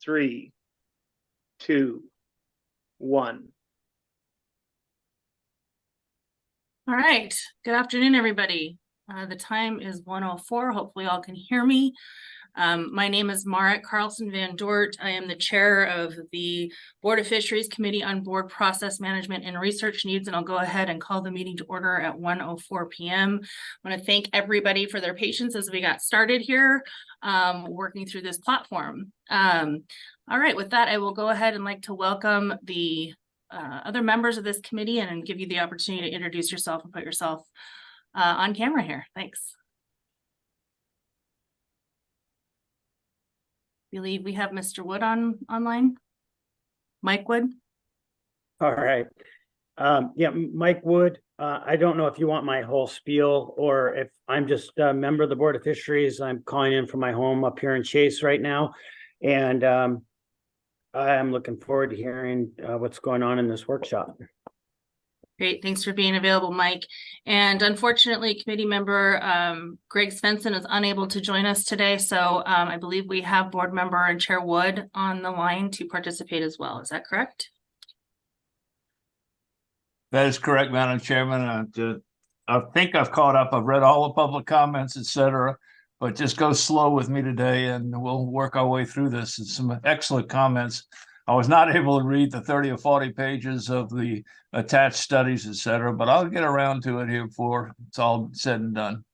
3, 2, 1. All right. Good afternoon, everybody. The time is 1:04. Hopefully all can hear me. My name is Marit Carlson Van Dort. I am the chair of the Board of Fisheries Committee on Board Process Management and Research Needs, and I'll go ahead and call the meeting to order at 1:04 p.m. I want to thank everybody for their patience as we got started here, working through this platform. All right, with that, I will go ahead and like to welcome the other members of this committee and give you the opportunity to introduce yourself and put yourself on camera here. Thanks. I believe we have Mr. Wood online. Mike Wood. All right. Yeah, Mike Wood. I don't know if you want my whole spiel or if I'm just a member of the Board of Fisheries. I'm calling in from my home up here in Chase right now. And I'm looking forward to hearing what's going on in this workshop. Great, thanks for being available, Mike. And unfortunately, committee member Greg Svensson is unable to join us today. So I believe we have board member and Chair Wood on the line to participate as well. Is that correct? That is correct, Madam Chairman. I think I've caught up. I've read all the public comments, etc. But just go slow with me today and we'll work our way through this. It's some excellent comments. I was not able to read the 30 or 40 pages of the attached studies, etc., but I'll get around to it here before it's all said and done.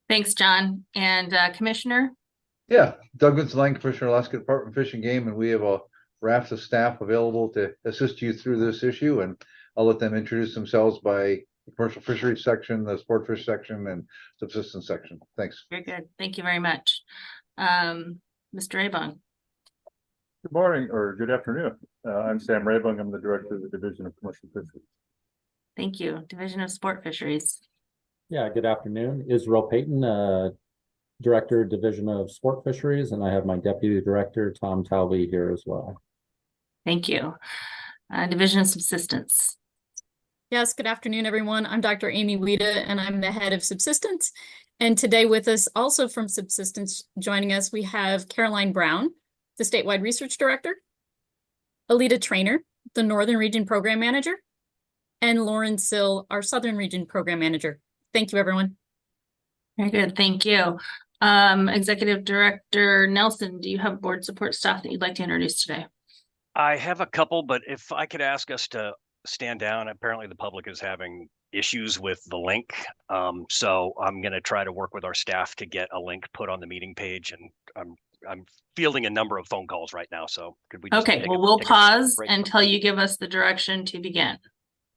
Thanks, John. And Commissioner? Yeah, Doug Vincent, Commissioner, Alaska Department of Fish and Game, and we have a raft of staff available to assist you through this issue, and I'll let them introduce themselves by the commercial fisheries section, the sport fish section, and subsistence section. Thanks. Very good. Thank you very much. Mr. Abong. Good morning or good afternoon. I'm Sam Rabung. I'm the director of the Division of Commercial Fisheries. Thank you. Division of Sport Fisheries. Yeah, good afternoon. Israel Payton, Director, Division of Sport Fisheries, and I have my Deputy Director, Tom Talby, here as well. Thank you. Division of Subsistence. Yes, good afternoon, everyone. I'm Dr. Amy Wida, and I'm the head of Subsistence. And today with us, also from Subsistence, joining us, we have Caroline Brown, the Statewide Research Director, Alita Trainer, the Northern Region Program Manager, and Lauren Sill, our Southern Region Program Manager. Thank you, everyone. Very good. Thank you. Executive Director Nelson, do you have board support staff that you'd like to introduce today? I have a couple, but if I could ask us to stand down, apparently the public is having issues with the link. So I'm going to try to work with our staff to get a link put on the meeting page, and I'm fielding a number of phone calls right now. So could we just we'll pause until you give us the direction to begin.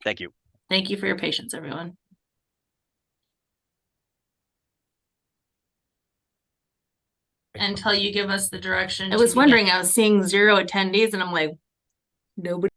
Thank you. Thank you for your patience, everyone. Until you give us the direction. I was wondering, I was seeing 0 attendees and I'm like, nobody.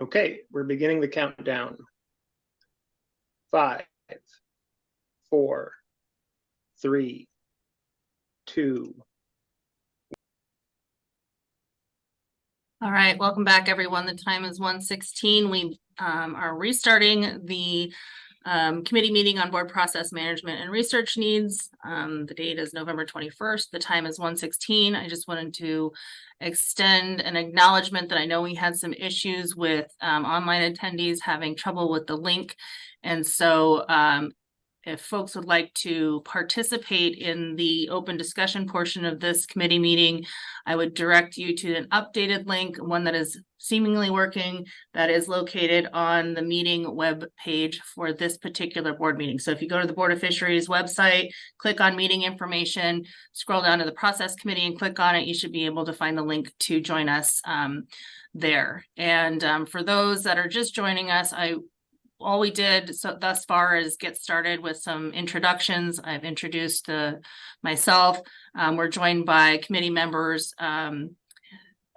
Okay, we're beginning the countdown. 5, 4, 3, 2. All right, welcome back, everyone. The time is 1:16. We are restarting the committee meeting on board process management and research needs. The date is November 21st. The time is 1:16. I just wanted to extend an acknowledgement that I know we had some issues with online attendees having trouble with the link. And so if folks would like to participate in the open discussion portion of this committee meeting, I would direct you to an updated link, one that is seemingly working, that is located on the meeting web page for this particular board meeting. So if you go to the Board of Fisheries website, click on meeting information, scroll down to the process committee and click on it, you should be able to find the link to join us there. And for those that are just joining us, all we did thus far is get started with some introductions. I've introduced myself. We're joined by committee members.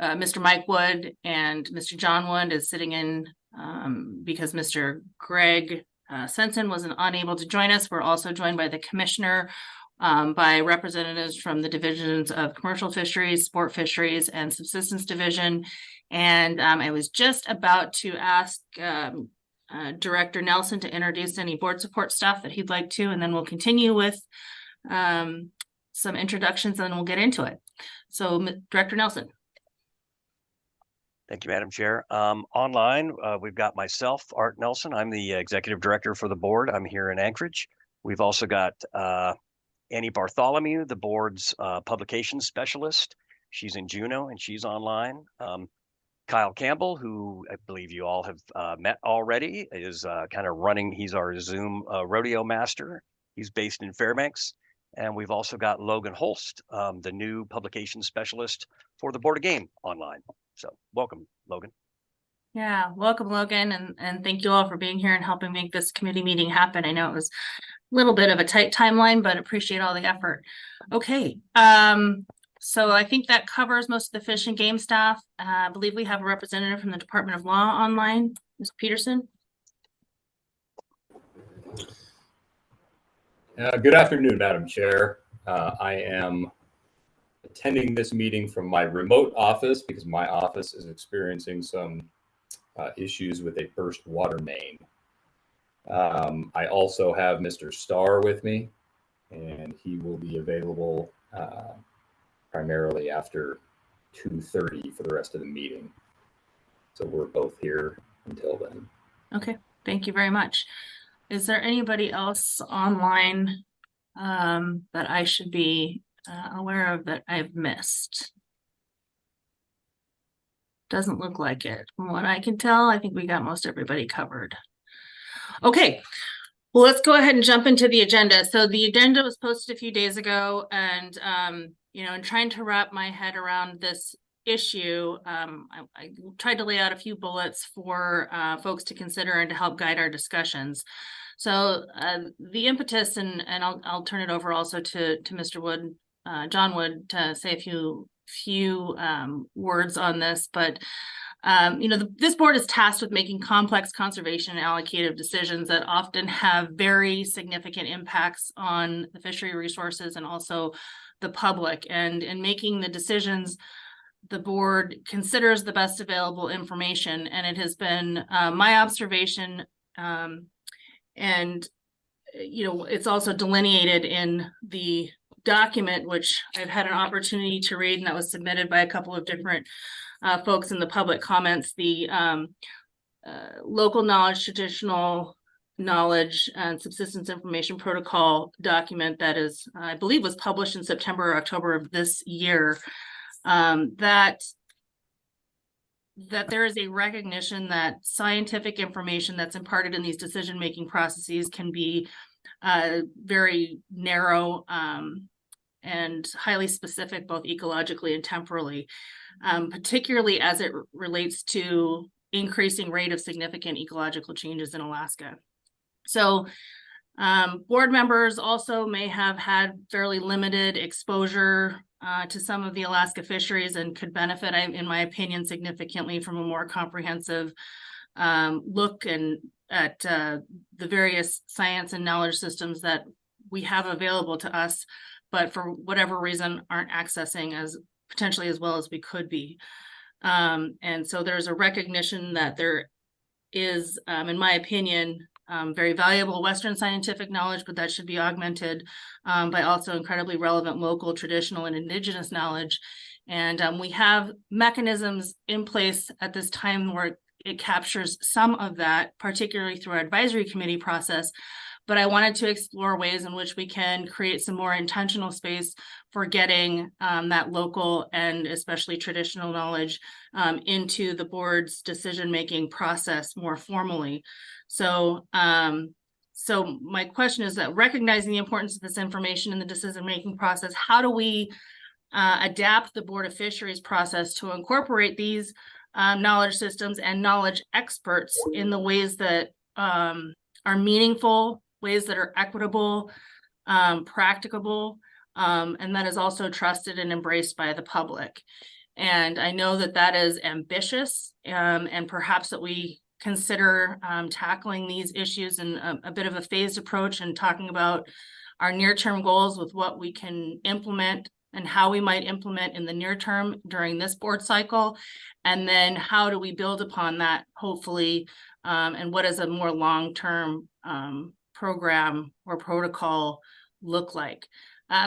Mr. Mike Wood and Mr. John Wood is sitting in because Mr. Greg Sensen was unable to join us. We're also joined by the commissioner, by representatives from the divisions of commercial fisheries, sport fisheries, and subsistence division. And I was just about to ask Director Nelson to introduce any board support staff that he'd like to, and then we'll continue with some introductions and then we'll get into it. So Director Nelson. Thank you, Madam Chair. Online, we've got myself, Art Nelson. I'm the Executive Director for the board. I'm here in Anchorage. We've also got Annie Bartholomew, the board's publications specialist. She's in Juneau and she's online. Kyle Campbell, who I believe you all have met already, is kind of running. He's our Zoom rodeo master. He's based in Fairbanks. And we've also got Logan Holst, the new publications specialist for the Board of Game online. So welcome, Logan. Yeah, welcome, Logan. And thank you all for being here and helping make this committee meeting happen. I know it was a little bit of a tight timeline, but appreciate all the effort. Okay. So I think that covers most of the fish and game staff. I believe we have a representative from the Department of Law online, Ms. Peterson. Good afternoon, Madam Chair. I am attending this meeting from my remote office because my office is experiencing some issues with a burst water main. I also have Mr. Starr with me, and he will be available primarily after 2:30 for the rest of the meeting. So we're both here until then. Okay, thank you very much. Is there anybody else online that I should be aware of that I've missed? Doesn't look like it. From what I can tell, I think we got most everybody covered. Okay. Well, let's go ahead and jump into the agenda. So the agenda was posted a few days ago, and in trying to wrap my head around this issue, I tried to lay out a few bullets for folks to consider and to help guide our discussions. So the impetus, and I'll turn it over also to Mr. Wood, John Wood, to say a few words on this, but this board is tasked with making complex conservation and allocative decisions that often have very significant impacts on the fishery resources and also the public. And in making the decisions, the board considers the best available information. And it has been my observation, and it's also delineated in the document, which I've had an opportunity to read, and that was submitted by a couple of different folks in the public comments, the local knowledge, traditional knowledge, and subsistence information protocol document that is, I believe, was published in September or October of this year, that there is a recognition that scientific information that's imparted in these decision-making processes can be very narrow and highly specific, both ecologically and temporally, particularly as it relates to increasing rate of significant ecological changes in Alaska. So board members also may have had fairly limited exposure to some of the Alaska fisheries and could benefit, in my opinion, significantly from a more comprehensive look at the various science and knowledge systems that we have available to us, but for whatever reason aren't accessing as potentially as well as we could be. And so there's a recognition that there is, in my opinion, very valuable Western scientific knowledge, but that should be augmented by also incredibly relevant local, traditional, and indigenous knowledge. And we have mechanisms in place at this time where it captures some of that, particularly through our advisory committee process. But I wanted to explore ways in which we can create some more intentional space for getting that local and especially traditional knowledge into the board's decision-making process more formally. So, so my question is that recognizing the importance of this information in the decision-making process, how do we adapt the Board of Fisheries process to incorporate these knowledge systems and knowledge experts in the ways that are meaningful, ways that are equitable, practicable, and that is also trusted and embraced by the public. And I know that that is ambitious, and perhaps that we consider tackling these issues in a bit of a phased approach and talking about our near-term goals with what we can implement and how we might implement in the near term during this board cycle. And then how do we build upon that, hopefully, and what does a more long-term program or protocol look like?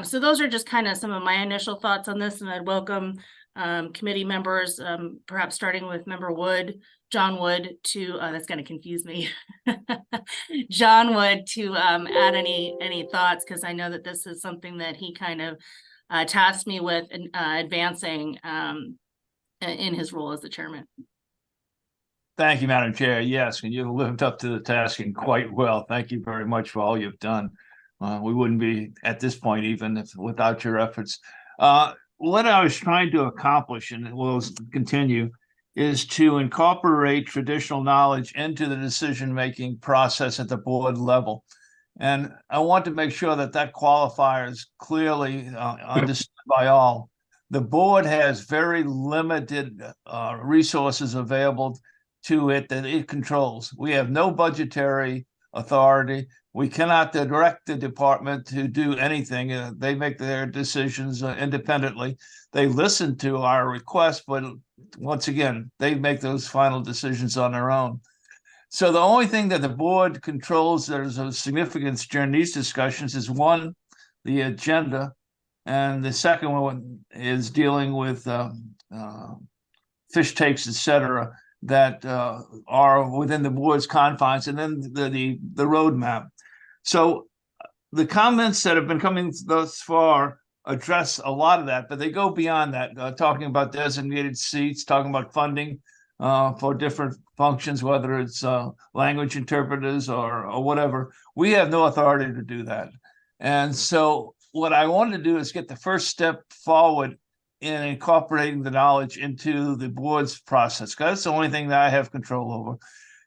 So those are just kind of some of my initial thoughts on this, and I'd welcome committee members, perhaps starting with member Wood, John Wood, to, that's going to confuse me, John Wood, to add any thoughts, because I know that this is something that he kind of tasked me with advancing in his role as the chairman. Thank you, Madam Chair. Yes, and you lived up to the tasking quite well. Thank you very much for all you've done. We wouldn't be at this point even without your efforts. What I was trying to accomplish, and will continue, is to incorporate traditional knowledge into the decision-making process at the board level. And I want to make sure that that qualifier is clearly understood by all. The board has very limited resources available to it that it controls. We have no budgetary authority. We cannot direct the department to do anything. They make their decisions independently. They listen to our requests, but once again, they make those final decisions on their own. So the only thing that the board controls that is of significance during these discussions is, one, the agenda, and the second one is dealing with fish takes, et cetera, that are within the board's confines, and then the roadmap. So the comments that have been coming thus far address a lot of that, but they go beyond that, talking about designated seats, talking about funding for different functions, whether it's language interpreters or whatever. We have no authority to do that. And so what I wanted to do is get the first step forward in incorporating the knowledge into the board's process, because that's the only thing that I have control over.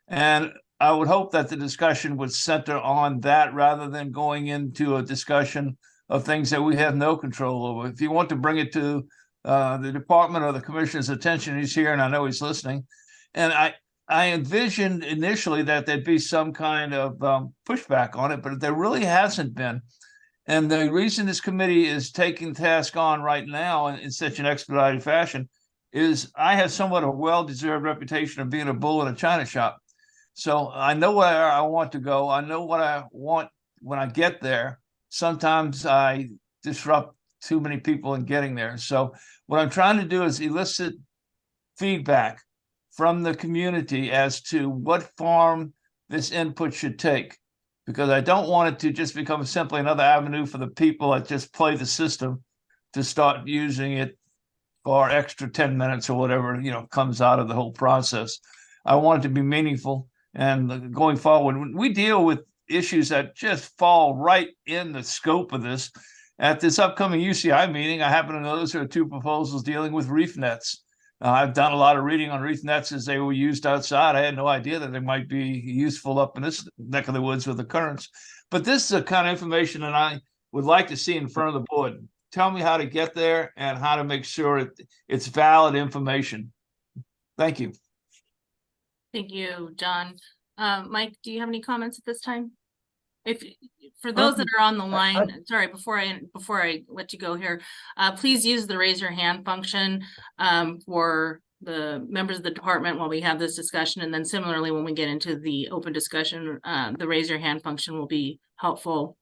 And I would hope that the discussion would center on that rather than going into a discussion of things that we have no control over. If you want to bring it to the department or the commissioner's attention, he's here and I know he's listening. And I envisioned initially that there'd be some kind of pushback on it, but there really hasn't been. And the reason this committee is taking task on right now in such an expedited fashion is I have somewhat a well-deserved reputation of being a bull in a china shop. So I know where I want to go. I know what I want when I get there. Sometimes I disrupt too many people in getting there. So what I'm trying to do is elicit feedback from the community as to what form this input should take, because I don't want it to just become simply another avenue for the people that just play the system to start using it for extra 10 minutes or whatever, comes out of the whole process. I want it to be meaningful. And going forward, when we deal with issues that just fall right in the scope of this, at this upcoming UCI meeting, I happen to know those are two proposals dealing with reef nets. I've done a lot of reading on reef nets as they were used outside. I had no idea that they might be useful up in this neck of the woods with the currents. But this is the kind of information that I would like to see in front of the board. Tell me how to get there and how to make sure it's valid information. Thank you. Thank you, John. Mike, do you have any comments at this time? If, for those that are on the line, sorry, before I let you go here, please use the raise your hand function for the members of the department while we have this discussion. And then similarly, when we get into the open discussion, the raise your hand function will be helpful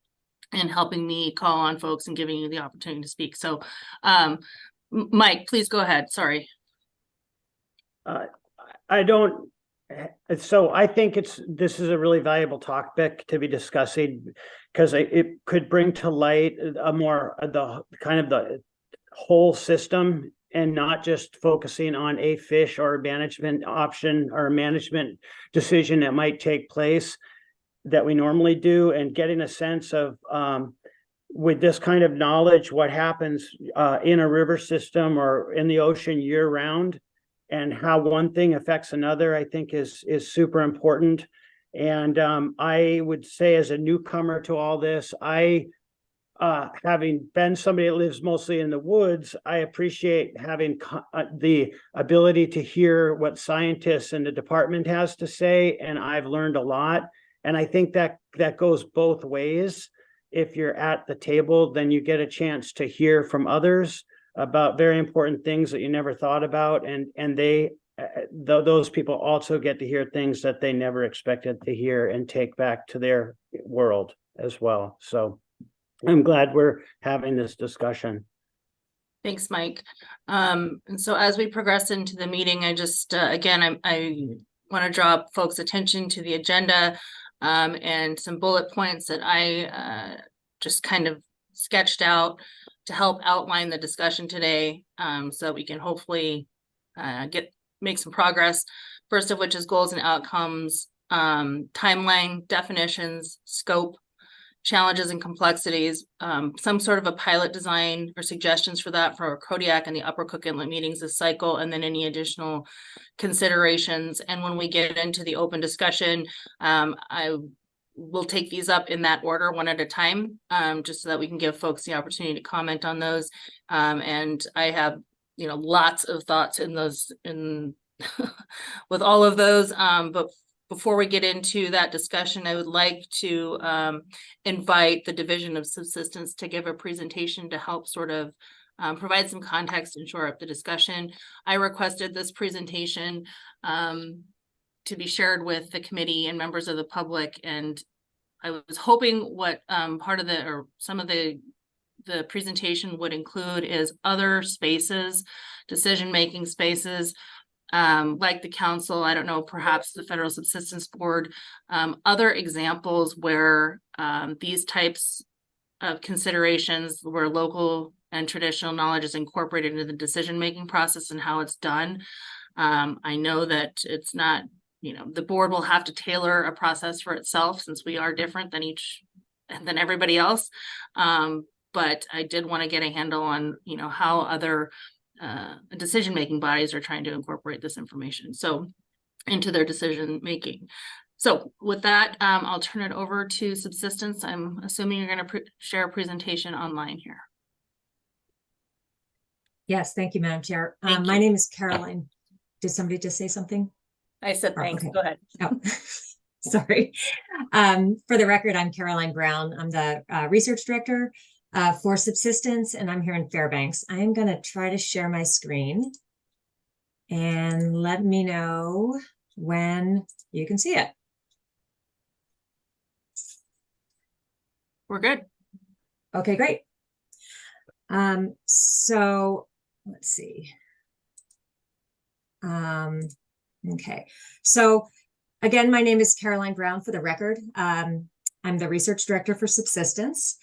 in helping me call on folks and giving you the opportunity to speak. So, Mike, please go ahead. Sorry. I don't, so I think this is a really valuable topic to be discussing because it could bring to light a more, the kind of the whole system and not just focusing on a fish or a management option or a management decision that might take place that we normally do, and getting a sense of, with this kind of knowledge, what happens in a river system or in the ocean year round, and how one thing affects another, I think is super important. And I would say, as a newcomer to all this, having been somebody that lives mostly in the woods, I appreciate having the ability to hear what scientists and the department has to say, and I've learned a lot. And I think that goes both ways. If you're at the table, then you get a chance to hear from others about very important things that you never thought about, and those people also get to hear things that they never expected to hear and take back to their world as well. So I'm glad we're having this discussion. Thanks, Mike. And so as we progress into the meeting, I just again I want to draw folks' attention to the agenda and some bullet points that I just kind of sketched out to help outline the discussion today, so that we can hopefully make some progress. First of which is goals and outcomes, timeline, definitions, scope, challenges and complexities, some sort of a pilot design or suggestions for that for Kodiak and the Upper Cook Inlet meetings this cycle, and then any additional considerations. And when we get into the open discussion, I will take these up in that order, one at a time, just so that we can give folks the opportunity to comment on those. And I have, lots of thoughts in those, with all of those. But before we get into that discussion, I would like to invite the Division of Subsistence to give a presentation to help sort of provide some context and shore up the discussion. I requested this presentation to be shared with the committee and members of the public, and I was hoping what part of or some of the presentation would include is other spaces, decision-making spaces, like the council, I don't know, perhaps the Federal Subsistence Board, other examples where these types of considerations where local and traditional knowledge is incorporated into the decision-making process and how it's done. I know that it's not, the board will have to tailor a process for itself since we are different than everybody else. But I did want to get a handle on, how other decision-making bodies are trying to incorporate this information into their decision-making. So with that, I'll turn it over to Subsistence. I'm assuming you're going to share a presentation online here. Yes, thank you, Madam Chair. My name is Caroline. Did somebody just say something? I said thanks. Okay. Go ahead. Oh, sorry. For the record, I'm Caroline Brown. I'm the research director for Subsistence, and I'm here in Fairbanks. I am going to try to share my screen and let me know when you can see it. We're good. Okay, great. So let's see. Okay, so again, my name is Caroline Brown for the record. I'm the research director for Subsistence.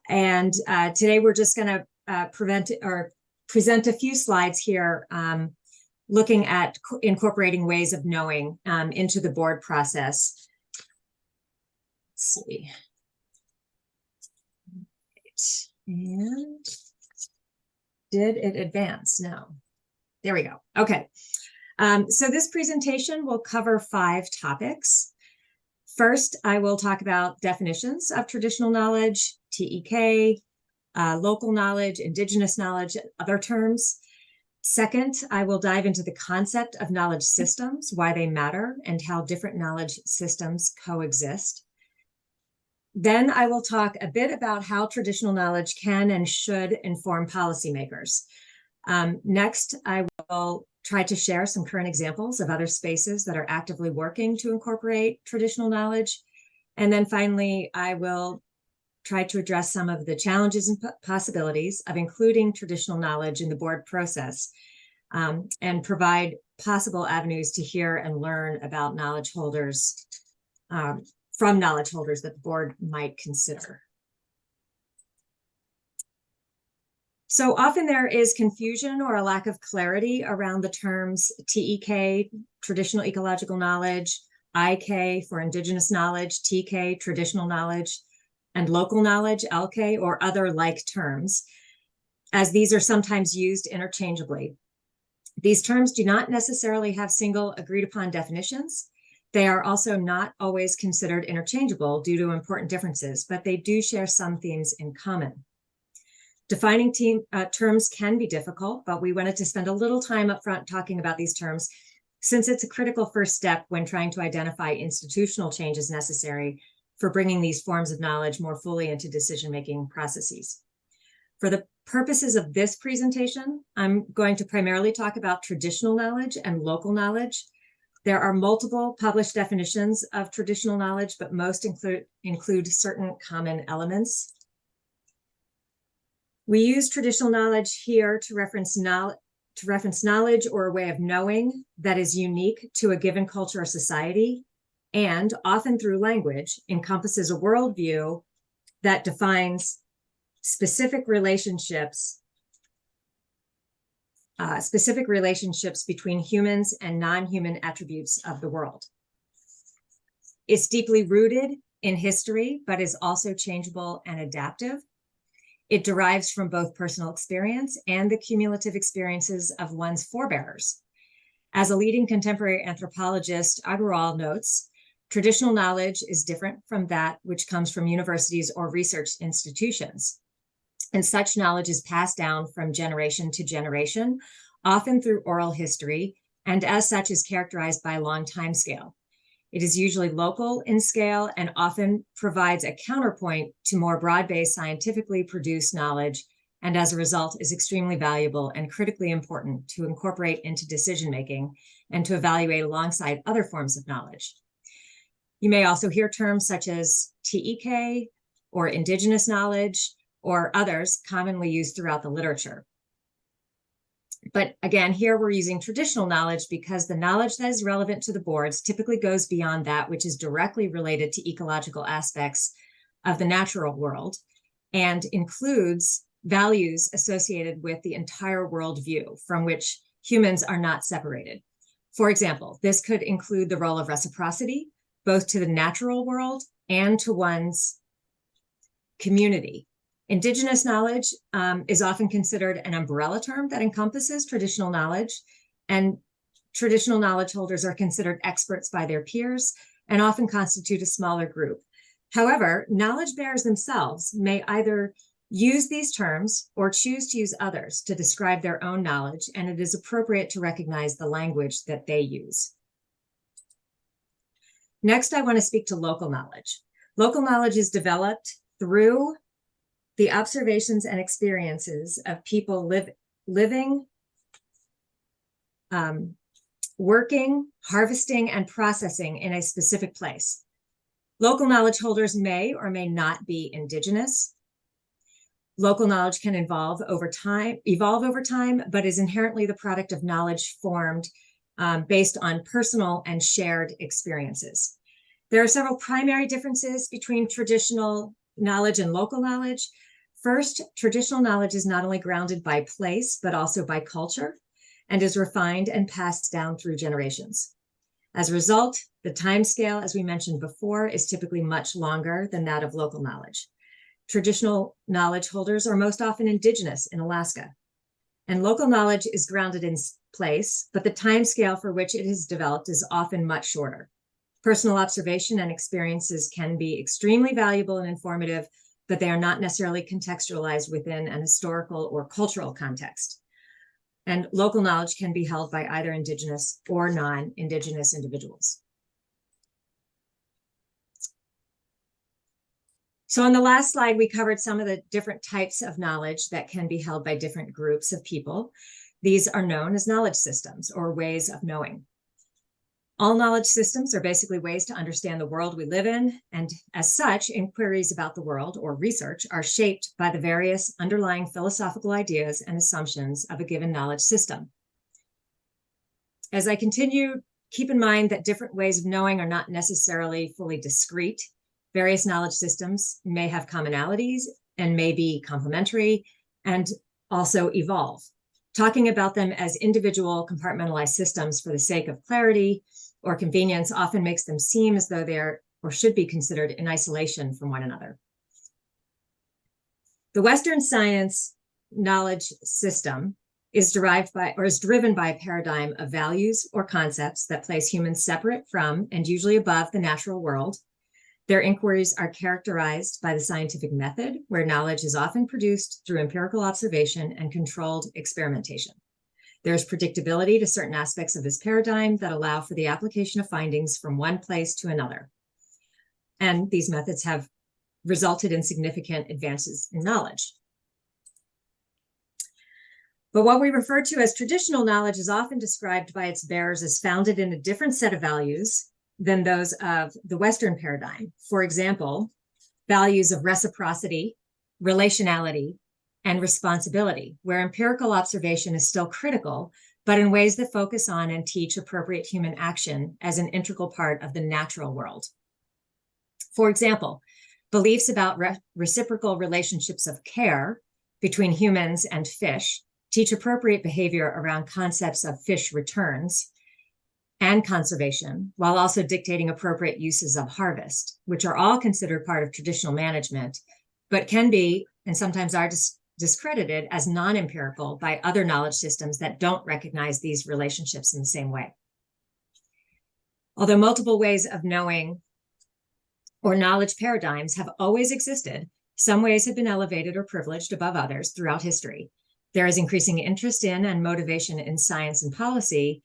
And today we're just going to present a few slides here looking at incorporating ways of knowing into the board process. Let's see. And did it advance? No. There we go. Okay. So this presentation will cover 5 topics. First, I will talk about definitions of traditional knowledge, TEK, local knowledge, indigenous knowledge, other terms. Second, I will dive into the concept of knowledge systems, why they matter, and how different knowledge systems coexist. Then I will talk a bit about how traditional knowledge can and should inform policymakers. Next, I will try to share some current examples of other spaces that are actively working to incorporate traditional knowledge. And then finally, I will try to address some of the challenges and possibilities of including traditional knowledge in the board process, and provide possible avenues to hear and learn about knowledge holders, from knowledge holders that the board might consider. So often there is confusion or a lack of clarity around the terms TEK, traditional ecological knowledge, IK for indigenous knowledge, TK, traditional knowledge, and local knowledge, LK, or other like terms, as these are sometimes used interchangeably. These terms do not necessarily have single agreed upon definitions. They are also not always considered interchangeable due to important differences, but they do share some themes in common. Defining terms can be difficult, but we wanted to spend a little time up front talking about these terms since it's a critical first step when trying to identify institutional changes necessary for bringing these forms of knowledge more fully into decision-making processes. For the purposes of this presentation, I'm going to primarily talk about traditional knowledge and local knowledge. There are multiple published definitions of traditional knowledge, but most include certain common elements. We use traditional knowledge here to reference knowledge or a way of knowing that is unique to a given culture or society, and often through language encompasses a worldview that defines specific relationships between humans and non-human attributes of the world. It's deeply rooted in history, but is also changeable and adaptive. It derives from both personal experience and the cumulative experiences of one's forebears. As a leading contemporary anthropologist, Agarwal notes, traditional knowledge is different from that which comes from universities or research institutions. And such knowledge is passed down from generation to generation, often through oral history, and as such is characterized by a long time scale. It is usually local in scale and often provides a counterpoint to more broad-based scientifically produced knowledge, and as a result is extremely valuable and critically important to incorporate into decision-making and to evaluate alongside other forms of knowledge. You may also hear terms such as TEK or indigenous knowledge or others commonly used throughout the literature. But again, here we're using traditional knowledge because the knowledge that is relevant to the boards typically goes beyond that which is directly related to ecological aspects of the natural world and includes values associated with the entire worldview from which humans are not separated. For example, this could include the role of reciprocity, both to the natural world and to one's community. Indigenous knowledge is often considered an umbrella term that encompasses traditional knowledge, and traditional knowledge holders are considered experts by their peers and often constitute a smaller group. However, knowledge bearers themselves may either use these terms or choose to use others to describe their own knowledge, and it is appropriate to recognize the language that they use. Next, I want to speak to local knowledge. Local knowledge is developed through the observations and experiences of people living, working, harvesting, and processing in a specific place. Local knowledge holders may or may not be indigenous. Local knowledge can evolve over time, but is inherently the product of knowledge formed based on personal and shared experiences. There are several primary differences between traditional knowledge and local knowledge. First, traditional knowledge is not only grounded by place, but also by culture, and is refined and passed down through generations. As a result, the timescale, as we mentioned before, is typically much longer than that of local knowledge. Traditional knowledge holders are most often indigenous in Alaska, and local knowledge is grounded in place, but the timescale for which it is developed is often much shorter. Personal observation and experiences can be extremely valuable and informative, but they are not necessarily contextualized within an historical or cultural context. and local knowledge can be held by either Indigenous or non-Indigenous individuals. So on the last slide, we covered some of the different types of knowledge that can be held by different groups of people. These are known as knowledge systems or ways of knowing. All knowledge systems are basically ways to understand the world we live in, and as such, inquiries about the world or research are shaped by the various underlying philosophical ideas and assumptions of a given knowledge system. As I continue, keep in mind that different ways of knowing are not necessarily fully discrete. Various knowledge systems may have commonalities and may be complementary and also evolve. Talking about them as individual compartmentalized systems for the sake of clarity or convenience often makes them seem as though they are or should be considered in isolation from one another. The Western science knowledge system is derived by or is driven by a paradigm of values or concepts that place humans separate from and usually above the natural world. Their inquiries are characterized by the scientific method, where knowledge is often produced through empirical observation and controlled experimentation. There's predictability to certain aspects of this paradigm that allow for the application of findings from one place to another. And these methods have resulted in significant advances in knowledge. But what we refer to as traditional knowledge is often described by its bearers as founded in a different set of values than those of the Western paradigm. For example, values of reciprocity, relationality, and responsibility, where empirical observation is still critical, but in ways that focus on and teach appropriate human action as an integral part of the natural world. For example, beliefs about reciprocal relationships of care between humans and fish teach appropriate behavior around concepts of fish returns and conservation, while also dictating appropriate uses of harvest, which are all considered part of traditional management, but can be, and sometimes are discredited as non-empirical by other knowledge systems that don't recognize these relationships in the same way. Although multiple ways of knowing or knowledge paradigms have always existed, some ways have been elevated or privileged above others throughout history. There is increasing interest in and motivation in science and policy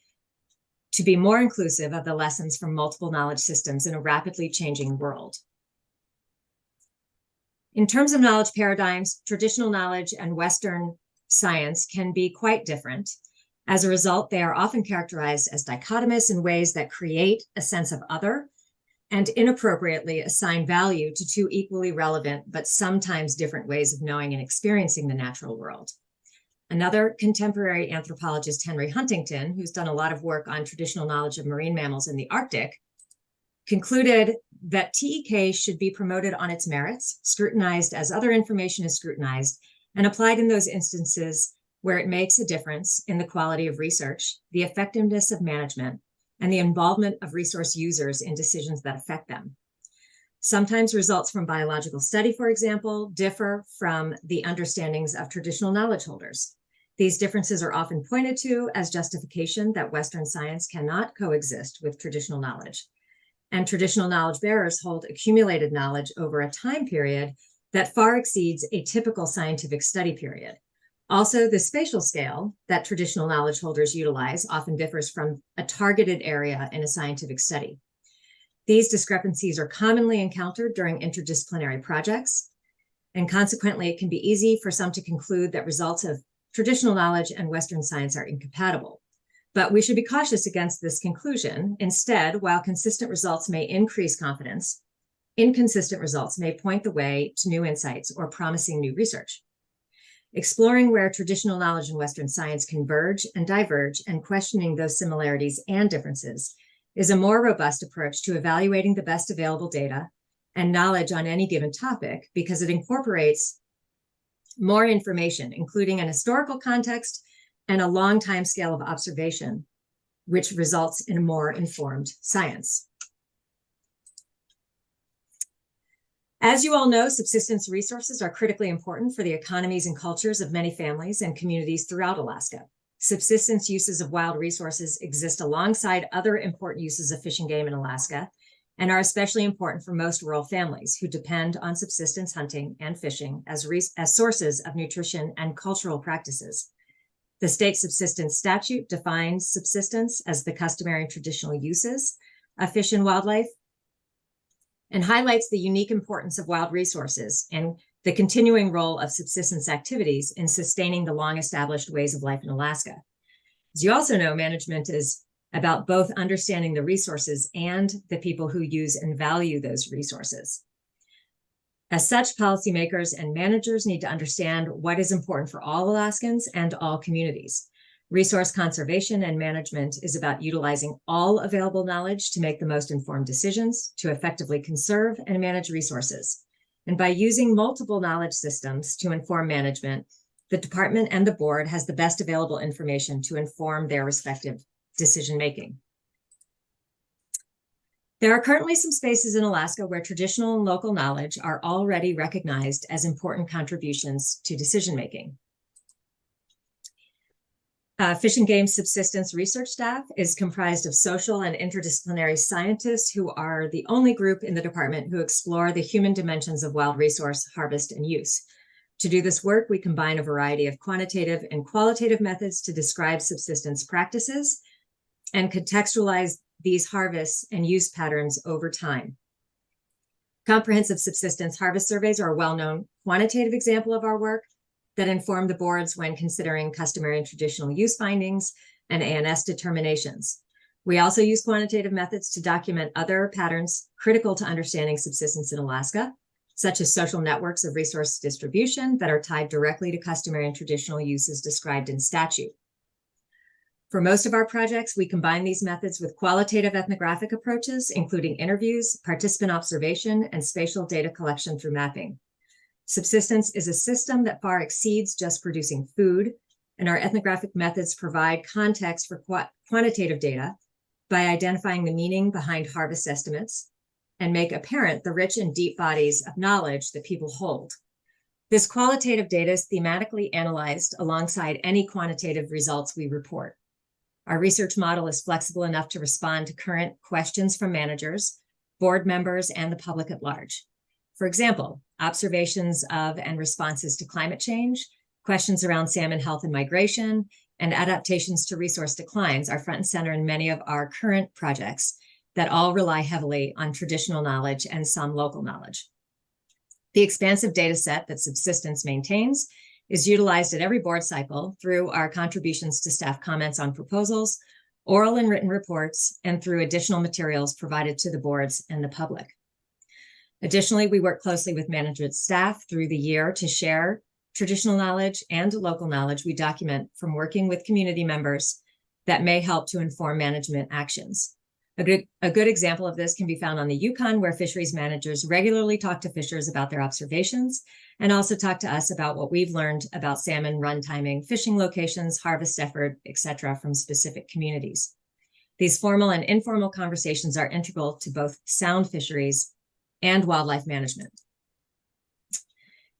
to be more inclusive of the lessons from multiple knowledge systems in a rapidly changing world. In terms of knowledge paradigms, traditional knowledge and Western science can be quite different. As a result, they are often characterized as dichotomous in ways that create a sense of other and inappropriately assign value to two equally relevant but sometimes different ways of knowing and experiencing the natural world. Another contemporary anthropologist, Henry Huntington, who's done a lot of work on traditional knowledge of marine mammals in the Arctic, concluded that TEK should be promoted on its merits, scrutinized as other information is scrutinized, and applied in those instances where it makes a difference in the quality of research, the effectiveness of management, and the involvement of resource users in decisions that affect them. Sometimes results from biological study, for example, differ from the understandings of traditional knowledge holders. These differences are often pointed to as justification that Western science cannot coexist with traditional knowledge. And traditional knowledge bearers hold accumulated knowledge over a time period that far exceeds a typical scientific study period. Also, the spatial scale that traditional knowledge holders utilize often differs from a targeted area in a scientific study. These discrepancies are commonly encountered during interdisciplinary projects, and consequently, it can be easy for some to conclude that results of traditional knowledge and Western science are incompatible. But we should be cautious against this conclusion. Instead, while consistent results may increase confidence, inconsistent results may point the way to new insights or promising new research. Exploring where traditional knowledge and Western science converge and diverge and questioning those similarities and differences is a more robust approach to evaluating the best available data and knowledge on any given topic because it incorporates more information, including an historical context and a long time scale of observation, which results in a more informed science. As you all know, subsistence resources are critically important for the economies and cultures of many families and communities throughout Alaska. Subsistence uses of wild resources exist alongside other important uses of fish and game in Alaska and are especially important for most rural families who depend on subsistence hunting and fishing as sources of nutrition and cultural practices. The state subsistence statute defines subsistence as the customary and traditional uses of fish and wildlife, and highlights the unique importance of wild resources and the continuing role of subsistence activities in sustaining the long-established ways of life in Alaska. As you also know, management is about both understanding the resources and the people who use and value those resources. As such, policymakers and managers need to understand what is important for all Alaskans and all communities. Resource conservation and management is about utilizing all available knowledge to make the most informed decisions, to effectively conserve and manage resources. And by using multiple knowledge systems to inform management, the department and the board has the best available information to inform their respective decision-making. There are currently some spaces in Alaska where traditional and local knowledge are already recognized as important contributions to decision-making. Fish and Game subsistence research staff is comprised of social and interdisciplinary scientists who are the only group in the department who explore the human dimensions of wild resource harvest and use. To do this work, we combine a variety of quantitative and qualitative methods to describe subsistence practices and contextualize these harvests and use patterns over time. Comprehensive subsistence harvest surveys are a well-known quantitative example of our work that inform the boards when considering customary and traditional use findings and ANS determinations. We also use quantitative methods to document other patterns critical to understanding subsistence in Alaska, such as social networks of resource distribution that are tied directly to customary and traditional uses described in statute. For most of our projects, we combine these methods with qualitative ethnographic approaches, including interviews, participant observation, and spatial data collection through mapping. Subsistence is a system that far exceeds just producing food, and our ethnographic methods provide context for quantitative data by identifying the meaning behind harvest estimates and make apparent the rich and deep bodies of knowledge that people hold. This qualitative data is thematically analyzed alongside any quantitative results we report. Our research model is flexible enough to respond to current questions from managers, board members, and the public at large. For example, observations of and responses to climate change, questions around salmon health and migration, and adaptations to resource declines are front and center in many of our current projects that all rely heavily on traditional knowledge and some local knowledge. The expansive data set that subsistence maintains is utilized at every board cycle through our contributions to staff comments on proposals, oral and written reports, and through additional materials provided to the boards and the public. Additionally, we work closely with management staff through the year to share traditional knowledge and local knowledge we document from working with community members that may help to inform management actions. A good example of this can be found on the Yukon, where fisheries managers regularly talk to fishers about their observations and also talk to us about what we've learned about salmon run timing, fishing locations, harvest effort, etc., from specific communities. These formal and informal conversations are integral to both sound fisheries and wildlife management.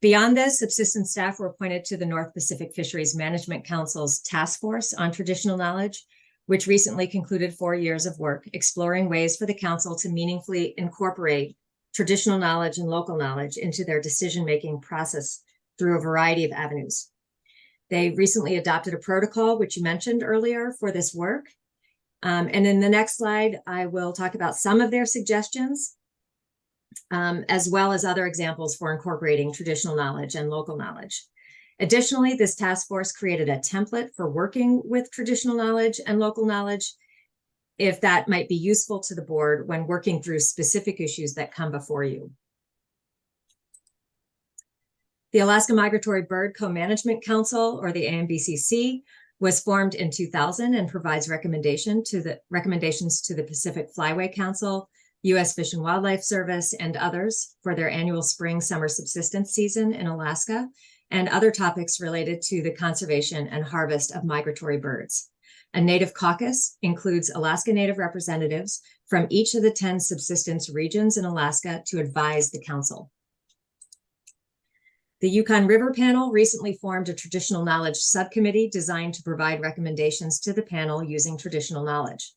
Beyond this, subsistence staff were appointed to the North Pacific Fisheries Management Council's Task Force on Traditional Knowledge, which recently concluded 4 years of work exploring ways for the council to meaningfully incorporate traditional knowledge and local knowledge into their decision-making process through a variety of avenues. They recently adopted a protocol, which you mentioned earlier, for this work. And in the next slide, I will talk about some of their suggestions, as well as other examples for incorporating traditional knowledge and local knowledge. Additionally, this task force created a template for working with traditional knowledge and local knowledge, if that might be useful to the board when working through specific issues that come before you. The Alaska Migratory Bird Co-Management Council, or the AMBCC, was formed in 2000 and provides recommendations to the Pacific Flyway Council, U.S. Fish and Wildlife Service, and others for their annual spring-summer subsistence season in Alaska, and other topics related to the conservation and harvest of migratory birds. A Native caucus includes Alaska Native representatives from each of the 10 subsistence regions in Alaska to advise the council. The Yukon River Panel recently formed a traditional knowledge subcommittee designed to provide recommendations to the panel using traditional knowledge.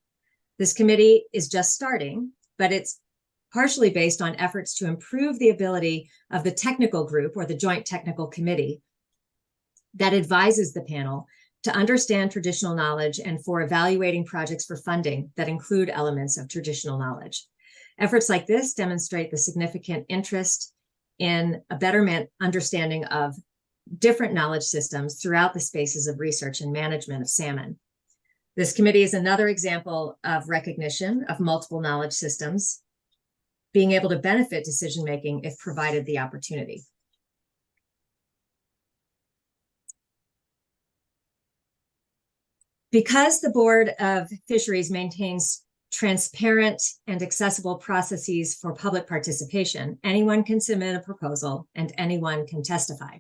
This committee is just starting, but it's partially based on efforts to improve the ability of the technical group or the Joint Technical Committee that advises the panel to understand traditional knowledge and for evaluating projects for funding that include elements of traditional knowledge. Efforts like this demonstrate the significant interest in a better understanding of different knowledge systems throughout the spaces of research and management of salmon. This committee is another example of recognition of multiple knowledge systems being able to benefit decision-making if provided the opportunity. Because the Board of Fisheries maintains transparent and accessible processes for public participation, anyone can submit a proposal and anyone can testify.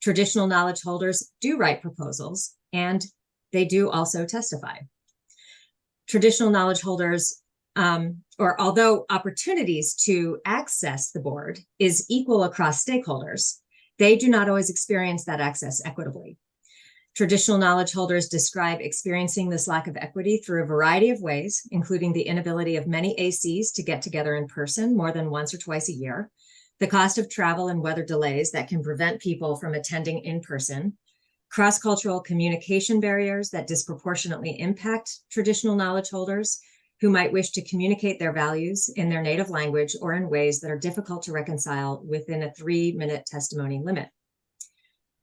Traditional knowledge holders do write proposals and they do also testify. Traditional knowledge holders, or although opportunities to access the board is equal across stakeholders, they do not always experience that access equitably. Traditional knowledge holders describe experiencing this lack of equity through a variety of ways, including the inability of many ACs to get together in person more than once or twice a year, the cost of travel and weather delays that can prevent people from attending in person, cross-cultural communication barriers that disproportionately impact traditional knowledge holders who might wish to communicate their values in their native language or in ways that are difficult to reconcile within a 3-minute testimony limit.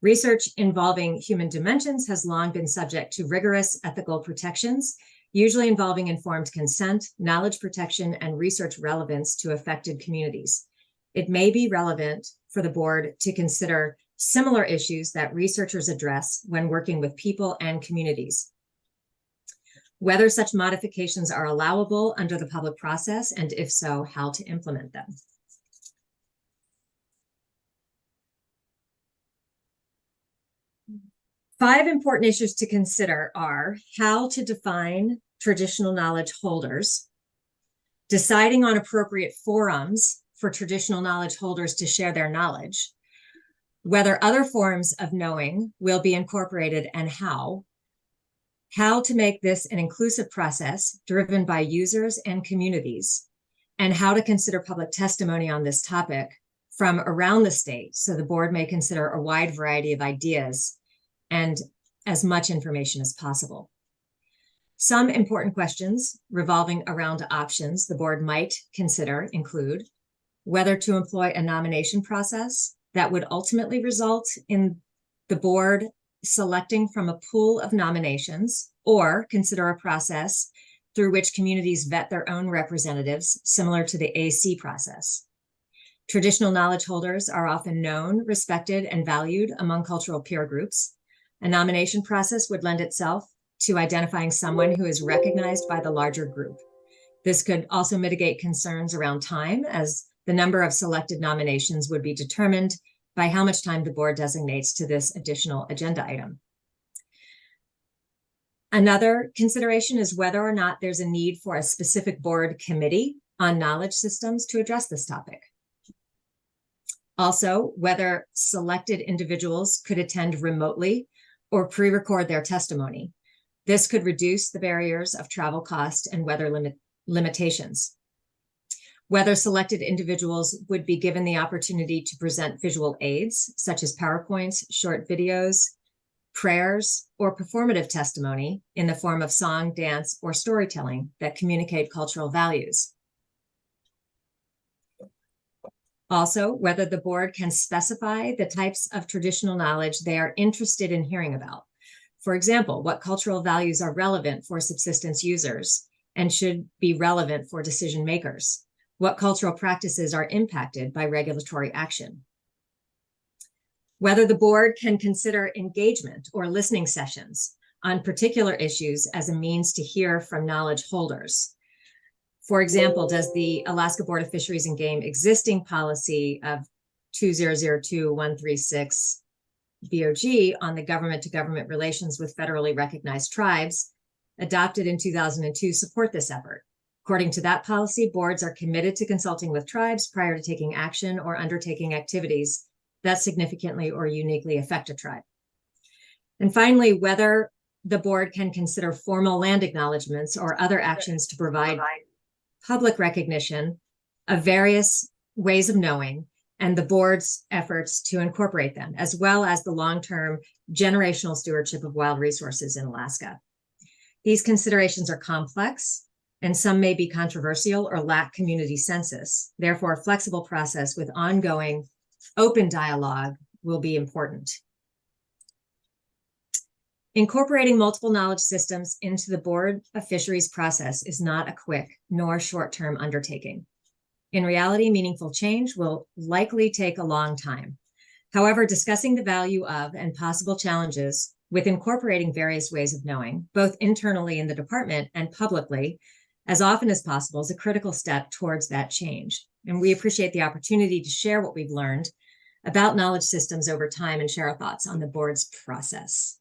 Research involving human dimensions has long been subject to rigorous ethical protections, usually involving informed consent, knowledge protection, and research relevance to affected communities. It may be relevant for the board to consider similar issues that researchers address when working with people and communities. Whether such modifications are allowable under the public process, and if so, how to implement them. Five important issues to consider are how to define traditional knowledge holders, deciding on appropriate forums for traditional knowledge holders to share their knowledge, whether other forms of knowing will be incorporated and how to make this an inclusive process driven by users and communities, and how to consider public testimony on this topic from around the state so the board may consider a wide variety of ideas and as much information as possible. Some important questions revolving around options the board might consider include whether to employ a nomination process that would ultimately result in the board selecting from a pool of nominations, or consider a process through which communities vet their own representatives, similar to the AC process. Traditional knowledge holders are often known, respected, and valued among cultural peer groups. A nomination process would lend itself to identifying someone who is recognized by the larger group. This could also mitigate concerns around time, as the number of selected nominations would be determined by how much time the board designates to this additional agenda item. Another consideration is whether or not there's a need for a specific board committee on knowledge systems to address this topic. Also, whether selected individuals could attend remotely or pre-record their testimony. This could reduce the barriers of travel cost and weather limitations. Whether selected individuals would be given the opportunity to present visual aids, such as PowerPoints, short videos, prayers, or performative testimony in the form of song, dance, or storytelling that communicate cultural values. Also, whether the board can specify the types of traditional knowledge they are interested in hearing about. For example, what cultural values are relevant for subsistence users and should be relevant for decision makers? What cultural practices are impacted by regulatory action? Whether the board can consider engagement or listening sessions on particular issues as a means to hear from knowledge holders. For example, does the Alaska Board of Fisheries and Game existing policy of 2002-136 BOG on the government-to-government relations with federally recognized tribes, adopted in 2002, support this effort? According to that policy, boards are committed to consulting with tribes prior to taking action or undertaking activities that significantly or uniquely affect a tribe. And finally, whether the board can consider formal land acknowledgements or other actions to provide public recognition of various ways of knowing and the board's efforts to incorporate them, as well as the long-term generational stewardship of wild resources in Alaska. These considerations are complex, and some may be controversial or lack community census. Therefore, a flexible process with ongoing open dialogue will be important. Incorporating multiple knowledge systems into the Board of Fisheries process is not a quick nor short-term undertaking. In reality, meaningful change will likely take a long time. However, discussing the value of and possible challenges with incorporating various ways of knowing, both internally in the department and publicly, as often as possible, is a critical step towards that change. And we appreciate the opportunity to share what we've learned about knowledge systems over time and share our thoughts on the board's process.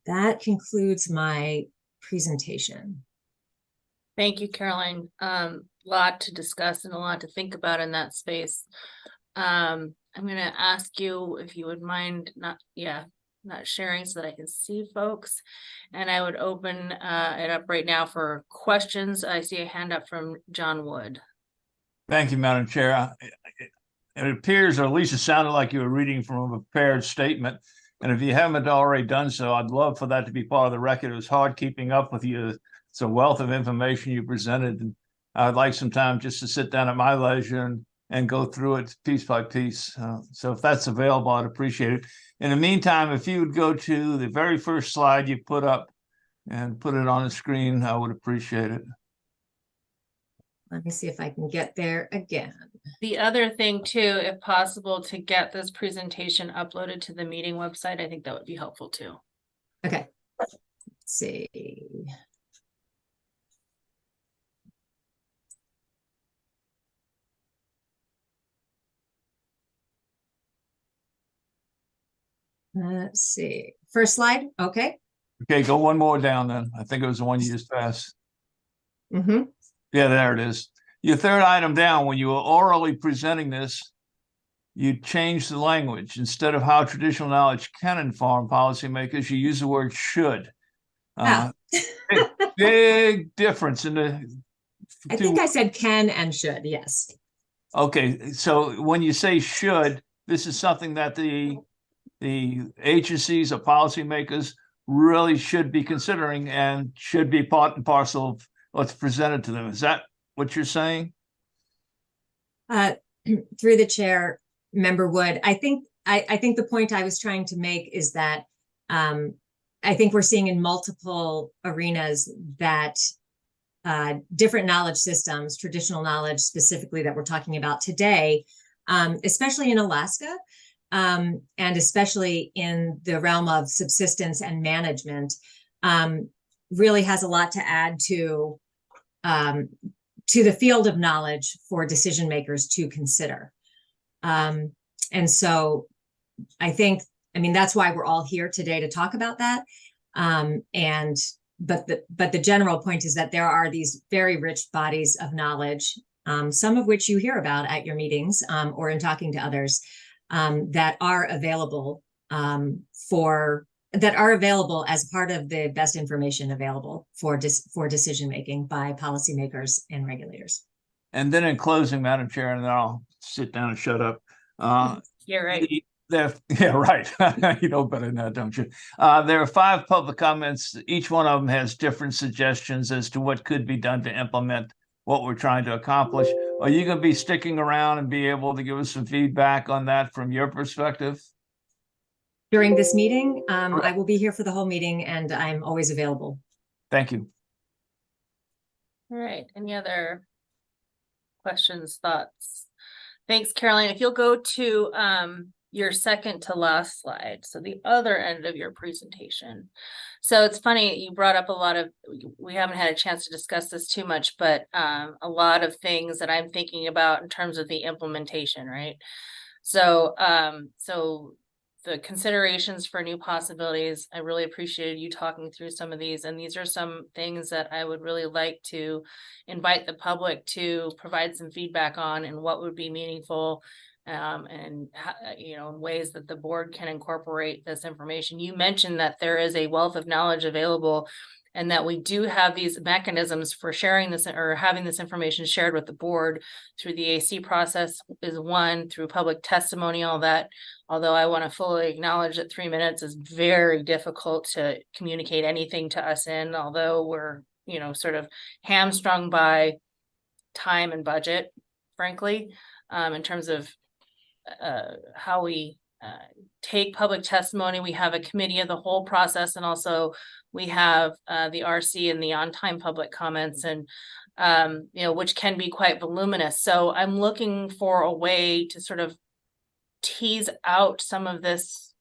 That concludes my presentation. Thank you, Caroline. Lot to discuss and a lot to think about in that space. I'm going to ask you if you would mind not sharing so that I can see folks. And I would open it up right now for questions. I see a hand up from John Wood. Thank you, Madam Chair. It appears, or at least it sounded like you were reading from a prepared statement. And if you haven't already done so, I'd love for that to be part of the record. It was hard keeping up with you. It's a wealth of information you presented. And I'd like some time just to sit down at my leisure and go through it piece by piece. So if that's available, I'd appreciate it. In the meantime, if you would go to the very first slide you put up and put it on the screen, I would appreciate it. Let me see if I can get there again. The other thing too, if possible, to get this presentation uploaded to the meeting website, I think that would be helpful too. Okay, let's see. Let's see. First slide. Okay. Okay, go one more down then. I think it was the one you just passed. Mm-hmm. Yeah, there it is. Your third item down, when you were orally presenting this, you changed the language. Instead of how traditional knowledge can inform policymakers, you use the word should. Big difference in the I think I said can and should, yes. Okay, so when you say should, this is something that the agencies or policymakers really should be considering and should be part and parcel of what's presented to them. Is that what you're saying? Through the chair, Member Wood, I think the point I was trying to make is that I think we're seeing in multiple arenas that different knowledge systems, traditional knowledge specifically that we're talking about today, especially in Alaska, and especially in the realm of subsistence and management, really has a lot to add to the field of knowledge for decision makers to consider. And so I mean, that's why we're all here today to talk about that. But the general point is that there are these very rich bodies of knowledge, some of which you hear about at your meetings or in talking to others, that are available as part of the best information available for decision making by policymakers and regulators. And then in closing, Madam Chair, and then I'll sit down and shut up. You're right. Yeah, right. You know better than that, don't you? There are 5 public comments. Each one of them has different suggestions as to what could be done to implement what we're trying to accomplish. Are you going to be sticking around and be able to give us some feedback on that from your perspective? During this meeting, I will be here for the whole meeting and I'm always available. Thank you. All right. Any other questions, thoughts? Thanks, Caroline. If you'll go to your second to last slide, so the other end of your presentation. So it's funny, you brought up a lot of, we haven't had a chance to discuss this too much, but a lot of things that I'm thinking about in terms of the implementation, right? So, so the considerations for new possibilities, I really appreciated you talking through some of these, and these are some things that I would really like to invite the public to provide some feedback on and what would be meaningful, and you know, ways that the board can incorporate this information. You mentioned that there is a wealth of knowledge available and that we do have these mechanisms for sharing this or having this information shared with the board through the AC process is one, through public testimony, all that. Although I want to fully acknowledge that 3 minutes is very difficult to communicate anything to us in, although we're, sort of hamstrung by time and budget, frankly, in terms of how we take public testimony. We have a committee of the whole process, and also we have the RC and the on-time public comments, and which can be quite voluminous. So I'm looking for a way to sort of tease out some of this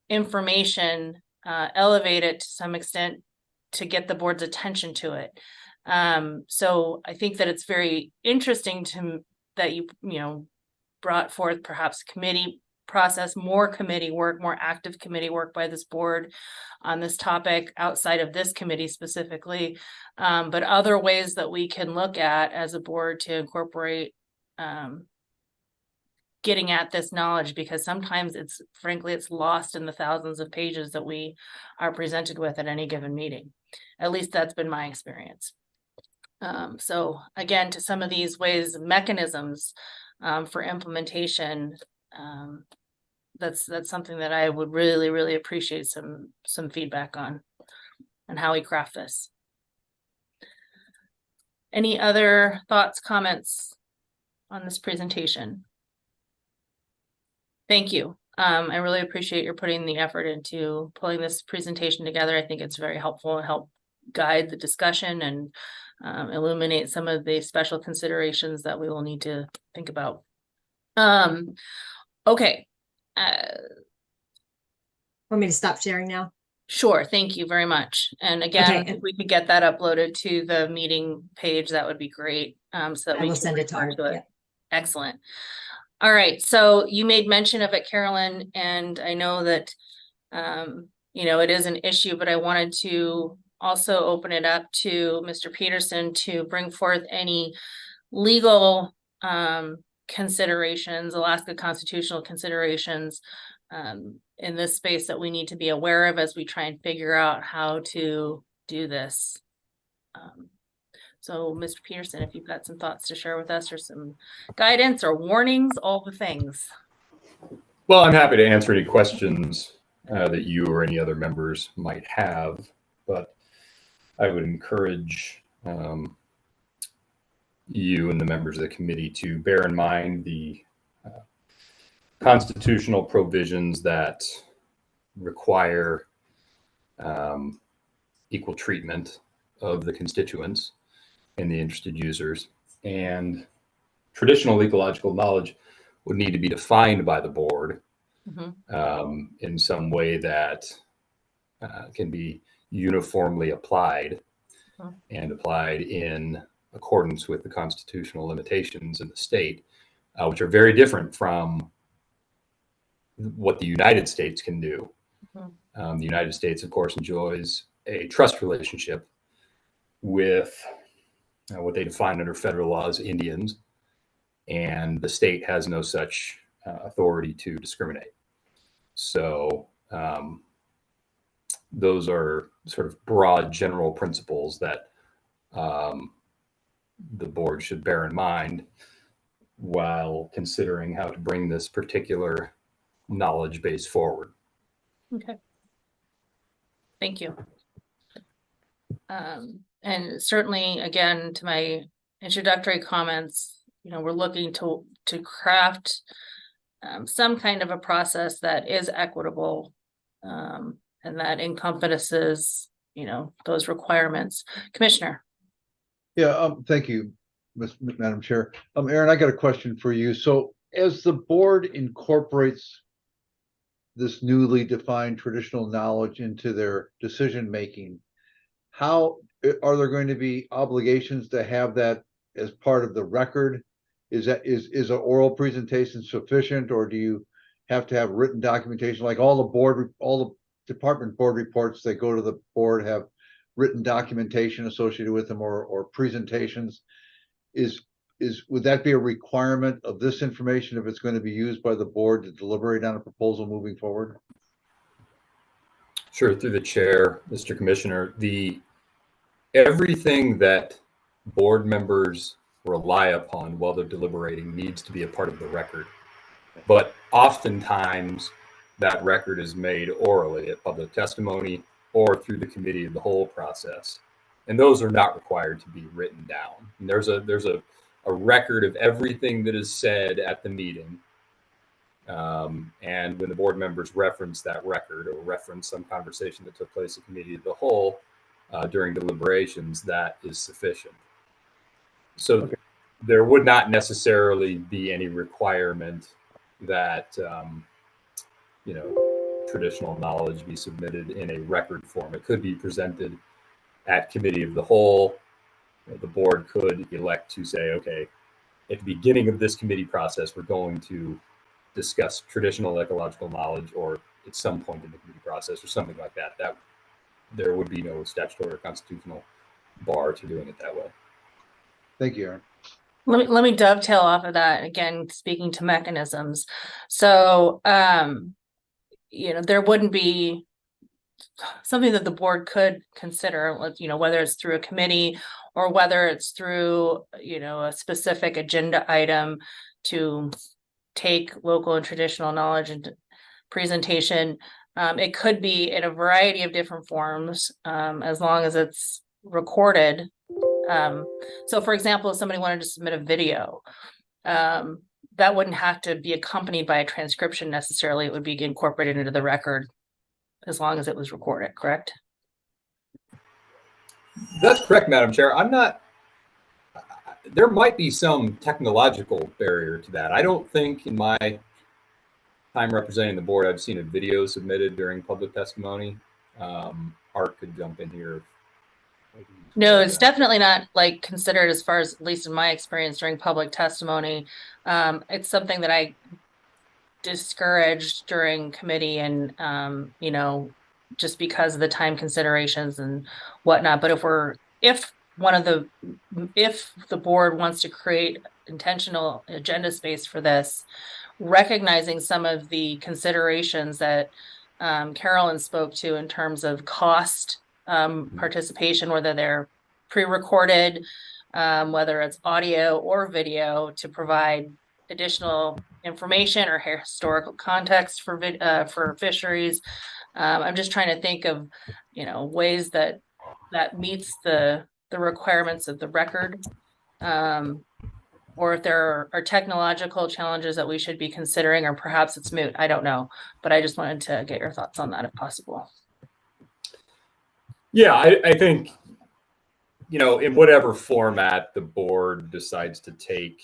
information, elevate it to some extent to get the board's attention to it. So I think that it's very interesting that you brought forth perhaps committee process, more committee work, more active committee work by this board on this topic outside of this committee specifically, but other ways that we can look at as a board to incorporate getting at this knowledge, because sometimes it's lost in the thousands of pages that we are presented with at any given meeting. At least that's been my experience. So again, to some of these ways, mechanisms for implementation, that's something that I would really, really appreciate some feedback on how we craft this. Any other thoughts, comments on this presentation? Thank you. I really appreciate your putting the effort into pulling this presentation together. I think it's very helpful and help guide the discussion and illuminate some of the special considerations that we will need to think about. Okay. Want me to stop sharing now? Sure. Thank you very much. And again, Okay. if we could get that uploaded to the meeting page, that would be great. So that I we will can send it to refer her. it. Yeah. Excellent. All right. So you made mention of it, Carolyn, and I know that, it is an issue, but I wanted to also open it up to Mr. Peterson to bring forth any legal considerations, Alaska constitutional considerations in this space that we need to be aware of as we try and figure out how to do this. So Mr. Peterson, if you've got some thoughts to share with us or some guidance or warnings, all the things. Well, I'm happy to answer any questions that you or any other members might have, but I would encourage you and the members of the committee to bear in mind the constitutional provisions that require equal treatment of the constituents and the interested users, and traditional ecological knowledge would need to be defined by the board in some way that can be uniformly applied and applied in accordance with the constitutional limitations in the state, which are very different from what the United States can do. The United States, of course, enjoys a trust relationship with what they define under federal law as Indians, and the state has no such authority to discriminate. So those are sort of broad general principles that the board should bear in mind while considering how to bring this particular knowledge base forward. Okay. Thank you. And certainly, again, to my introductory comments, we're looking to craft some kind of a process that is equitable and that encompasses, those requirements. Commissioner. Yeah, thank you, Madam Chair. Aaron, I got a question for you. So as the board incorporates this newly defined traditional knowledge into their decision making, how are there going to be obligations to have that as part of the record? Is an oral presentation sufficient, or do you have to have written documentation? Like all the department board reports that go to the board have written documentation associated with them, or presentations. Would that be a requirement of this information if it's going to be used by the board to deliberate on a proposal moving forward? Sure, through the chair, Mr. Commissioner, everything that board members rely upon while they're deliberating needs to be a part of the record. But oftentimes that record is made orally at public testimony or through the committee of the whole process. And those are not required to be written down. And there's a record of everything that is said at the meeting. And when the board members reference that record or reference some conversation that took place at committee of the whole during deliberations, that is sufficient. So Okay. there would not necessarily be any requirement that traditional knowledge be submitted in a record form. It could be presented at committee of the whole. The board could elect to say, okay, at the beginning of this committee process, we're going to discuss traditional ecological knowledge, or at some point in the committee process or something like that. That there would be no statutory or constitutional bar to doing it that way. Thank you, Aaron. Let me dovetail off of that, again, speaking to mechanisms. So there wouldn't be something that the board could consider, whether it's through a committee or whether it's through a specific agenda item to take local and traditional knowledge and presentation. It could be in a variety of different forms, as long as it's recorded. So for example, if somebody wanted to submit a video, that wouldn't have to be accompanied by a transcription necessarily. It would be incorporated into the record as long as it was recorded, correct? That's correct, Madam Chair. There might be some technological barrier to that. I don't think in my time representing the board, I've seen a video submitted during public testimony. Art could jump in here. No, it's definitely not considered, as far as, at least in my experience during public testimony. It's something that I discouraged during committee and, just because of the time considerations and whatnot. But if the board wants to create intentional agenda space for this, recognizing some of the considerations that Carolyn spoke to in terms of cost, participation, whether they're pre-recorded, whether it's audio or video, to provide additional information or historical context for fisheries. I'm just trying to think of ways that meets the requirements of the record, or if there are technological challenges that we should be considering, or perhaps it's moot. I don't know, but I just wanted to get your thoughts on that if possible. Yeah, I think, in whatever format the board decides to take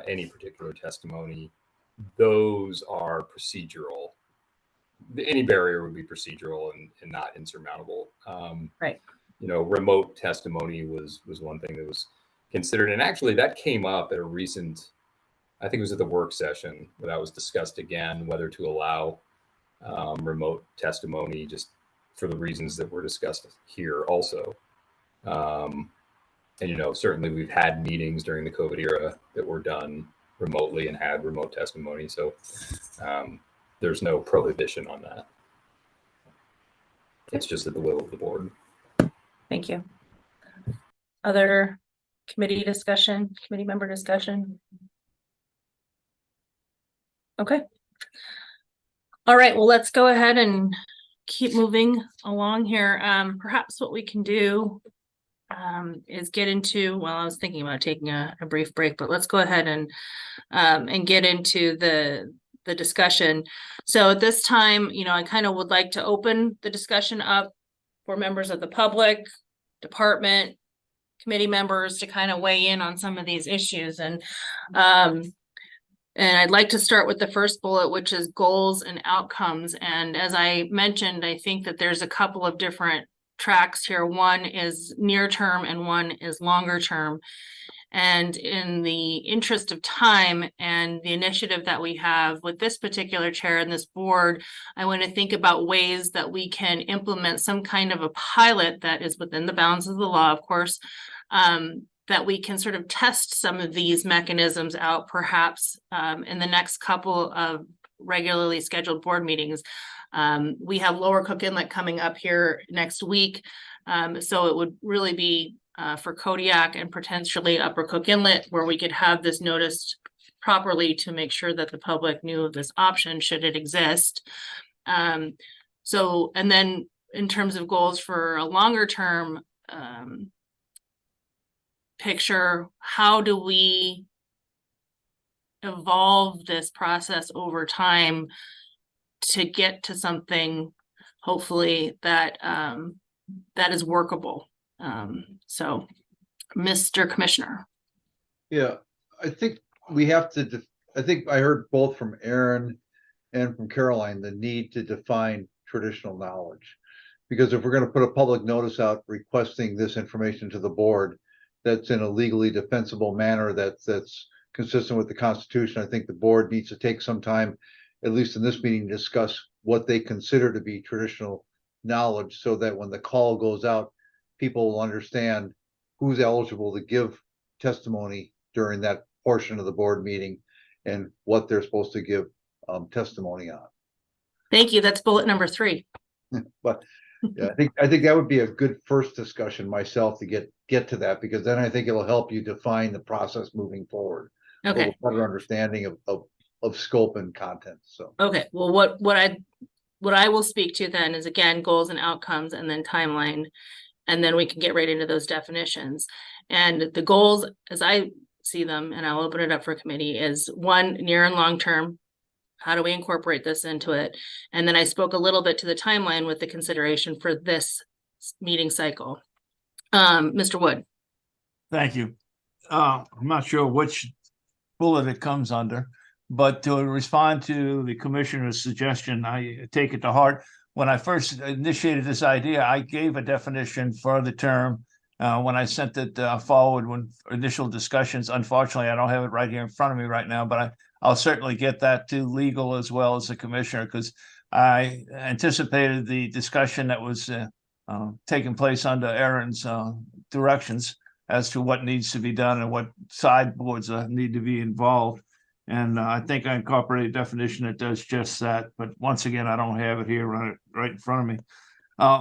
any particular testimony, those are procedural. Any barrier would be procedural and not insurmountable. Right. Remote testimony was one thing that was considered. And actually that came up at a recent, I think it was at the work session, where that was discussed again, whether to allow remote testimony, just for the reasons that were discussed here also. And, certainly we've had meetings during the COVID era that were done remotely and had remote testimony. So there's no prohibition on that. It's just at the will of the board. Thank you. Other committee member discussion? Okay. All right, well, let's go ahead and keep moving along here. Perhaps what we can do is get into, I was thinking about taking a brief break, but let's go ahead and get into the discussion. So at this time, I kind of would like to open the discussion up for members of the public, department, committee members to kind of weigh in on some of these issues. And I'd like to start with the first bullet, which is goals and outcomes. And as I mentioned, I think that there's a couple of different tracks here. One is near term and one is longer term. And in the interest of time and the initiative that we have with this particular chair and this board, I want to think about ways that we can implement some kind of a pilot that is within the bounds of the law, of course, that we can sort of test some of these mechanisms out, perhaps in the next couple of regularly scheduled board meetings. We have Lower Cook Inlet coming up here next week. So it would really be for Kodiak and potentially Upper Cook Inlet, where we could have this noticed properly to make sure that the public knew of this option should it exist. So, and then in terms of goals for a longer term picture, how do we evolve this process over time to get to something hopefully that that is workable? So Mr. Commissioner. Yeah, I think we have to, I think I heard both from Aaron and from Caroline, the need to define traditional knowledge. Because if we're going to put a public notice out requesting this information to the board, that's in a legally defensible manner, that's consistent with the Constitution, I think the board needs to take some time, at least in this meeting, to discuss what they consider to be traditional knowledge, so that when the call goes out, people will understand who's eligible to give testimony during that portion of the board meeting and what they're supposed to give testimony on. Thank you. That's bullet number 3. But yeah, I think that would be a good first discussion myself to get to that, because then I think it'll help you define the process moving forward. Okay. A little better understanding of scope and content. So Okay. Well, what I will speak to then is, again, goals and outcomes, and then timeline, and then we can get right into those definitions. And the goals, as I see them, and I'll open it up for committee, is 1, near and long term. How do we incorporate this into it? And then I spoke a little bit to the timeline with the consideration for this meeting cycle. Mr. Wood. Thank you. I'm not sure which bullet it comes under, but to respond to the commissioner's suggestion, I take it to heart. When I first initiated this idea, I gave a definition for the term when I sent it forward when initial discussions. Unfortunately, I don't have it right here in front of me right now, but I'll certainly get that to legal as well as the commissioner, because I anticipated the discussion that was taking place under Aaron's directions as to what needs to be done and what side boards need to be involved. And I think I incorporated a definition that does just that. But once again, I don't have it here right in front of me.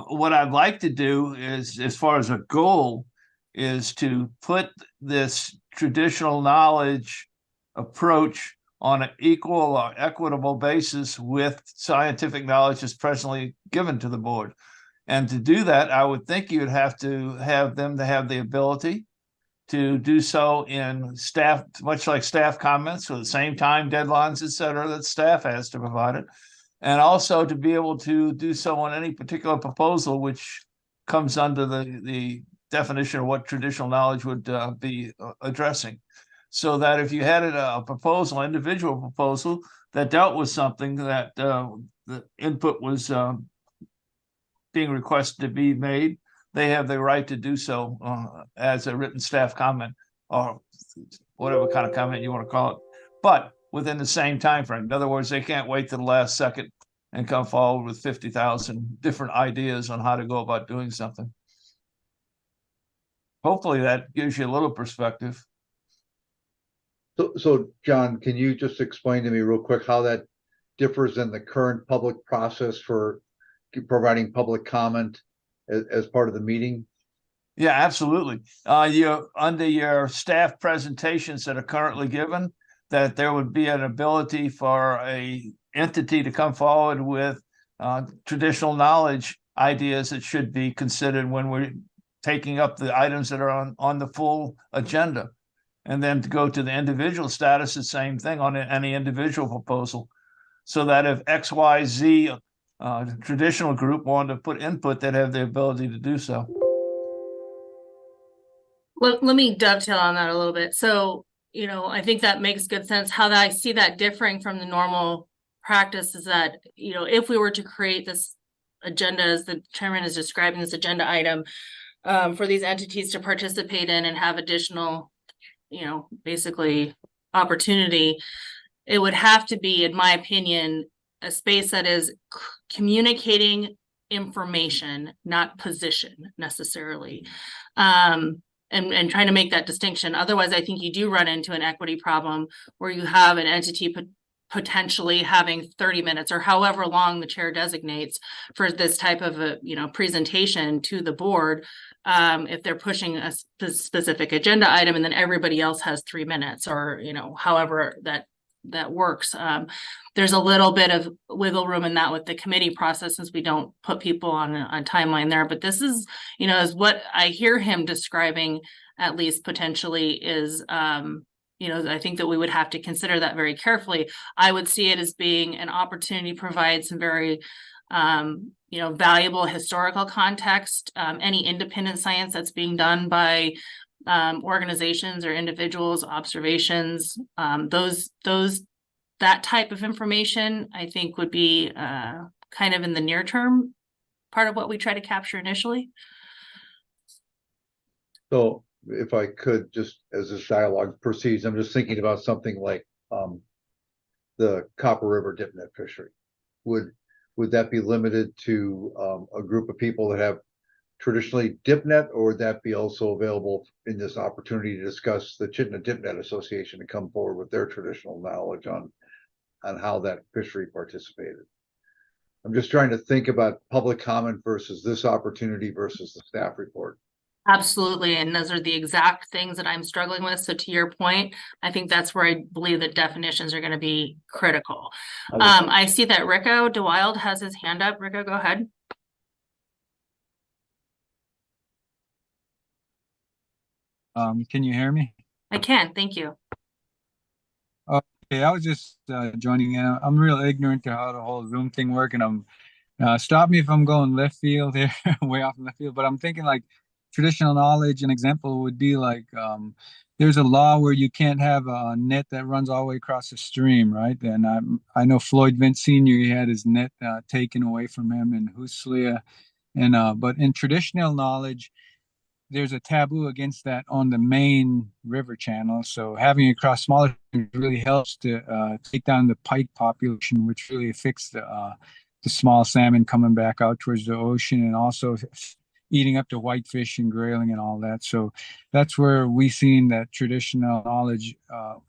What I'd like to do is, as far as a goal, is to put this traditional knowledge approach on an equal or equitable basis with scientific knowledge that's presently given to the board. And to do that, I would think you'd have to have them to have the ability to do so in staff, much like staff comments, with the same time deadlines, et cetera, that staff has to provide it. And also to be able to do so on any particular proposal, which comes under the definition of what traditional knowledge would be addressing. So that if you had a proposal, individual proposal that dealt with something that the input was being requested to be made, they have the right to do so as a written staff comment, or whatever kind of comment you want to call it, but within the same time frame. In other words, they can't wait to the last second and come forward with 50,000 different ideas on how to go about doing something. Hopefully that gives you a little perspective. So John, can you just explain to me real quick how that differs in the current public process for providing public comment as part of the meeting? Yeah, absolutely. You're under your staff presentations that are currently given, that there would be an ability for a entity to come forward with traditional knowledge ideas that should be considered when we're taking up the items that are on the full agenda. And then to go to the individual status, the same thing on any individual proposal. So that if XYZ traditional group wanted to put input, they'd have the ability to do so. Let me dovetail on that a little bit. So, you know, I think that makes good sense. How I see that differing from the normal practice is that, you know, if we were to create this agenda, as the chairman is describing, this agenda item for these entities to participate in and have additional, you know, basically opportunity, it would have to be, in my opinion, a space that is communicating information, not position necessarily. And trying to make that distinction. Otherwise, I think you do run into an equity problem where you have an entity potentially having 30 minutes or however long the chair designates for this type of a, presentation to the board. If they're pushing a specific agenda item and then everybody else has 3 minutes or, however that works. There's a little bit of wiggle room in that with the committee process since we don't put people on a timeline there. But this is, is what I hear him describing, at least potentially, is I think that we would have to consider that very carefully. I would see it as being an opportunity to provide some very valuable historical context, any independent science that's being done by organizations or individuals, observations, that type of information, I think would be kind of in the near term part of what we try to capture initially. So if I could, just as this dialogue proceeds, I'm just thinking about something like the Copper River dip net fishery. Would that be limited to a group of people that have traditionally dip net, or would that be also available in this opportunity to discuss the Chittenden Dip Net Association to come forward with their traditional knowledge on how that fishery participated? I'm just trying to think about public comment versus this opportunity versus the staff report. Absolutely. And those are the exact things that I'm struggling with. So to your point, I think that's where I believe that definitions are going to be critical. I see that Rico DeWild has his hand up. Rico, go ahead. Can you hear me? I can. Thank you. Okay, I was just joining in. I'm real ignorant to how the whole Zoom thing works, and stop me if I'm going left field here, way off in left field. But I'm thinking like traditional knowledge. An example would be like there's a law where you can't have a net that runs all the way across the stream, right? And I know Floyd Vince Sr. He had his net taken away from him in Huslia, and but in traditional knowledge, there's a taboo against that on the main river channel. So having it across smaller really helps to take down the pike population, which really affects the small salmon coming back out towards the ocean, and also eating up the whitefish and grayling and all that. So that's where we seen that traditional knowledge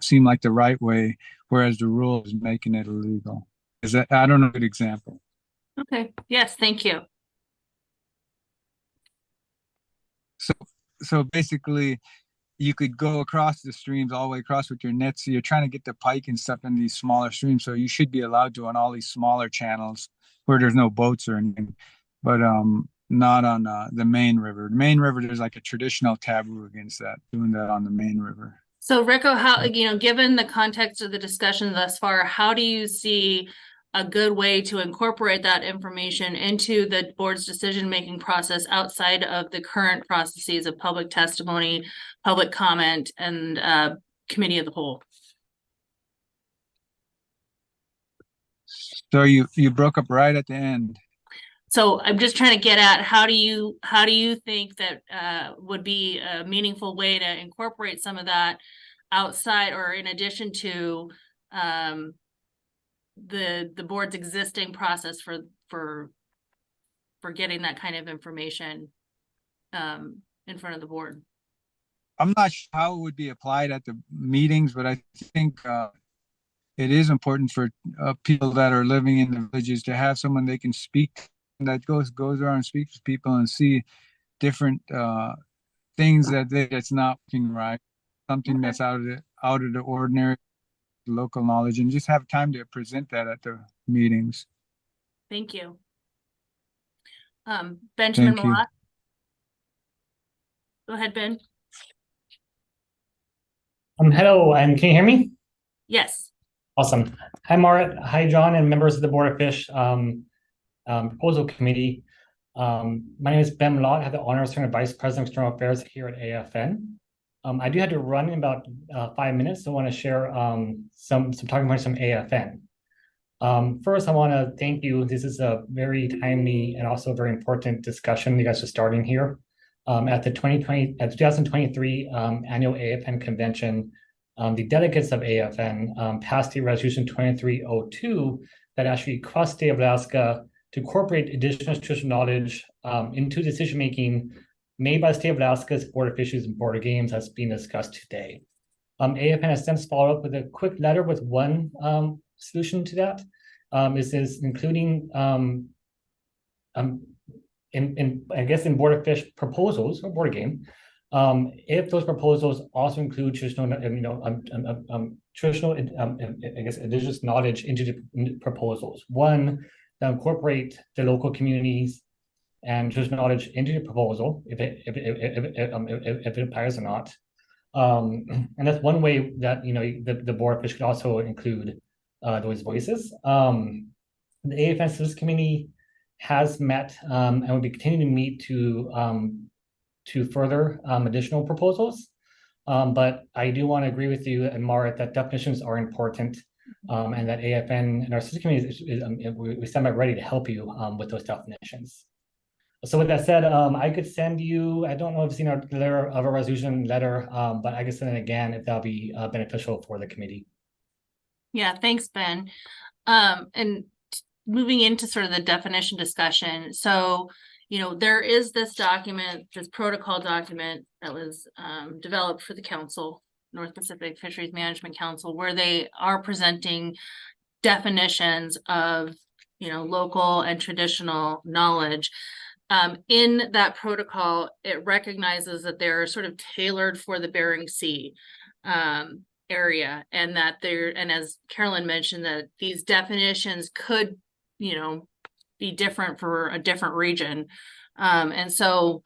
seem like the right way, whereas the rule is making it illegal. Is that, I don't know, a good example. Okay. Yes. Thank you. So basically, you could go across the streams all the way across with your nets. So you're trying to get the pike and stuff in these smaller streams. So you should be allowed to on all these smaller channels where there's no boats or anything, but not on the main river. The main river, there's like a traditional taboo against that, doing that on the main river. So Rico, how, given the context of the discussion thus far, how do you see a good way to incorporate that information into the board's decision-making process outside of the current processes of public testimony, public comment, and committee of the whole? So you broke up right at the end. So I'm just trying to get at how do you think that would be a meaningful way to incorporate some of that outside or in addition to the board's existing process for getting that kind of information in front of the board? I'm not sure how it would be applied at the meetings, but I think it is important for people that are living in the villages to have someone they can speak that goes around and speaks to people and see different things that's not working right, something that's out of the ordinary, local knowledge, and just have time to present that at the meetings. Thank you. Benjamin Malott. Go ahead, Ben. Hello, and can you hear me? Yes. Awesome. Hi, Marit. Hi, John, and members of the Board of Fish Proposal Committee. My name is Ben Malott. I have the honor of serving as Vice President of External Affairs here at AFN. I do have to run in about 5 minutes, so I want to share some talking points from AFN. First, I want to thank you. This is a very timely and also very important discussion you guys are starting here. At the 2023 annual AFN convention, the delegates of AFN passed the resolution 2302 that actually requests the state of Alaska to incorporate additional traditional knowledge into decision-making made by the state of Alaska's Board of Fisheries and Board of Games that's being discussed today. AFN has since followed up with a quick letter with one solution to that. Is including in I guess in Board of Fish proposals or board game, if those proposals also include traditional, traditional, I guess indigenous knowledge into the proposals. One, that incorporate the local communities and traditional knowledge into the proposal, if it applies or not. And that's one way that the Board of Fish could also include those voices. The AFN Citizens Committee has met and will be continuing to meet to further additional proposals. But I do want to agree with you and Marit that definitions are important, and that AFN and our Citizens Committee we stand by ready to help you with those definitions. So with that said, I could send you, I don't know if you've seen our letter of a resolution letter, but I could send it again if that'll be beneficial for the committee. Yeah, thanks, Ben. And moving into sort of the definition discussion. So, there is this document, this protocol document that was developed for the council, North Pacific Fisheries Management Council, where they are presenting definitions of, local and traditional knowledge. In that protocol, it recognizes that they're sort of tailored for the Bering Sea area, and that and as Carolyn mentioned, that these definitions could, be different for a different region. And so,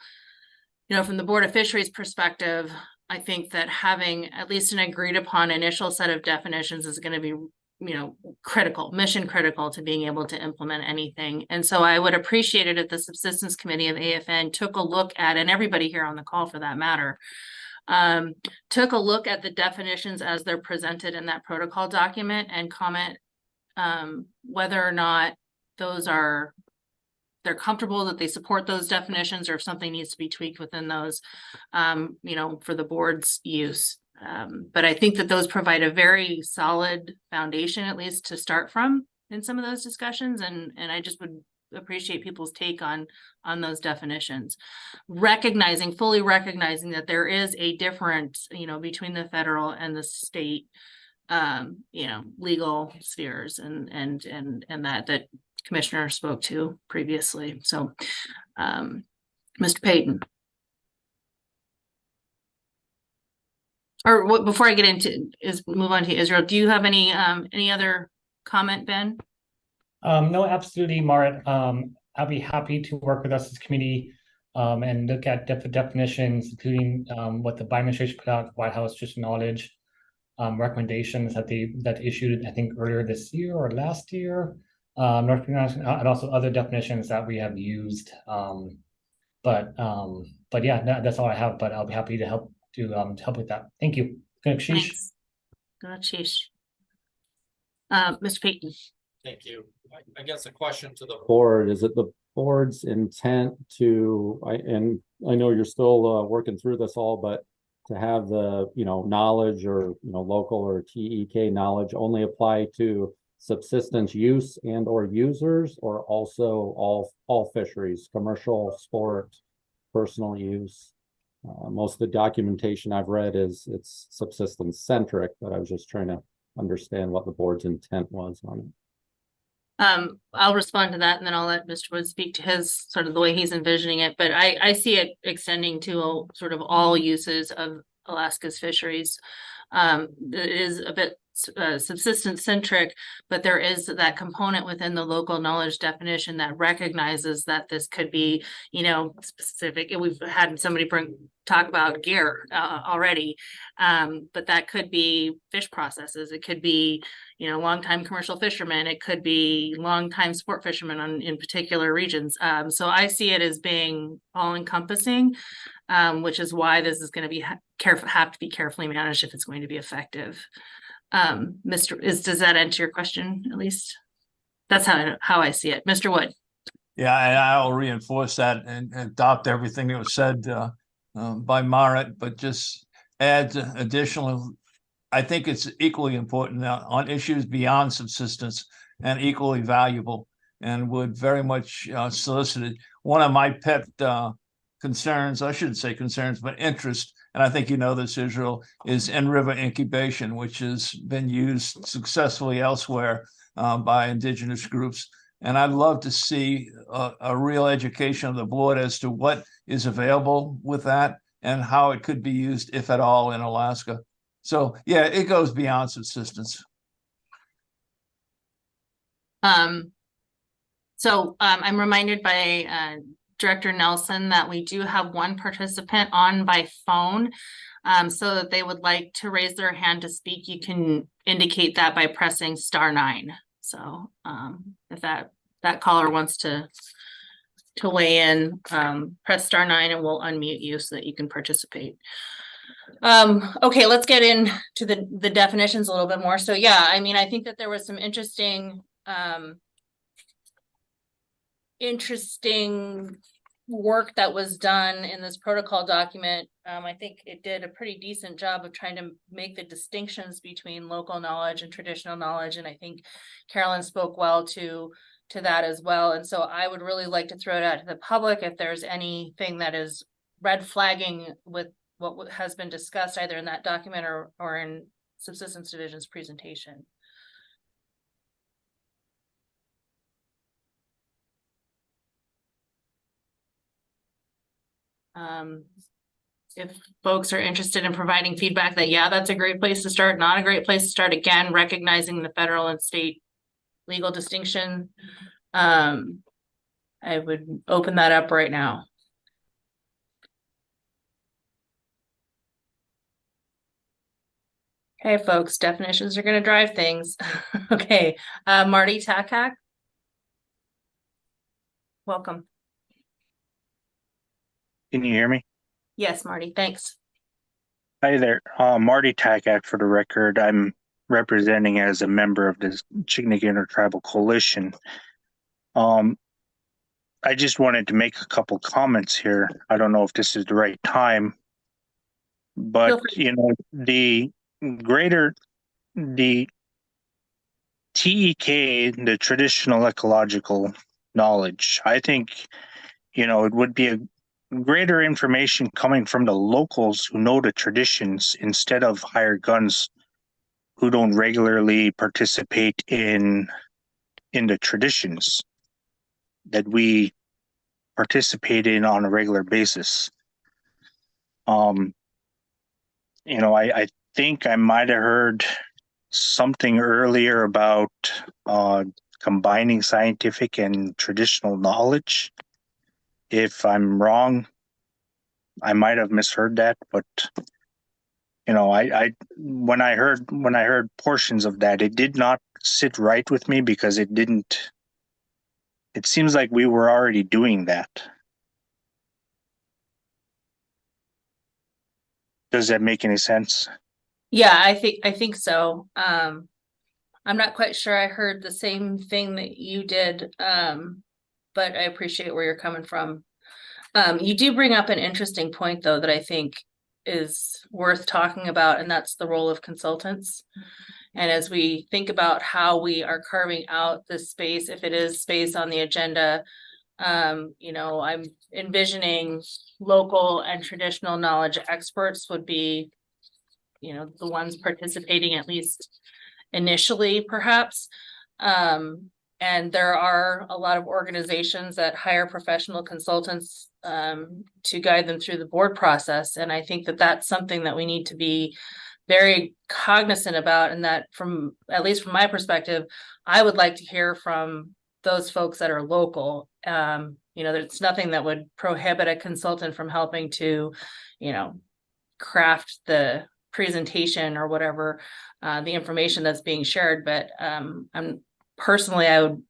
from the Board of Fisheries perspective, I think that having at least an agreed upon initial set of definitions is going to be critical, mission critical to being able to implement anything. And so I would appreciate it if the Subsistence Committee of AFN took a look at, and everybody here on the call for that matter, took a look at the definitions as they're presented in that protocol document and comment whether or not they're comfortable, that they support those definitions, or if something needs to be tweaked within those, for the board's use. But I think that those provide a very solid foundation, at least to start from in some of those discussions. And I just would appreciate people's take on those definitions, fully recognizing that there is a difference, between the federal and the state, legal spheres, and that Commissioner spoke to previously. So, Mr. Payton. Or what, before I get into move on to Israel, do you have any other comment, Ben? No, absolutely, Marit. I'll be happy to work with us as committee and look at definitions, including what the Biden administration put out, White House just knowledge recommendations that they issued, I think earlier this year or last year, and also other definitions that we have used. But yeah, that's all I have. But I'll be happy to help with that. Thank you. Thanks. Mr. Payton. Thank you. I guess a question to the board, is it the board's intent to, and I know you're still working through this all, but to have the, knowledge or, local or TEK knowledge only apply to subsistence use and or users, or also all fisheries, commercial, sport, personal use? Most of the documentation I've read it's subsistence centric, but I was just trying to understand what the board's intent was on it. I'll respond to that, and then I'll let Mr. Wood speak to his sort of the way he's envisioning it. But I see it extending to sort of all uses of Alaska's fisheries. It is a bit subsistence centric, but there is that component within the local knowledge definition that recognizes that this could be, specific. We've had somebody talk about gear already, but that could be fish processes. It could be, longtime commercial fishermen. It could be longtime sport fishermen in particular regions. So I see it as being all encompassing, which is why this is going to be have to be carefully managed if it's going to be effective. Does that answer your question? At least that's how I see it. Mr. Wood. Yeah, and I'll reinforce that and adopt everything that was said by Marit, but just add additional. I think it's equally important on issues beyond subsistence and equally valuable, and would very much solicit it. One of my pet concerns, I shouldn't say concerns, but interest, and I think you know this, Israel, is in-river incubation, which has been used successfully elsewhere by indigenous groups. And I'd love to see a real education of the board as to what is available with that and how it could be used, if at all, in Alaska. So yeah, it goes beyond subsistence. I'm reminded by Director Nelson that we do have one participant on by phone. So that they would like to raise their hand to speak, you can indicate that by pressing *9. So if that caller wants to weigh in, press *9 and we'll unmute you so that you can participate. Okay, let's get into the definitions a little bit more. So yeah, I mean, I think that there was some interesting work that was done in this protocol document. I think it did a pretty decent job of trying to make the distinctions between local knowledge and traditional knowledge. And I think Carolyn spoke well to that as well. And so I would really like to throw it out to the public if there's anything that is red flagging with what has been discussed either in that document or in Subsistence Division's presentation. If folks are interested in providing feedback that, yeah, that's a great place to start, not a great place to start, again, recognizing the federal and state legal distinction, I would open that up right now. Okay, folks, definitions are going to drive things. Okay, Marty Takak. Welcome. Can you hear me? Yes, Marty, thanks. Hi there. Marty Takak for the record. I'm representing as a member of the Chickasaw Intertribal Coalition. I just wanted to make a couple comments here. I don't know if this is the right time, but you know, the TEK, the traditional ecological knowledge, I think, you know, it would be a greater information coming from the locals who know the traditions instead of hired guns who don't regularly participate in the traditions that we participate in on a regular basis. You know, I think I might have heard something earlier about combining scientific and traditional knowledge. If I'm wrong, I might have misheard that, but you know, when I heard portions of that, it did not sit right with me because it seems like we were already doing that. Does that make any sense? Yeah, I think so. I'm not quite sure I heard the same thing that you did, but I appreciate where you're coming from. You do bring up an interesting point, though, that I think is worth talking about, and that's the role of consultants. And as we think about how we are carving out this space, if it is space on the agenda, you know, I'm envisioning local and traditional knowledge experts would be, you know, the ones participating at least initially, perhaps. And there are a lot of organizations that hire professional consultants to guide them through the board process. And I think that that's something that we need to be very cognizant about, and that from, at least from my perspective, I would like to hear from those folks that are local. You know, there's nothing that would prohibit a consultant from helping to, you know, craft the presentation or whatever, the information that's being shared. But I'm personally, I would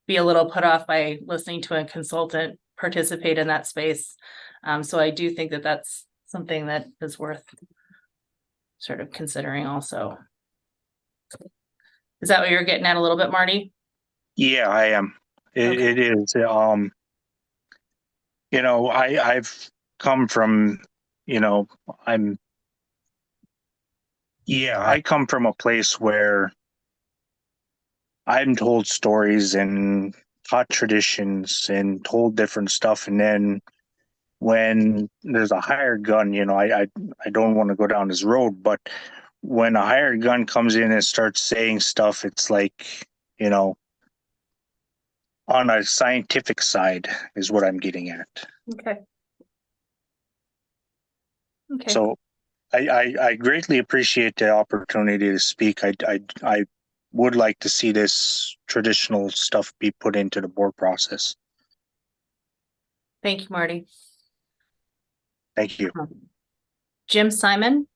be a little put off by listening to a consultant participate in that space. So I do think that that's something that is worth sort of considering also. Is that what you're getting at a little bit, Marty? Yeah, I am. It is. You know, I've come from, you know, I come from a place where I'm told stories and taught traditions and told different stuff. And then when there's a hired gun, I don't want to go down this road, but when a hired gun comes in and starts saying stuff, it's like, on a scientific side is what I'm getting at. Okay. Okay. So I greatly appreciate the opportunity to speak. I would like to see this traditional stuff be put into the board process. Thank you, Marty. Thank you. Jim Simon.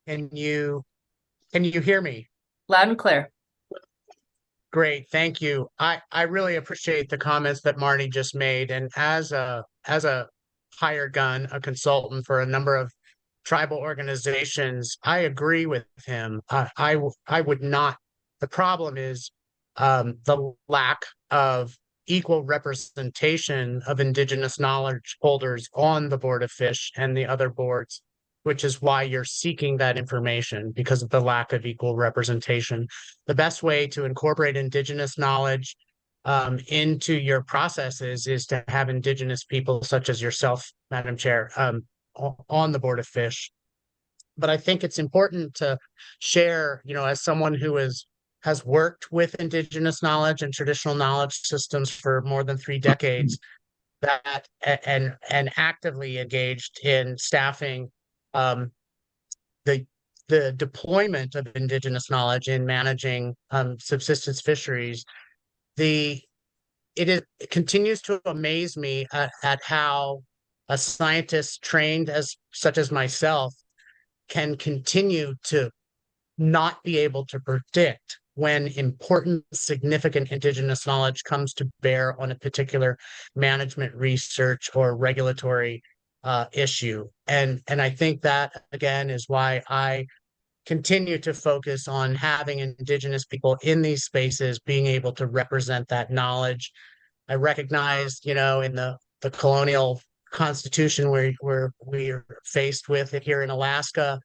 Can you hear me? Loud and clear. Great, thank you. I really appreciate the comments that Marty just made. And as a hired gun, a consultant for a number of tribal organizations, I agree with him. I would not. The problem is the lack of equal representation of Indigenous knowledge holders on the Board of Fish and the other boards, which is why you're seeking that information, because of the lack of equal representation. The best way to incorporate Indigenous knowledge into your processes is to have Indigenous people such as yourself, Madam Chair, on the Board of Fish. But I think it's important to share, as someone who has worked with Indigenous knowledge and traditional knowledge systems for more than 3 decades, that and actively engaged in staffing the deployment of Indigenous knowledge in managing subsistence fisheries. It continues to amaze me at how a scientist trained such as myself can continue to not be able to predict when important, significant Indigenous knowledge comes to bear on a particular management, research, or regulatory issue. And I think that, again, is why I continue to focus on having Indigenous people in these spaces being able to represent that knowledge. I recognize, in the colonial constitution where we're faced with it here in Alaska,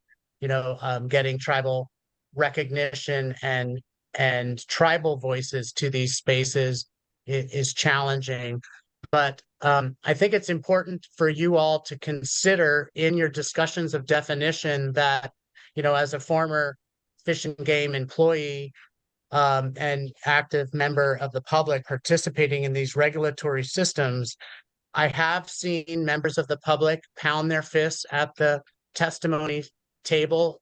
getting tribal recognition and tribal voices to these spaces is challenging. But I think it's important for you all to consider in your discussions of definition that, as a former Fish and Game employee and active member of the public participating in these regulatory systems, I have seen members of the public pound their fists at the testimony table,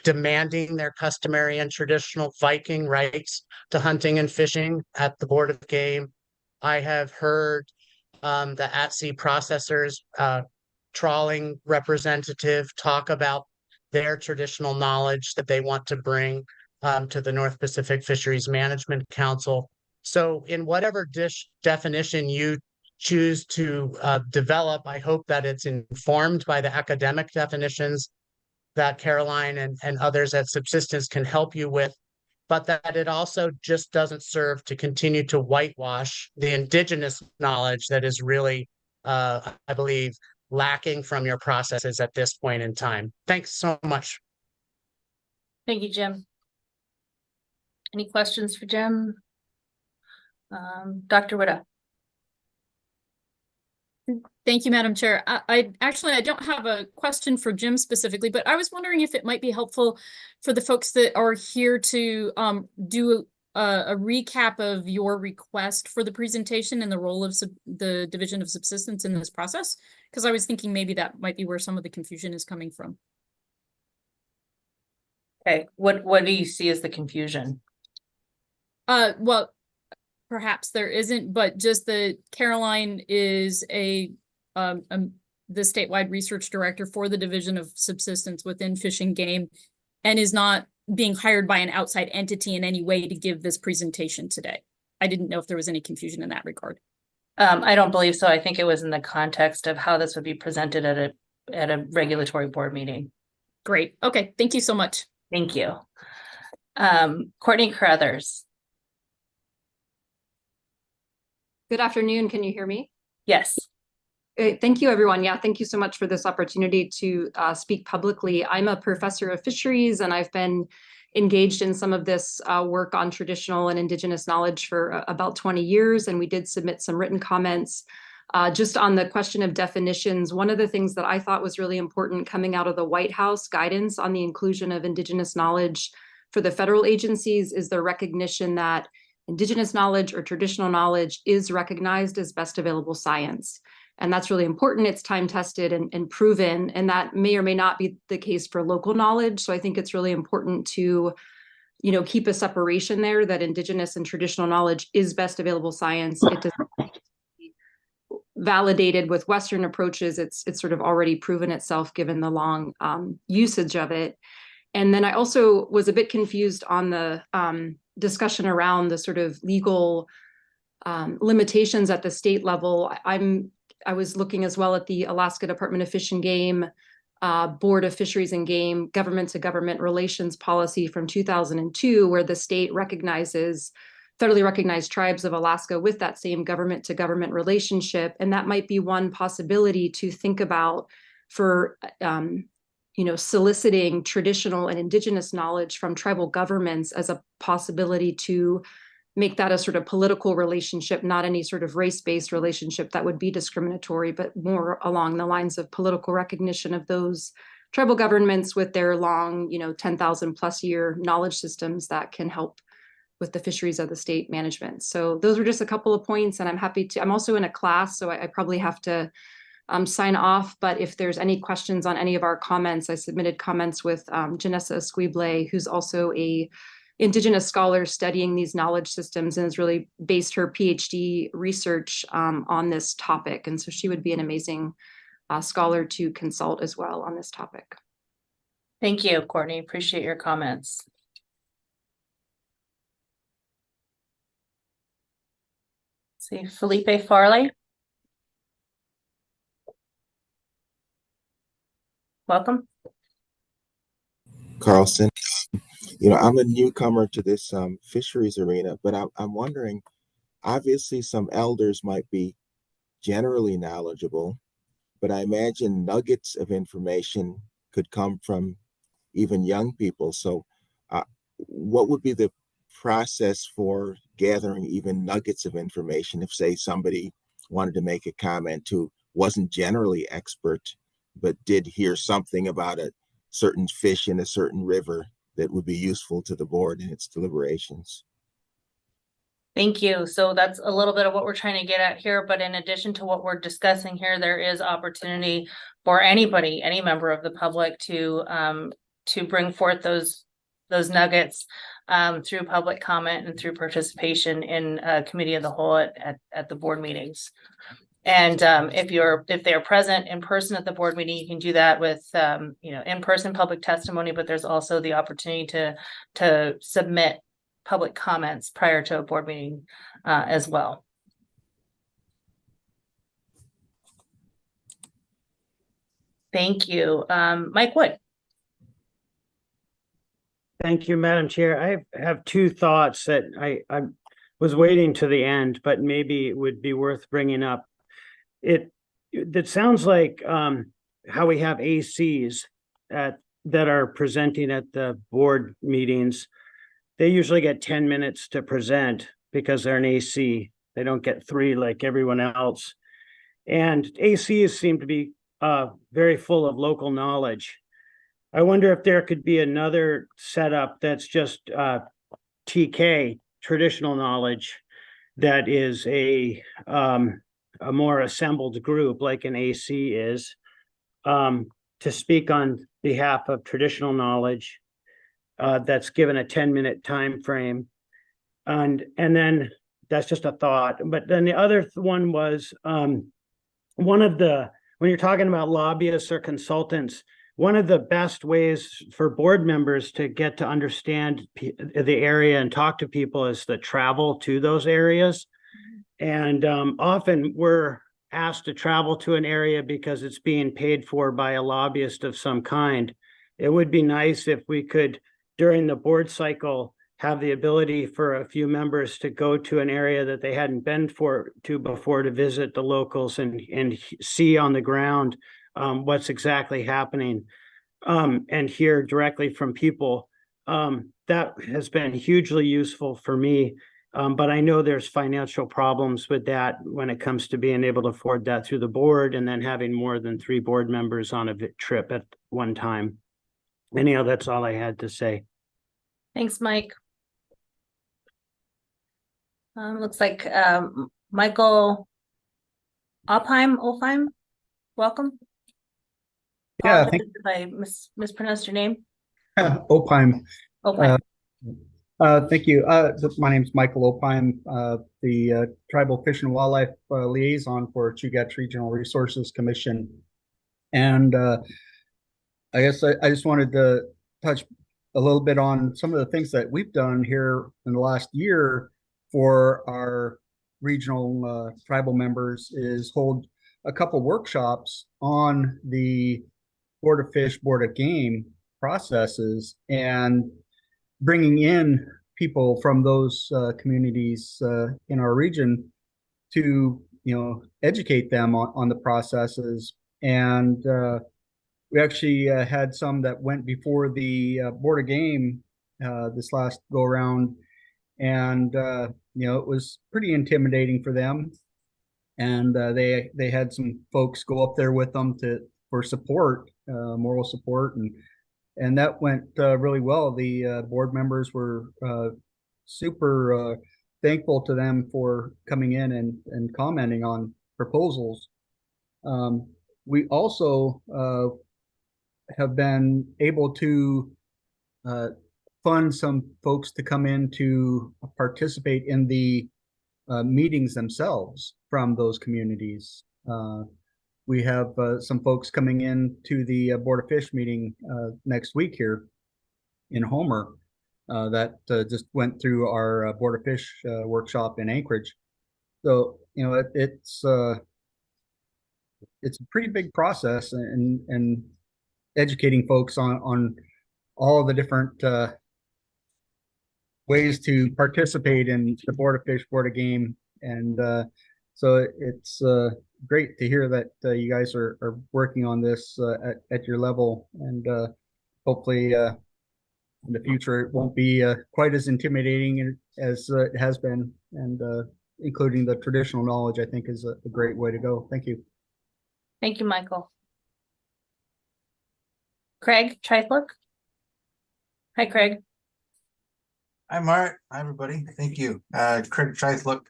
demanding their customary and traditional Viking rights to hunting and fishing at the Board of Game. I have heard the at-sea processors trawling representative talk about their traditional knowledge that they want to bring to the North Pacific Fisheries Management Council. So in whatever definition you choose to develop, I hope that it's informed by the academic definitions that Caroline and others at Subsistence can help you with, but that it also just doesn't serve to continue to whitewash the Indigenous knowledge that is really, I believe, lacking from your processes at this point in time. Thanks so much. Thank you, Jim. Any questions for Jim? Dr. Witta. Thank you, Madam Chair. I don't have a question for Jim specifically, but I was wondering if it might be helpful for the folks that are here to do a recap of your request for the presentation and the role of the Division of Subsistence in this process, because I was thinking maybe that might be where some of the confusion is coming from. Okay, what do you see as the confusion? Well, perhaps there isn't, but just that Caroline is the statewide research director for the Division of Subsistence within Fish and Game, and is not being hired by an outside entity in any way to give this presentation today. I didn't know if there was any confusion in that regard. I don't believe so. I think it was in the context of how this would be presented at a regulatory board meeting. Great. Okay. Thank you so much. Thank you. Courtney Carruthers. Good afternoon. Can you hear me? Yes. Thank you, everyone. Yeah, thank you so much for this opportunity to speak publicly. I'm a professor of fisheries, and I've been engaged in some of this work on traditional and indigenous knowledge for about 20 years, and we did submit some written comments. Just on the question of definitions, one of the things that I thought was really important coming out of the White House guidance on the inclusion of indigenous knowledge for the federal agencies is the recognition that indigenous knowledge or traditional knowledge is recognized as best available science. And that's really important. It's time tested and proven, and that may or may not be the case for local knowledge. So I think it's really important to, keep a separation there, that indigenous and traditional knowledge is best available science. It does validated with Western approaches. It's sort of already proven itself given the long usage of it. And then I also was a bit confused on the discussion around the sort of legal limitations at the state level. I was looking as well at the Alaska Department of Fish and Game, Board of Fisheries and Game, government-to-government relations policy from 2002, where the state recognizes federally recognized tribes of Alaska with that same government-to-government relationship. And that might be one possibility to think about for soliciting traditional and indigenous knowledge from tribal governments as a possibility to make that a sort of political relationship, not any sort of race-based relationship that would be discriminatory, but more along the lines of political recognition of those tribal governments with their long, 10,000 plus year knowledge systems that can help with the fisheries of the state management. So those were just a couple of points, and I'm also in a class, so I probably have to sign off, but if there's any questions on any of our comments, I submitted comments with Janessa Esquible, who's also a indigenous scholar studying these knowledge systems and has really based her PhD research on this topic. And so she would be an amazing scholar to consult as well on this topic. Thank you, Courtney. Appreciate your comments. See, Felipe Farley. Welcome. Carlson, I'm a newcomer to this fisheries arena, but I'm wondering, obviously some elders might be generally knowledgeable, but I imagine nuggets of information could come from even young people. So what would be the process for gathering even nuggets of information if, say, somebody wanted to make a comment who wasn't generally expert, but did hear something about a certain fish in a certain river that would be useful to the board in its deliberations? Thank you. So that's a little bit of what we're trying to get at here. But in addition to what we're discussing here, there is opportunity for anybody, any member of the public to bring forth those nuggets through public comment and through participation in committee of the whole at the board meetings. And if they are present in person at the board meeting, you can do that with in-person public testimony, but there's also the opportunity to submit public comments prior to a board meeting as well. Thank you. Mike Wood. Thank you, Madam Chair. I have two thoughts that I was waiting to the end, but maybe it would be worth bringing up. It sounds like how we have ACs that are presenting at the board meetings. They usually get 10 minutes to present because they're an AC. They don't get 3 like everyone else. And ACs seem to be very full of local knowledge. I wonder if there could be another setup that's just TK, traditional knowledge, that is a more assembled group like an AC is, to speak on behalf of traditional knowledge that's given a 10-minute time frame. And then that's just a thought. But then the other one was when you're talking about lobbyists or consultants, one of the best ways for board members to get to understand the area and talk to people is the travel to those areas. And often we're asked to travel to an area because it's being paid for by a lobbyist of some kind. It would be nice if we could, during the board cycle, have the ability for a few members to go to an area that they hadn't been to before to visit the locals and see on the ground what's exactly happening and hear directly from people. That that has been hugely useful for me. But I know there's financial problems with that when it comes to being able to afford that through the board and then having more than 3 board members on a trip at one time. Anyhow, that's all I had to say. Thanks, Mike. Looks like Michael Opheim, welcome. Yeah, Apologize if I mispronounced your name. Opheim. Opheim. Thank you. My name is Michael Opheim, the Tribal Fish and Wildlife Liaison for Chugach Regional Resources Commission. And I guess I just wanted to touch a little bit on some of the things that we've done here in the last year for our regional tribal members is hold a couple workshops on the Board of Fish, Board of Game processes and bringing in people from those communities in our region to, educate them on the processes. And we actually had some that went before the Board of Game this last go around, and it was pretty intimidating for them. And they had some folks go up there with them for support, moral support, and that went really well. The board members were super thankful to them for coming in and commenting on proposals. We also have been able to fund some folks to come in to participate in the meetings themselves from those communities. We have some folks coming in to the Board of Fish meeting next week here in Homer that just went through our Board of Fish workshop in Anchorage. So, it's a pretty big process, and educating folks on all the different ways to participate in the Board of Fish, Board of Game. And so it's great to hear that you guys are working on this at your level, and hopefully in the future it won't be quite as intimidating as it has been, and including the traditional knowledge, I think, is a great way to go. Thank you. Thank you, Michael. Craig Trithlook. Hi, Craig. Hi, Mark. Hi, everybody. Thank you. Craig Trithlook.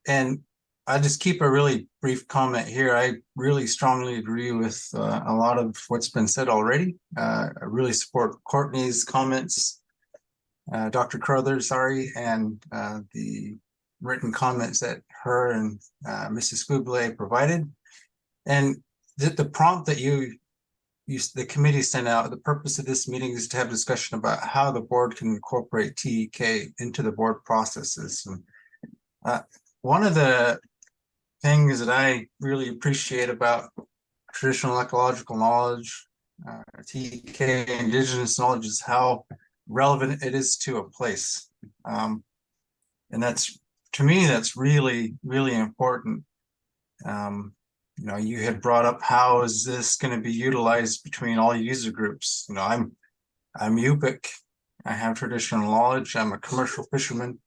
And I'll just keep a really brief comment here. I really strongly agree with a lot of what's been said already. I really support Courtney's comments, Dr. Crothers, and the written comments that her and Mrs. Scuble provided. And the prompt that the committee sent out, the purpose of this meeting is to have discussion about how the board can incorporate TEK into the board processes. And one of the things that I really appreciate about traditional ecological knowledge, TEK, indigenous knowledge, is how relevant it is to a place. And that's, to me, that's really, really important. You had brought up, how is this going to be utilized between all user groups? I'm Yupik. I have traditional knowledge. I'm a commercial fisherman.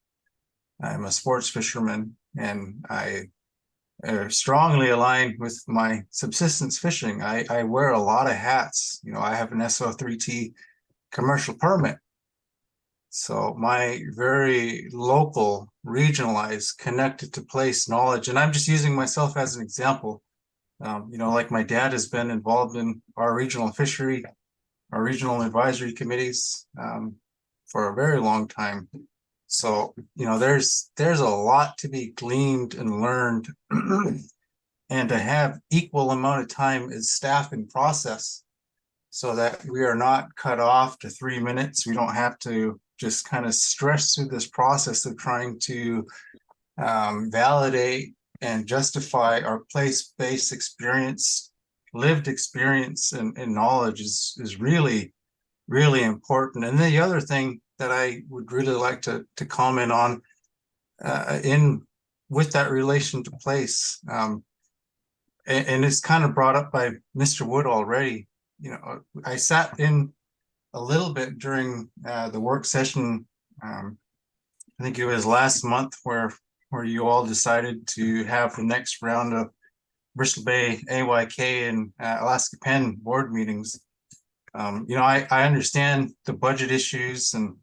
I'm a sports fisherman, and I strongly align with my subsistence fishing. I wear a lot of hats. I have an SO3T commercial permit. So my very local, regionalized, connected to place knowledge, and I'm just using myself as an example. Like my dad has been involved in our regional fishery, our regional advisory committees for a very long time. So, there's a lot to be gleaned and learned, and to have equal amount of time as staff in process, so that we are not cut off to 3 minutes. We don't have to just kind of stress through this process of trying to validate and justify our place-based experience, lived experience, and knowledge is really, really important. And then the other thing that I would really like to comment on with that relation to place, and it's kind of brought up by Mr. Wood already. I sat in a little bit during the work session. I think it was last month where you all decided to have the next round of Bristol Bay, AYK, and Alaska Penn board meetings. I understand the budget issues and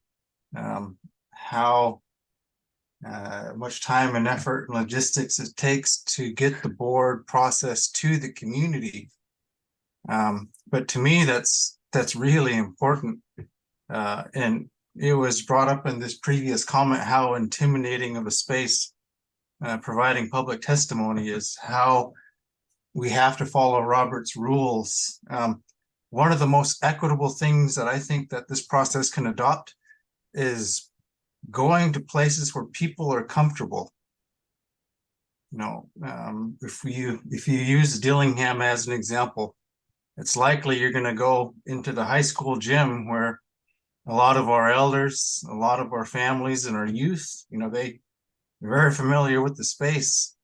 how much time and effort and logistics it takes to get the board process to the community. But to me, that's really important. And it was brought up in this previous comment how intimidating of a space providing public testimony is, how we have to follow Robert's rules. One of the most equitable things that I think that this process can adopt is going to places where people are comfortable. If you use Dillingham as an example, it's likely you're going to go into the high school gym where a lot of our elders, a lot of our families and our youth, they're very familiar with the space.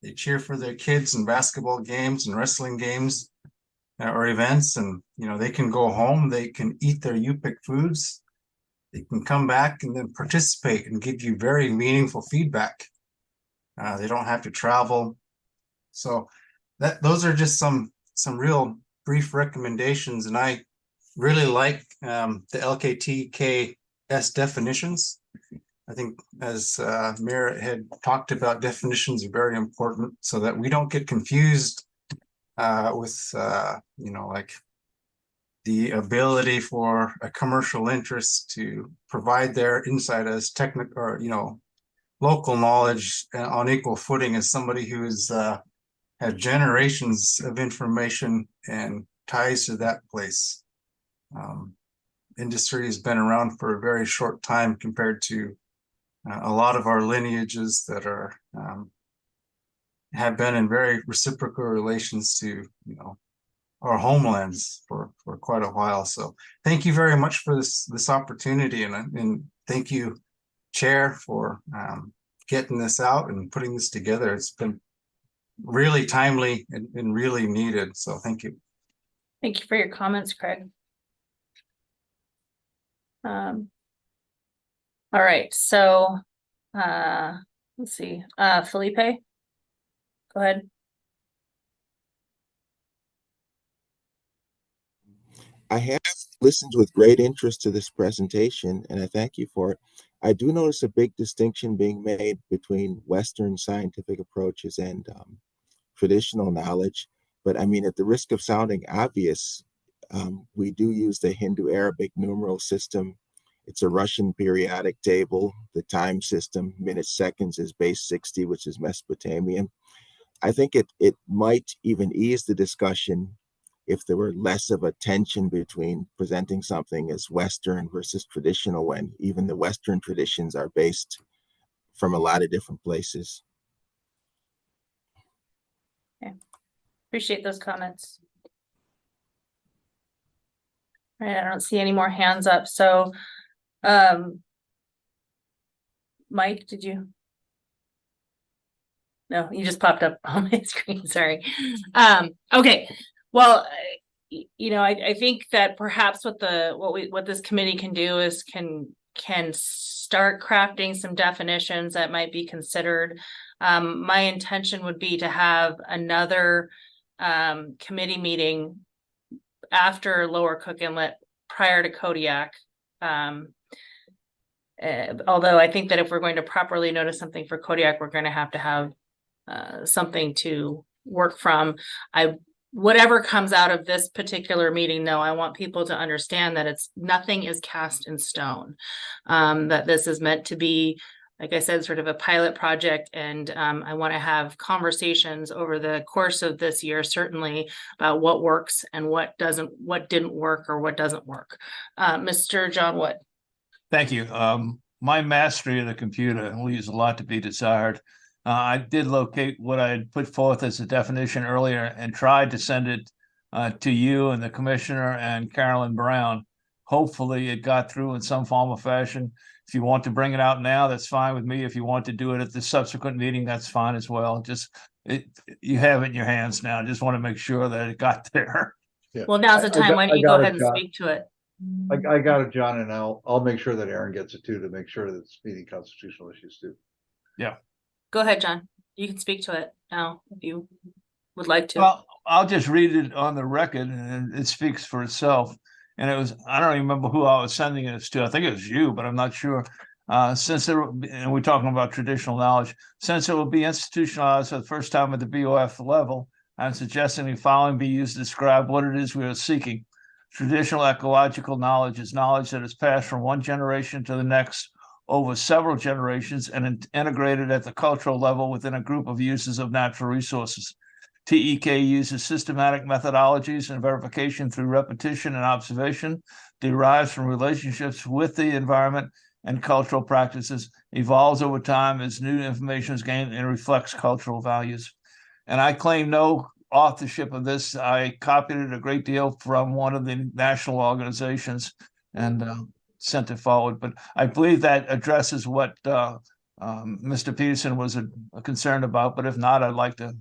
They cheer for their kids in basketball games and wrestling games or events, and they can go home, they can eat their UPIC foods, they can come back and then participate and give you very meaningful feedback. They don't have to travel. So those are just some real brief recommendations, and I really like the LKTKS definitions. I think, as Merritt had talked about, definitions are very important so that we don't get confused with like the ability for a commercial interest to provide their insight as technical or local knowledge on equal footing as somebody who has had generations of information and ties to that place. Industry has been around for a very short time compared to a lot of our lineages that are have been in very reciprocal relations to our homelands for quite a while. So thank you very much for this opportunity, and thank you, Chair, for getting this out and putting this together. It's been really timely and really needed. So thank you. Thank you for your comments, Craig. All right, so let's see, Felipe, go ahead. I have listened with great interest to this presentation, and I thank you for it. I do notice a big distinction being made between Western scientific approaches and traditional knowledge. But I mean, at the risk of sounding obvious, we do use the Hindu-Arabic numeral system. It's a Russian periodic table. The time system, minutes, seconds, is base 60, which is Mesopotamian. I think it might even ease the discussion if there were less of a tension between presenting something as Western versus traditional, when even the Western traditions are based from a lot of different places. Okay, appreciate those comments. All right, I don't see any more hands up, so Mike, did you? No, you just popped up on my screen, sorry. Okay, well, I think that perhaps what this committee can do is can start crafting some definitions that might be considered. My intention would be to have another committee meeting after Lower Cook Inlet prior to Kodiak. Although I think that if we're going to properly notice something for Kodiak, we're going to have something to work from. Whatever comes out of this particular meeting, though, I want people to understand that nothing is cast in stone. That this is meant to be, like I said, sort of a pilot project, and I want to have conversations over the course of this year, certainly, about what works and what didn't work or what doesn't work. Mr. John Wood. Thank you. My mastery of the computer leaves a lot to be desired. I did locate what I had put forth as a definition earlier and tried to send it to you and the commissioner and Carolyn Brown. Hopefully it got through in some form or fashion. If you want to bring it out now, that's fine with me. If you want to do it at the subsequent meeting, that's fine as well. You have it in your hands now. I just want to make sure that it got there. Yeah. Well, now's the time. Why don't you go ahead and speak to it? I got it, John, and I'll make sure that Aaron gets it too, to make sure that it's meeting constitutional issues too. Yeah. Go ahead, John. You can speak to it now if you would like to. Well, I'll just read it on the record and it speaks for itself. And it was, I don't even remember who I was sending this to. I think it was you, but I'm not sure. Since there, and we're talking about traditional knowledge, since it will be institutionalized for the first time at the BOF level, I'm suggesting the following be used to describe what it is we are seeking. Traditional ecological knowledge is knowledge that is passed from one generation to the next over several generations and integrated at the cultural level within a group of users of natural resources. TEK uses systematic methodologies and verification through repetition and observation, derives from relationships with the environment and cultural practices, evolves over time as new information is gained, and reflects cultural values. And I claim no authorship of this. I copied it a great deal from one of the national organizations and sent it forward. But I believe that addresses what Mr. Peterson was concerned about. But if not, I'd like to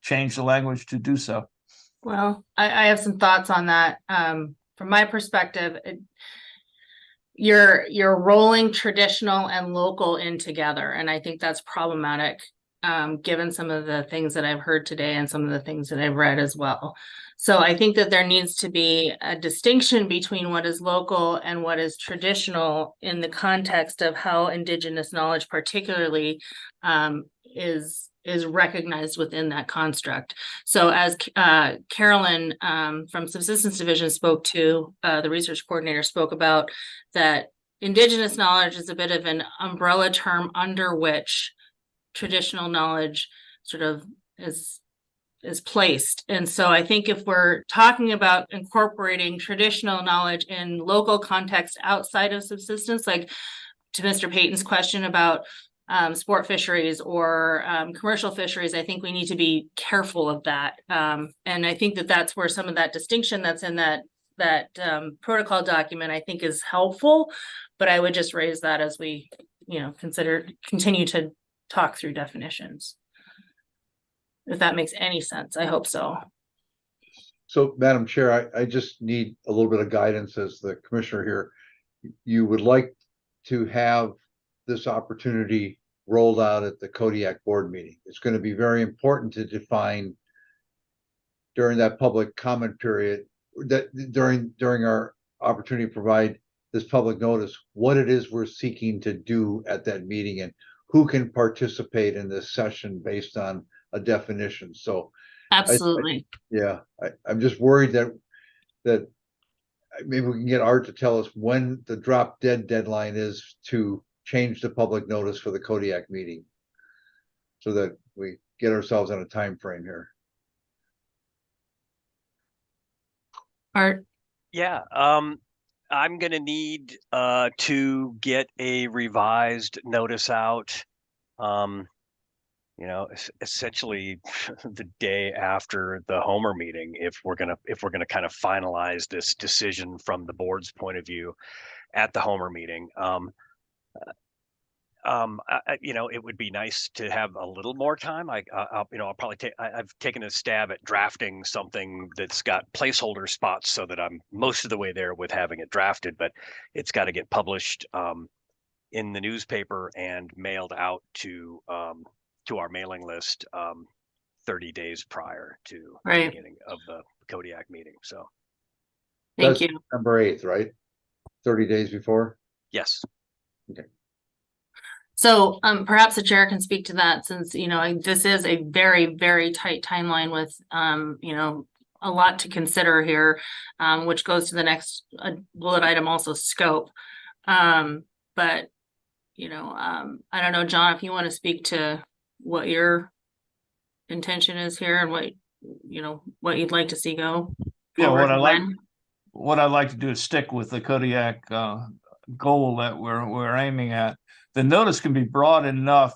change the language to do so. Well, I have some thoughts on that. From my perspective, you're rolling traditional and local in together, and I think that's problematic, given some of the things that I've heard today and some of the things that I've read as well. So I think that there needs to be a distinction between what is local and what is traditional in the context of how Indigenous knowledge particularly is recognized within that construct. So as Carolyn from Subsistence Division spoke to, the research coordinator spoke about, that Indigenous knowledge is a bit of an umbrella term under which traditional knowledge sort of is placed. And so I think if we're talking about incorporating traditional knowledge in local context outside of subsistence, like to Mr. Payton's question about sport fisheries or commercial fisheries, I think we need to be careful of that. And I think that that's where some of that distinction that's in that protocol document, I think, is helpful. But I would just raise that as we, continue to talk through definitions. If that makes any sense, I hope so. So, Madam Chair, I just need a little bit of guidance as the commissioner here. You would like to have this opportunity rolled out at the Kodiak board meeting. It's going to be very important to define during that public comment period, that during our opportunity to provide this public notice, what it is we're seeking to do at that meeting and who can participate in this session based on a definition. So absolutely. I'm just worried that maybe we can get Art to tell us when the drop dead deadline is to change the public notice for the Kodiak meeting, so that we get ourselves on a time frame here. Art. Yeah, I'm gonna need to get a revised notice out, essentially the day after the Homer meeting, if we're gonna kind of finalize this decision from the board's point of view at the Homer meeting. It would be nice to have a little more time. I'll probably take. I've taken a stab at drafting something that's got placeholder spots so that I'm most of the way there with having it drafted, but it's got to get published in the newspaper and mailed out to our mailing list 30 days prior to the beginning of the Kodiak meeting. So, thank you. November 8th, right? 30 days before. Yes. Okay. So perhaps the chair can speak to that, since, this is a very, very tight timeline with, a lot to consider here, which goes to the next bullet item, also scope. But, I don't know, John, if you want to speak to what your intention is here and what you'd like to see go. Yeah, what I'd like to do is stick with the Kodiak goal that we're aiming at. The notice can be broad enough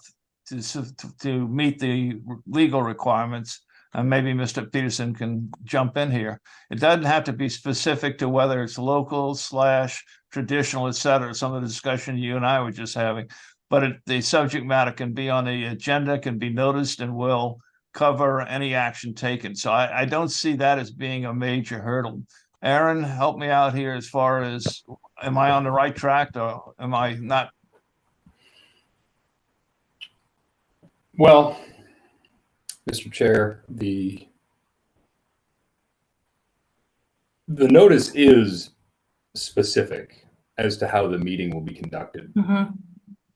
to meet the legal requirements, and maybe Mr. Peterson can jump in here. It doesn't have to be specific to whether it's local / traditional, et cetera, some of the discussion you and I were just having, but the subject matter can be on the agenda, can be noticed, and will cover any action taken. So I don't see that as being a major hurdle. Aaron, help me out here as far as, am I on the right track or am I not? Well, Mr. Chair, the notice is specific as to how the meeting will be conducted. Mm-hmm.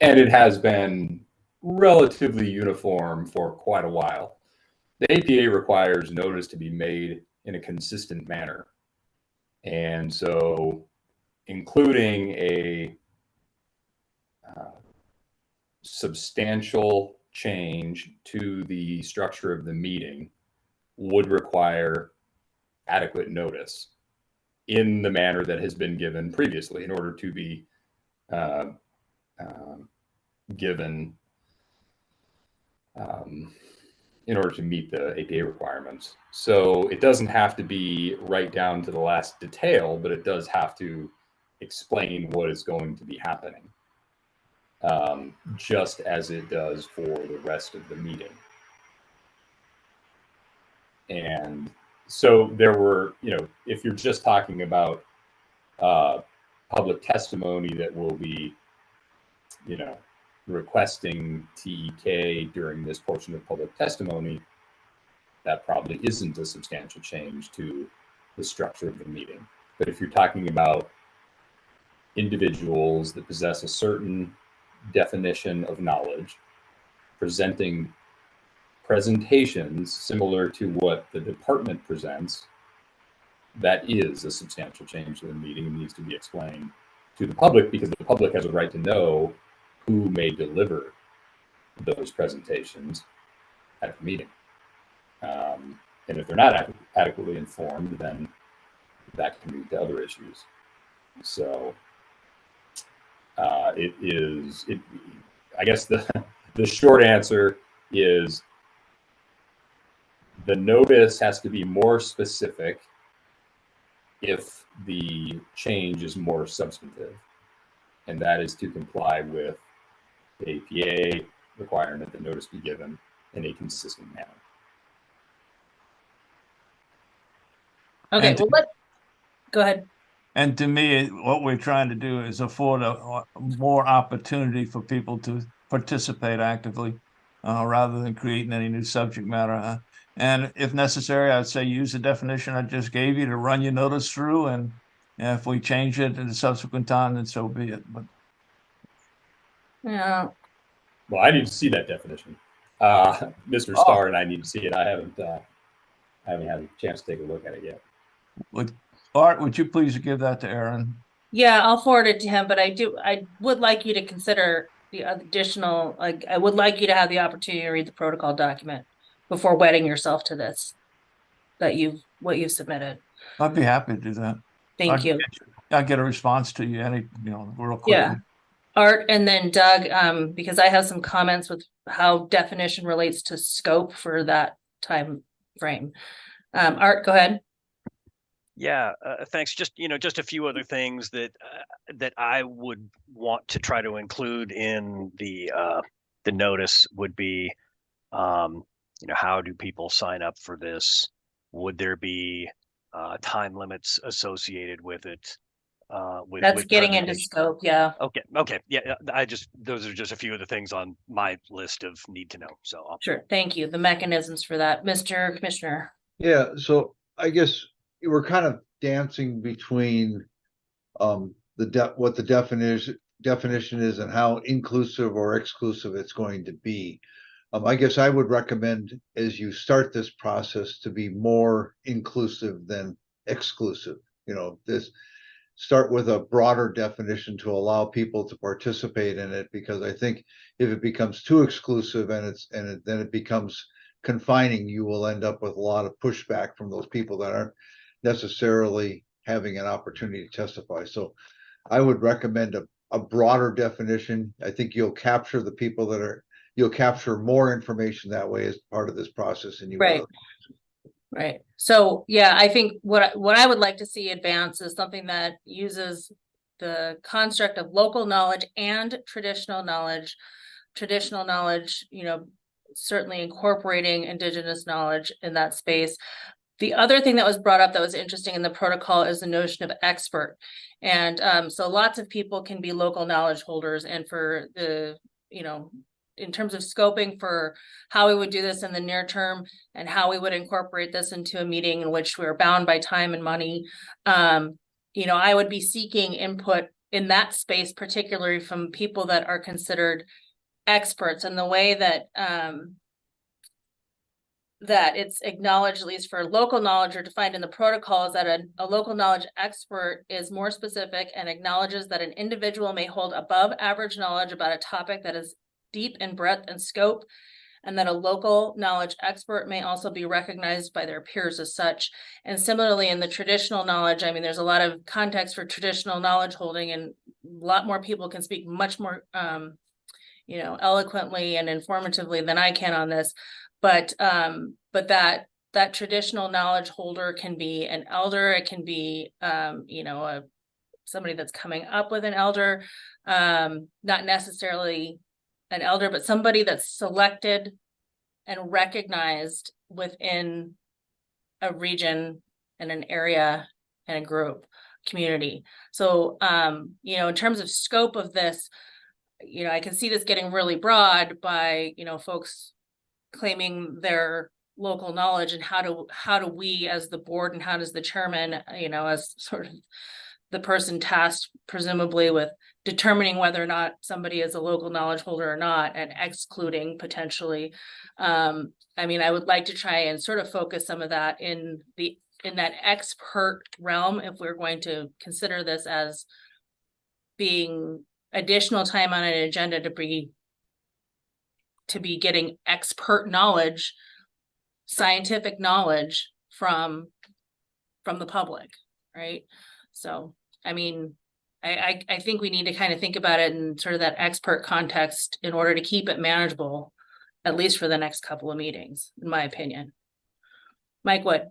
And it has been relatively uniform for quite a while. The APA requires notice to be made in a consistent manner. And so including a substantial change to the structure of the meeting would require adequate notice in the manner that has been given previously in order to be given in order to meet the APA requirements. So it doesn't have to be right down to the last detail, but it does have to explain what is going to be happening, just as it does for the rest of the meeting. And so there were, if you're just talking about public testimony that will be, requesting TEK during this portion of public testimony, that probably isn't a substantial change to the structure of the meeting. But if you're talking about individuals that possess a certain definition of knowledge, presenting presentations similar to what the department presents, that is a substantial change to the meeting and needs to be explained to the public, because the public has a right to know who may deliver those presentations at the meeting. And if they're not adequately informed, then that can lead to other issues. So I guess the short answer is the notice has to be more specific if the change is more substantive, and that is to comply with the APA requiring that the notice be given in a consistent manner. Okay, well, go ahead. And to me, what we're trying to do is afford a more opportunity for people to participate actively, rather than creating any new subject matter. And if necessary, I'd say use the definition I just gave you to run your notice through, and if we change it in the subsequent time, then so be it. But yeah. Well, I need to see that definition. Mr. Starr and I need to see it. I haven't had a chance to take a look at it yet. Art, would you please give that to Aaron? Yeah, I'll forward it to him, but I would like you to consider the additional, I would like you to have the opportunity to read the protocol document before wedding yourself to this, what you've submitted. I'd be happy to do that. Thank you. I'll get a response to you real quickly. Yeah. Art, and then Doug, because I have some comments with how definition relates to scope for that time frame. Art, go ahead. Yeah, thanks. Just a few other things that I would want to try to include in the notice would be, how do people sign up for this? Would there be time limits associated with it? That's getting into scope, yeah. Okay, yeah. Those are just a few of the things on my list of need to know. So sure, thank you. The mechanisms for that, Mr. Commissioner. Yeah, so I guess we're kind of dancing between what the definition is and how inclusive or exclusive it's going to be. I guess I would recommend, as you start this process, to be more inclusive than exclusive. Start with a broader definition to allow people to participate in it, because I think if it becomes too exclusive then it becomes confining, you will end up with a lot of pushback from those people that aren't necessarily having an opportunity to testify. So I would recommend a broader definition. I think you'll capture the people you'll capture more information that way as part of this process. And Right. So yeah, I think what I would like to see advance is something that uses the construct of local knowledge and traditional knowledge, certainly incorporating indigenous knowledge in that space. The other thing that was brought up that was interesting in the protocol is the notion of expert. And so lots of people can be local knowledge holders, and for the, in terms of scoping for how we would do this in the near term and how we would incorporate this into a meeting in which we're bound by time and money, I would be seeking input in that space, particularly from people that are considered experts. And the way that that it's acknowledged, at least for local knowledge or defined in the protocol, is that a local knowledge expert is more specific and acknowledges that an individual may hold above average knowledge about a topic that is deep in breadth and scope, and that a local knowledge expert may also be recognized by their peers as such. And similarly, in the traditional knowledge, I mean, there's a lot of context for traditional knowledge holding, and a lot more people can speak much more, eloquently and informatively than I can on this. But that traditional knowledge holder can be an elder. It can be, somebody that's coming up with an elder, not necessarily an elder, but somebody that's selected and recognized within a region and an area and a group, community. So, in terms of scope of this, I can see this getting really broad by, folks claiming their local knowledge, and how do we as the board, and how does the chairman, as sort of the person tasked presumably with determining whether or not somebody is a local knowledge holder or not, and excluding potentially. I would like to try and sort of focus some of that in that expert realm, if we're going to consider this as being additional time on an agenda to be getting expert knowledge, scientific knowledge from the public, right? So, I think we need to kind of think about it in sort of that expert context in order to keep it manageable, at least for the next couple of meetings, in my opinion. Mike Wood.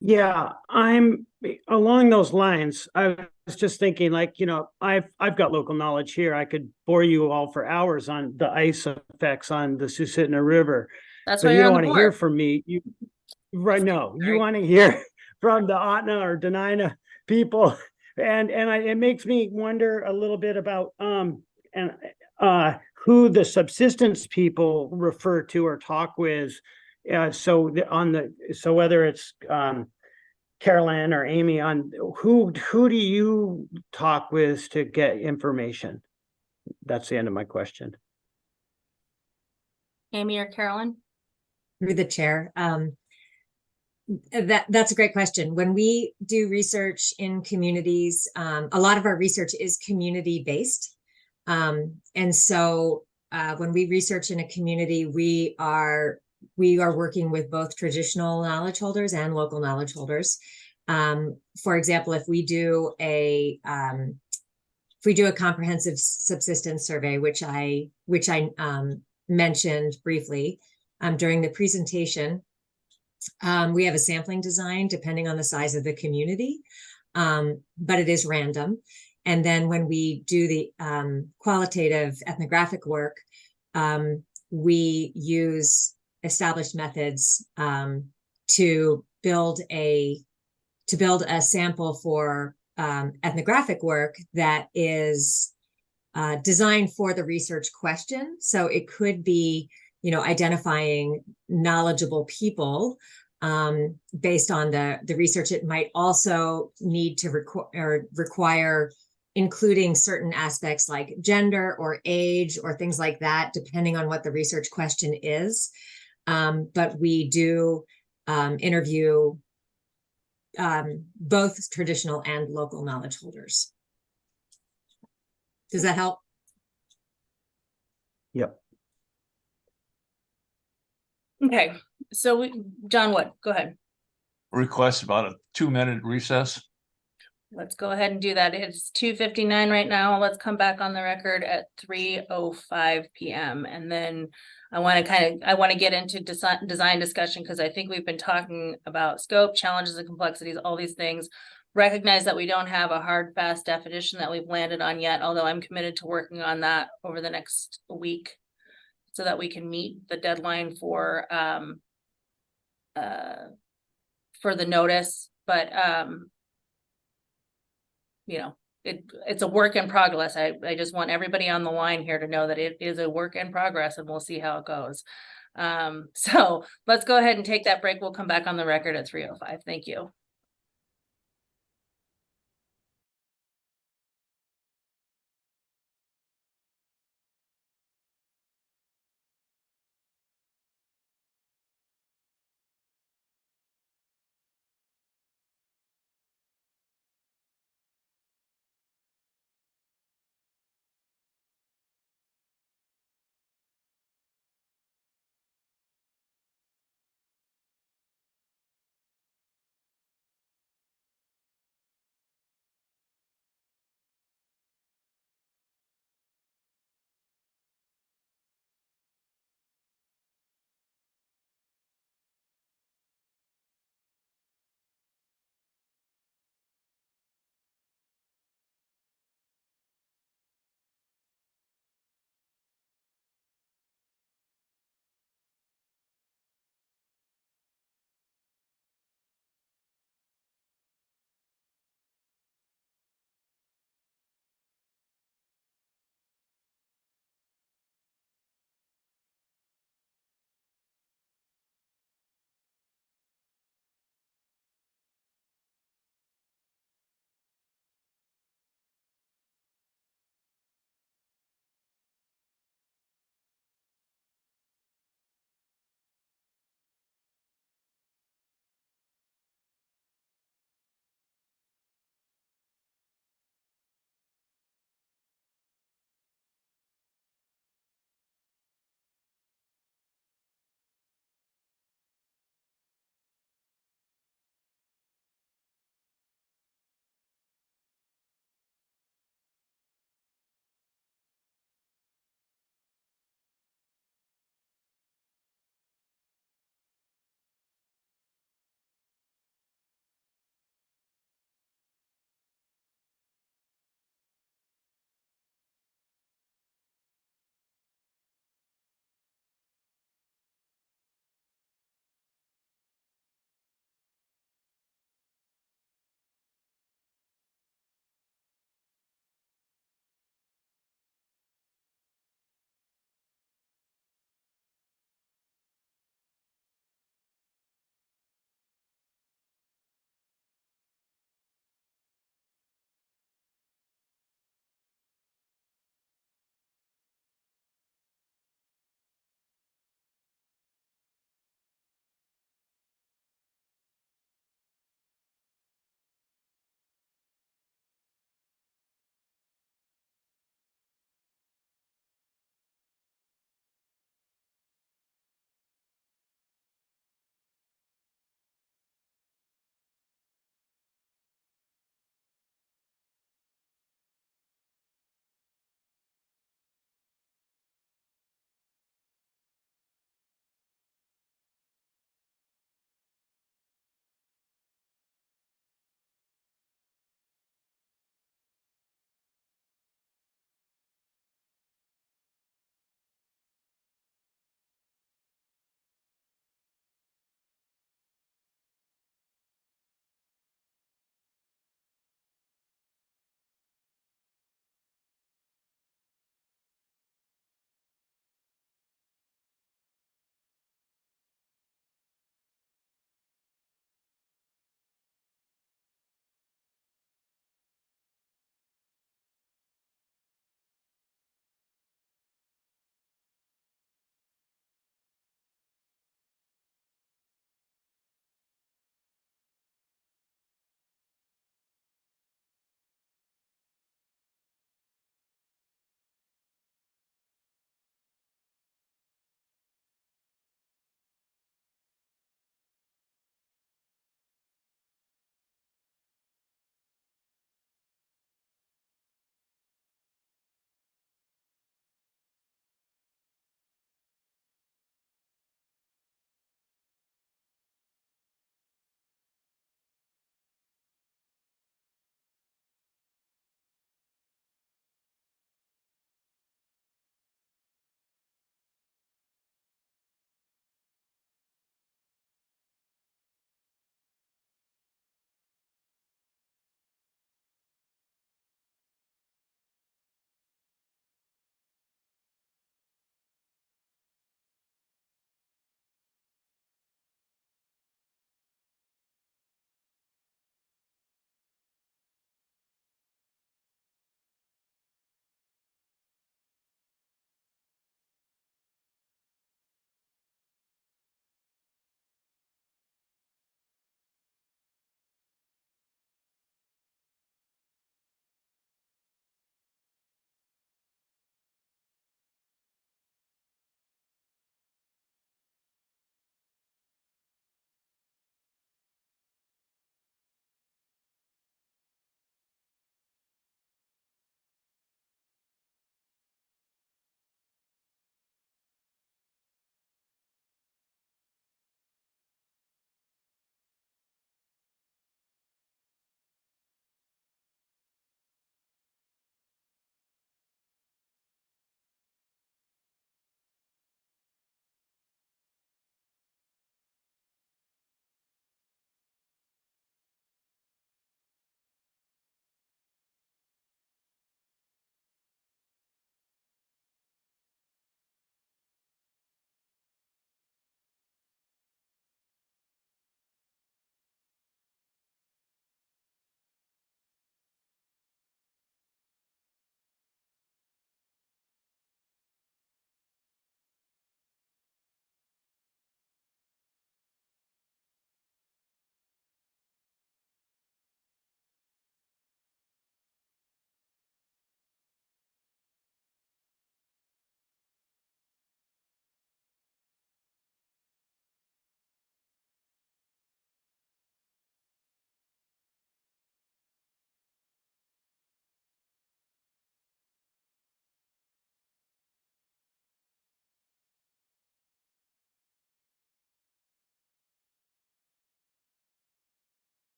Yeah, I'm along those lines. I was just thinking, I've got local knowledge here. I could bore you all for hours on the ice effects on the Susitna River. That's but why you you're don't on the want to hear board. from me. You want to hear from the Otna or Denina people, and it makes me wonder a little bit about who the subsistence people refer to or talk with. So whether it's Carolyn or Amy, on who do you talk with to get information? That's the end of my question. Amy or Carolyn? Through the chair. That's a great question. When we do research in communities, a lot of our research is community based. And so when we research in a community, we are working with both traditional knowledge holders and local knowledge holders. For example, if we do a comprehensive subsistence survey, which I mentioned briefly during the presentation, we have a sampling design depending on the size of the community, but it is random. And then when we do the qualitative ethnographic work, we use established methods to build a sample for ethnographic work that is designed for the research question. So it could be, identifying knowledgeable people based on the research. It might also need to require including certain aspects like gender or age or things like that, depending on what the research question is. But we do interview both traditional and local knowledge holders. Does that help? Yep. Okay, so John Wood, go ahead. Request about a 2-minute recess. Let's go ahead and do that. It's 2:59 right now. Let's come back on the record at 3:05 p.m. And then I want to get into design discussion, because I think we've been talking about scope, challenges and complexities, all these things. Recognize that we don't have a hard, fast definition that we've landed on yet, although I'm committed to working on that over the next week so that we can meet the deadline for for the notice, but you know, it's a work in progress. I just want everybody on the line here to know that it is a work in progress, and we'll see how it goes. So let's go ahead and take that break. We'll come back on the record at 3:05. Thank you.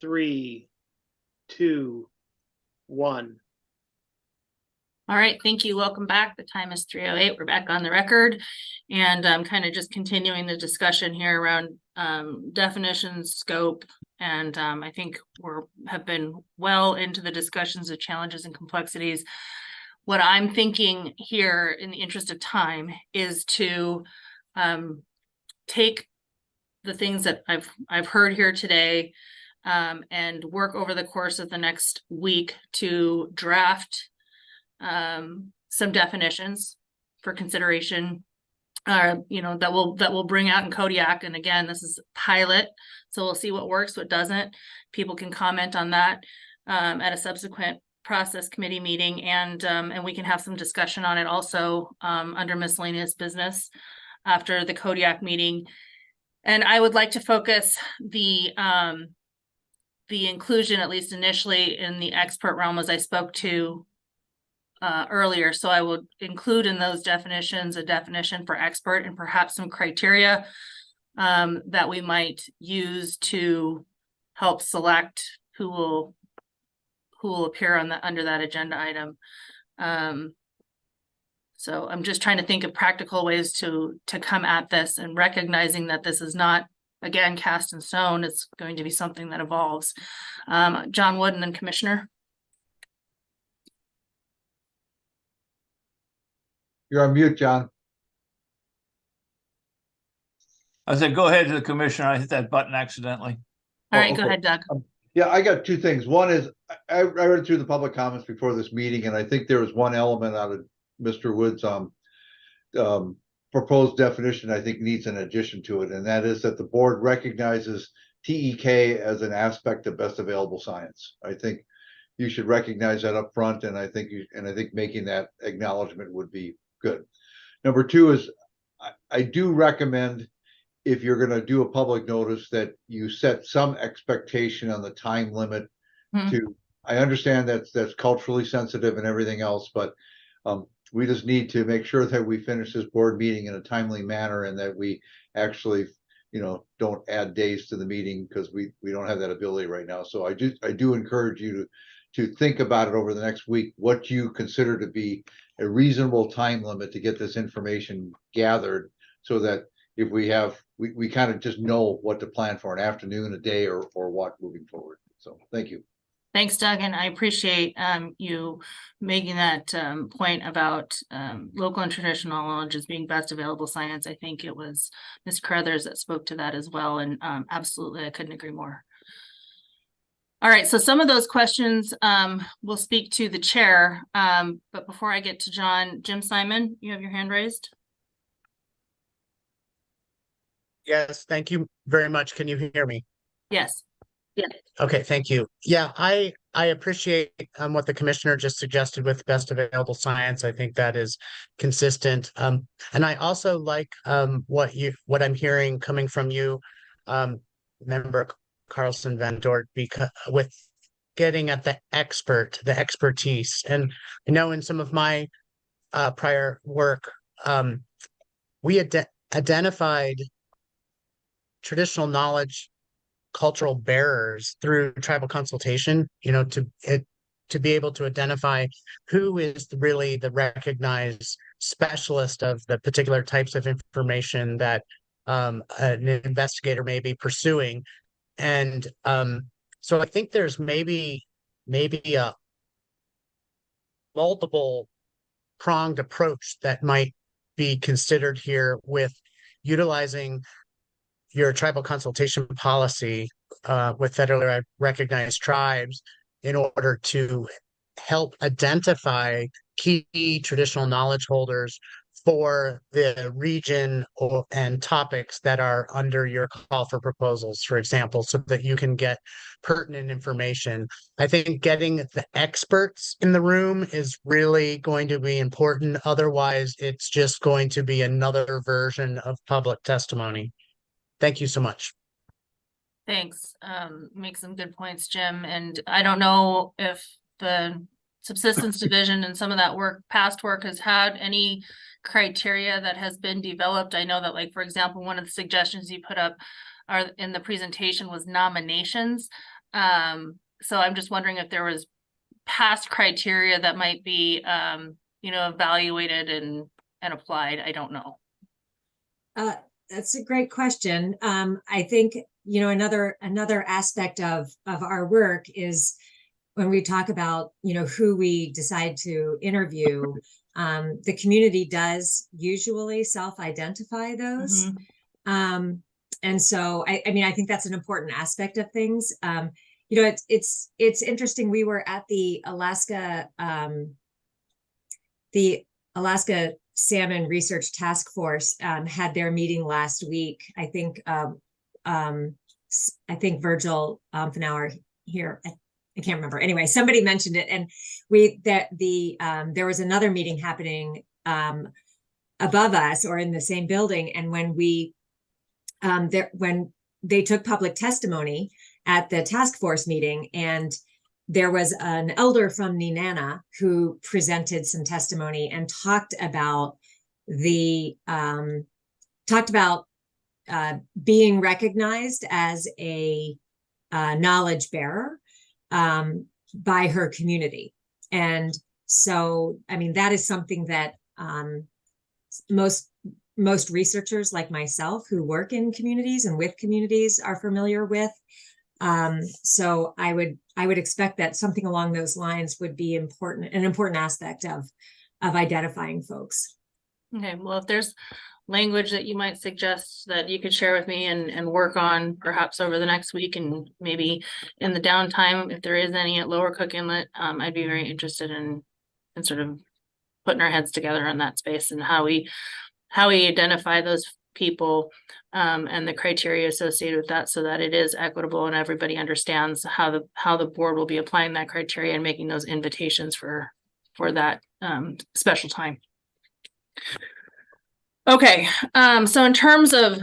3, 2, 1. All right, thank you. Welcome back. The time is 3:08. We're back on the record. And I'm kind of just continuing the discussion here around definitions, scope, and I think have been well into the discussions of challenges and complexities. What I'm thinking here, in the interest of time, is to take the things that I've heard here today and work over the course of the next week to draft some definitions for consideration, that will bring out in Kodiak. And again, this is pilot, so we'll see what works, what doesn't. People can comment on that at a subsequent process committee meeting, and we can have some discussion on it also under miscellaneous business after the Kodiak meeting. And I would like to focus the inclusion, at least initially, in the expert realm, as I spoke to earlier. So I would include in those definitions a definition for expert and perhaps some criteria that we might use to help select who will appear on under that agenda item. So I'm just trying to think of practical ways to come at this, and recognizing that this is not, again, cast in stone. It's going to be something that evolves. John Wood, and then Commissioner. You're on mute, John. I said, go ahead to the commissioner. I hit that button accidentally. All right, go ahead, Doug. Yeah, I got two things. One is I read through the public comments before this meeting, and I think there was one element out of Mr. Wood's proposed definition I think needs an addition to it, and that is that the board recognizes TEK as an aspect of best available science. I think you should recognize that up front, and I think making that acknowledgement would be good. Number two is I do recommend, if you're going to do a public notice, that you set some expectation on the time limit. I understand that's culturally sensitive and everything else, but we just need to make sure that we finish this board meeting in a timely manner, and that we actually, don't add days to the meeting, because we don't have that ability right now. So I do encourage you to think about it over the next week, what you consider to be a reasonable time limit to get this information gathered, so that if we kind of just know what to plan for, an afternoon, a day, or what moving forward. So thank you. Thanks, Doug, and I appreciate you making that point about local and traditional knowledge as being best available science. I think it was Ms. Carruthers that spoke to that as well, and absolutely, I couldn't agree more. All right, so some of those questions will speak to the chair, but before I get to John, Jim Simon, you have your hand raised. Yes, thank you very much. Can you hear me? Yes. Yeah. Okay, thank you. Yeah, I appreciate what the commissioner just suggested with best available science. I think that is consistent. And I also like what I'm hearing coming from you, Member Carlson Van Dort, because with getting at the expertise. And I know in some of my prior work, we identified traditional knowledge cultural bearers through tribal consultation, to be able to identify who is really the recognized specialist of the particular types of information that an investigator may be pursuing. And so I think there's maybe a multiple pronged approach that might be considered here, with utilizing your tribal consultation policy with federally recognized tribes in order to help identify key traditional knowledge holders for the region and topics that are under your call for proposals, for example, so that you can get pertinent information. I think getting the experts in the room is really going to be important. Otherwise, it's just going to be another version of public testimony. Thank you so much. Thanks. Make some good points, Jim. And I don't know if the subsistence division and some of that past work has had any criteria that has been developed. I know that, like, for example, one of the suggestions you put up in the presentation was nominations. So I'm just wondering if there was past criteria that might be, evaluated and applied. I don't know. That's a great question. I think, another aspect of our work is when we talk about, who we decide to interview, the community does usually self-identify those. And so, I think that's an important aspect of things. It's interesting. We were at the Alaska Salmon Research Task Force had their meeting last week. I think Virgil Fanauer here. I can't remember. Anyway, somebody mentioned it, and there was another meeting happening above us or in the same building. And when when they took public testimony at the task force meeting, and there was an elder from Nenana who presented some testimony and talked about being recognized as a knowledge bearer by her community. And so, that is something that most researchers like myself who work in communities and with communities are familiar with. So I would expect that something along those lines would be an important aspect of identifying folks. Okay, well, if there's language that you might suggest that you could share with me and work on perhaps over the next week, and maybe in the downtime, if there is any at Lower Cook Inlet, I'd be very interested in sort of putting our heads together in that space and how we identify those people and the criteria associated with that, so that it is equitable and everybody understands how the board will be applying that criteria and making those invitations for that special time. Okay, so in terms of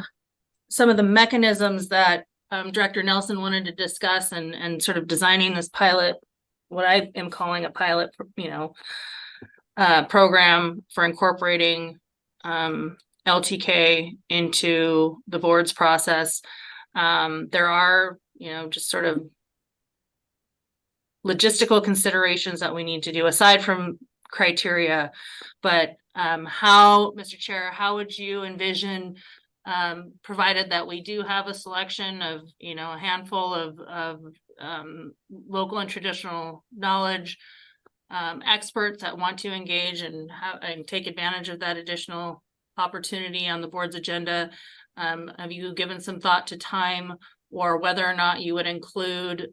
some of the mechanisms that Director Nelson wanted to discuss and sort of designing this pilot, what I am calling a pilot, program for incorporating LTK into the board's process. There are, just sort of logistical considerations that we need to do aside from criteria, but Mr. Chair, how would you envision, provided that we do have a selection of, a handful of local and traditional knowledge experts that want to engage and take advantage of that additional opportunity on the board's agenda? Have you given some thought to time or whether or not you would include,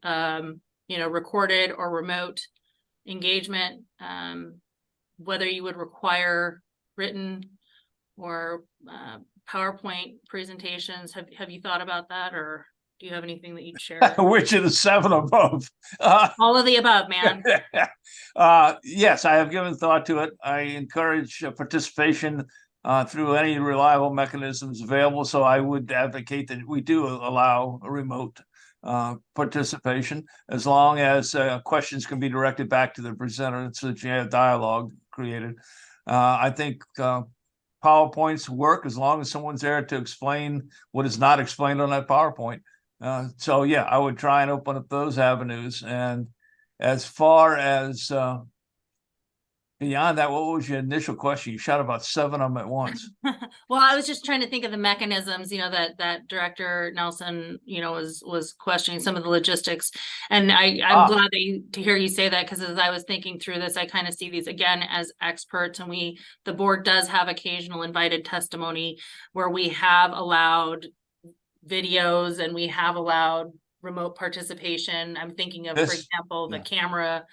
recorded or remote engagement, whether you would require written or PowerPoint presentations? Have you thought about that, or do you have anything that you'd share? Which of the 7 above? All of the above, man. Yes, I have given thought to it. I encourage participation through any reliable mechanisms available. So I would advocate that we do allow a remote participation, as long as questions can be directed back to the presenter so that you have dialogue created. I think PowerPoints work as long as someone's there to explain what is not explained on that PowerPoint. So yeah, I would try and open up those avenues. And as far as beyond that, what was your initial question? You shot about 7 of them at once. Well, I was just trying to think of the mechanisms, that Director Nelson, was questioning some of the logistics. And I'm glad to hear you say that, because as I was thinking through this, I kind of see these again as experts, and the board does have occasional invited testimony where we have allowed videos and we have allowed remote participation. I'm thinking of, for example, the camera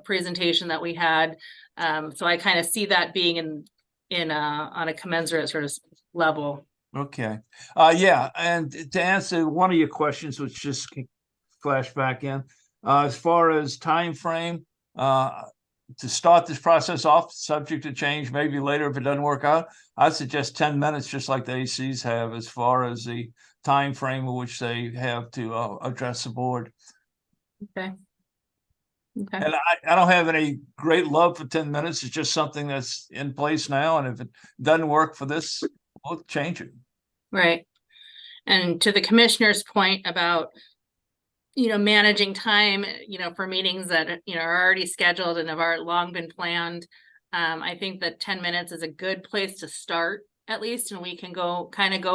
presentation that we had. So I kind of see that being on a commensurate sort of level. Okay. Yeah. And to answer one of your questions, which just flashed back in, as far as time frame, to start this process off, subject to change, maybe later if it doesn't work out, I'd suggest 10 minutes, just like the ACs have, as far as the time frame in which they have to address the board. Okay. Okay. And I don't have any great love for 10 minutes. It's just something that's in place now. And if it doesn't work for this, we'll change it. Right. And to the commissioner's point about, managing time, for meetings that, are already scheduled and have already long been planned. I think that 10 minutes is a good place to start, at least, and we can go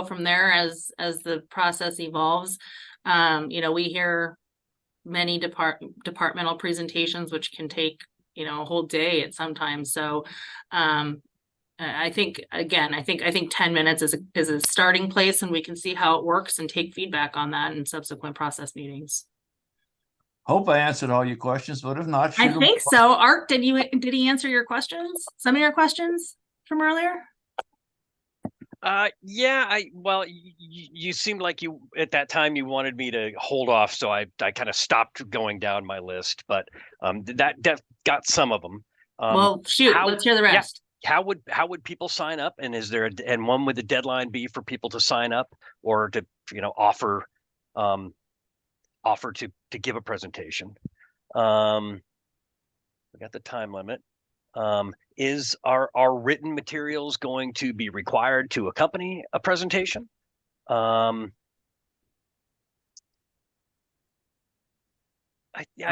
from there as the process evolves. We hear many departmental presentations, which can take, a whole day at sometimes. So I think 10 minutes is a starting place, and we can see how it works and take feedback on that in subsequent process meetings. Hope I answered all your questions, but if not, I think so. Art, did he answer your questions? Some of your questions from earlier? Yeah, you seemed like you at that time you wanted me to hold off, so I kind of stopped going down my list, but that got some of them. Well, shoot, let's hear the rest. Yeah, how would people sign up, and is there and when would the deadline be for people to sign up or to offer to give a presentation? We got the time limit. Is our written materials going to be required to accompany a presentation? I'll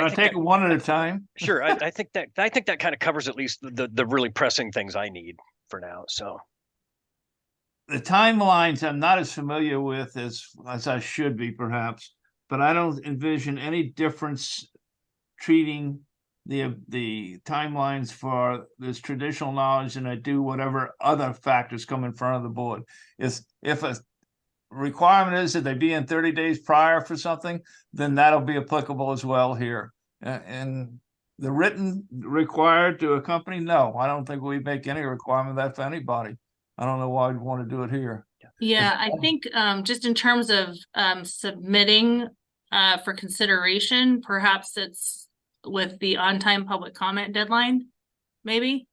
take it one at a time. Sure, I think that kind of covers at least the really pressing things I need for now. So the timelines I'm not as familiar with as I should be, perhaps, but I don't envision any difference treating the timelines for this traditional knowledge than I do whatever other factors come in front of the board. If a requirement is that they be in 30 days prior for something, then that'll be applicable as well here. And the written required to accompany, no, I don't think we make any requirement of that for anybody. I don't know why we'd want to do it here. Yeah, I think just in terms of submitting for consideration, perhaps it's with the on-time public comment deadline, maybe.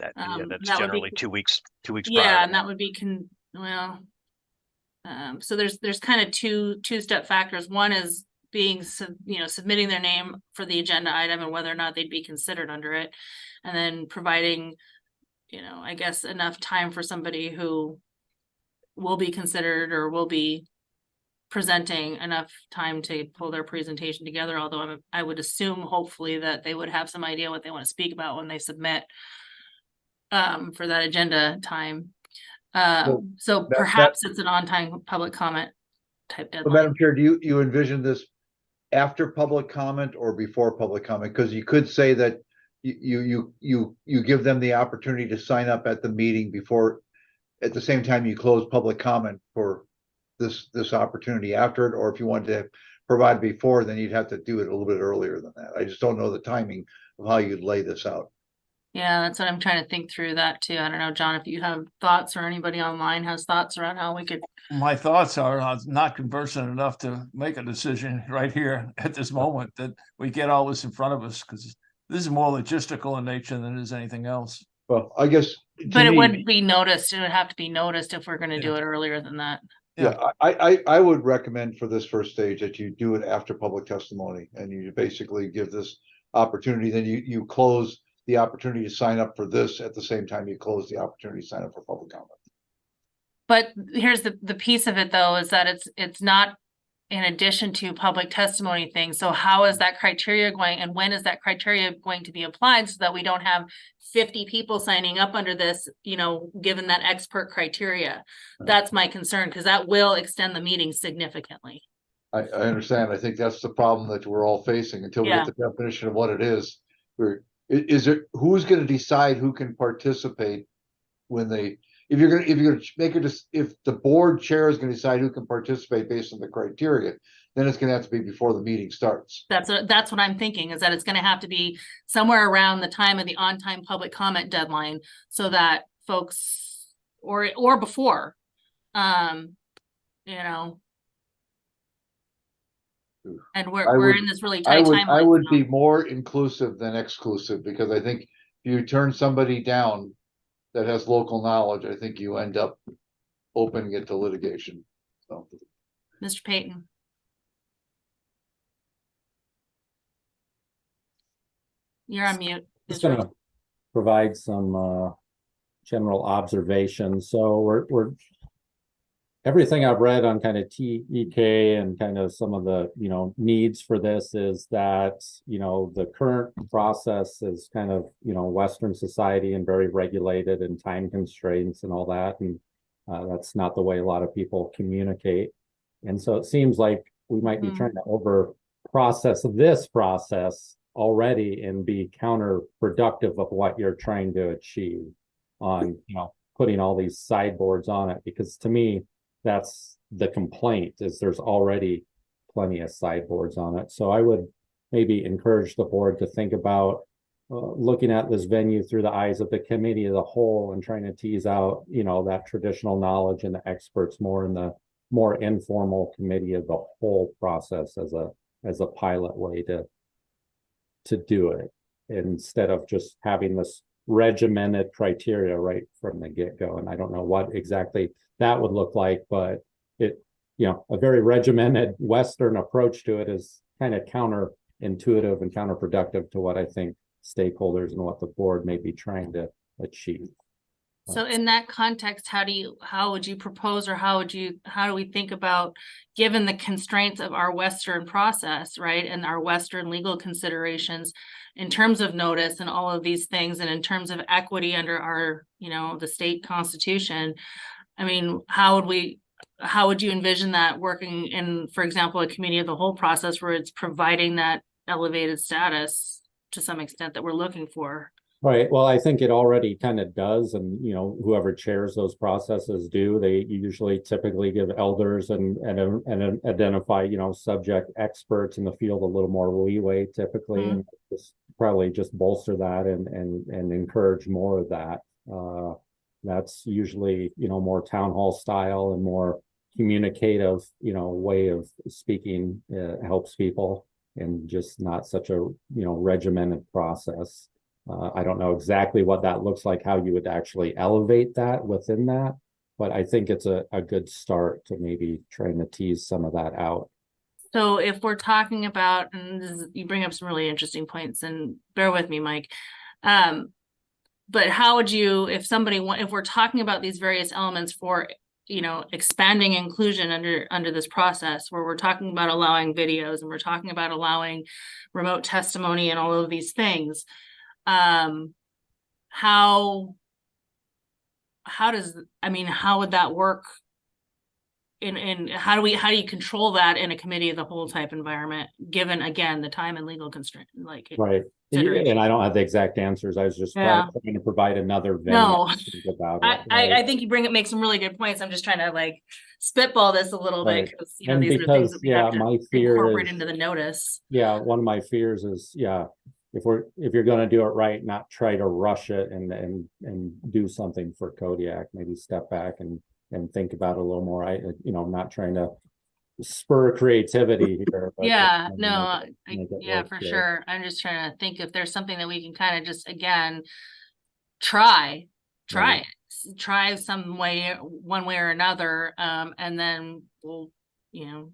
That's generally 2 weeks. 2 weeks. Yeah, prior. and that would be so there's kind of two-step factors. One is being submitting their name for the agenda item and whether or not they'd be considered under it, and then providing I guess enough time for somebody who will be considered or will be presenting enough time to pull their presentation together, although I would assume hopefully that they would have some idea what they want to speak about when they submit for that agenda time. So perhaps it's an on-time public comment type deadline. But Madam Chair, do you envision this after public comment or before public comment? Because you could say that you give them the opportunity to sign up at the meeting before, at the same time you close public comment for this opportunity after it, or if you wanted to provide before, then you'd have to do it a little bit earlier than that. I just don't know the timing of how you'd lay this out. Yeah, that's what I'm trying to think through that too. I don't know, John, if you have thoughts or anybody online has thoughts around how we could. My thoughts are I'm not conversant enough to make a decision right here at this moment that we get all this in front of us, because this is more logistical in nature than it is anything else. Well, I guess. But it would be noticed. It would have to be noticed if we're going to do it earlier than that. Yeah, I would recommend for this first stage that you do it after public testimony, and you basically give this opportunity. Then you close the opportunity to sign up for this at the same time you close the opportunity to sign up for public comment. But here's the piece of it though, is that it's not in addition to public testimony things. So how is that criteria going, and when is that criteria going to be applied so that we don't have 50 people signing up under this, given that expert criteria? That's my concern, because that will extend the meeting significantly. I understand. I think that's the problem that we're all facing until we get the definition of what it is. Who's going to decide who can participate when they, if you're going to make it, if the board chair is going to decide who can participate based on the criteria, then it's going to have to be before the meeting starts. That's what I'm thinking, is that it's going to have to be somewhere around the time of the on-time public comment deadline, so that folks, or before, and we're in this really tight timeline. I would be more inclusive than exclusive, because I think if you turn somebody down that has local knowledge, I think you end up opening it to litigation. So, Mr. Payton. You're on mute. Just going to provide some general observations. So we're everything I've read on kind of TEK and kind of some of the, needs for this is that, the current process is kind of, Western society and very regulated and time constraints and all that. And that's not the way a lot of people communicate. And so it seems like we might be trying to over process this process already and be counterproductive of what you're trying to achieve on, putting all these sideboards on it, because to me, that's the complaint, is there's already plenty of sideboards on it. So I would maybe encourage the board to think about looking at this venue through the eyes of the committee as a whole and trying to tease out, that traditional knowledge and the experts more in the more informal committee of the whole process as a pilot way to do it, instead of just having this regimented criteria right from the get-go. And I don't know what exactly that would look like, but it, a very regimented Western approach to it is kind of counterintuitive and counterproductive to what I think stakeholders and what the board may be trying to achieve. So in that context, how would you propose, or how do we think about, given the constraints of our Western process, right, and our Western legal considerations in terms of notice and all of these things, and in terms of equity under our, the state constitution? I mean, how would you envision that working in, for example, a committee of the whole process where it's providing that elevated status to some extent that we're looking for? Right. Well, I think it already kind of does. And, whoever chairs those processes do, they usually typically give elders and identify, subject experts in the field a little more leeway typically, and probably just bolster that and encourage more of that. That's usually, more town hall style and more communicative, way of speaking helps people, and just not such a, regimented process. I don't know exactly what that looks like, how you would actually elevate that within that, but I think it's a good start to maybe trying to tease some of that out. So if we're talking about, and you bring up some really interesting points, and bear with me, Mike, but how would you, if we're talking about these various elements for, expanding inclusion under this process, where we're talking about allowing videos and we're talking about allowing remote testimony and all of these things, how would that work in how do you control that in a committee of the whole type environment, given again the time and legal constraint, right? And I don't have the exact answers. I was just trying to provide another venue to think about it. I think you make some really good points. I'm just trying to spitball this a little bit, because these are things that we have to my fear incorporate is, into the notice. Yeah, one of my fears is if you're going to do it right, not try to rush it and do something for Kodiak. Maybe step back and think about it a little more. I'm not trying to spur creativity here. But for sure. I'm just trying to think if there's something that we can kind of just, again, try some way, one way or another, and then we'll, evaluate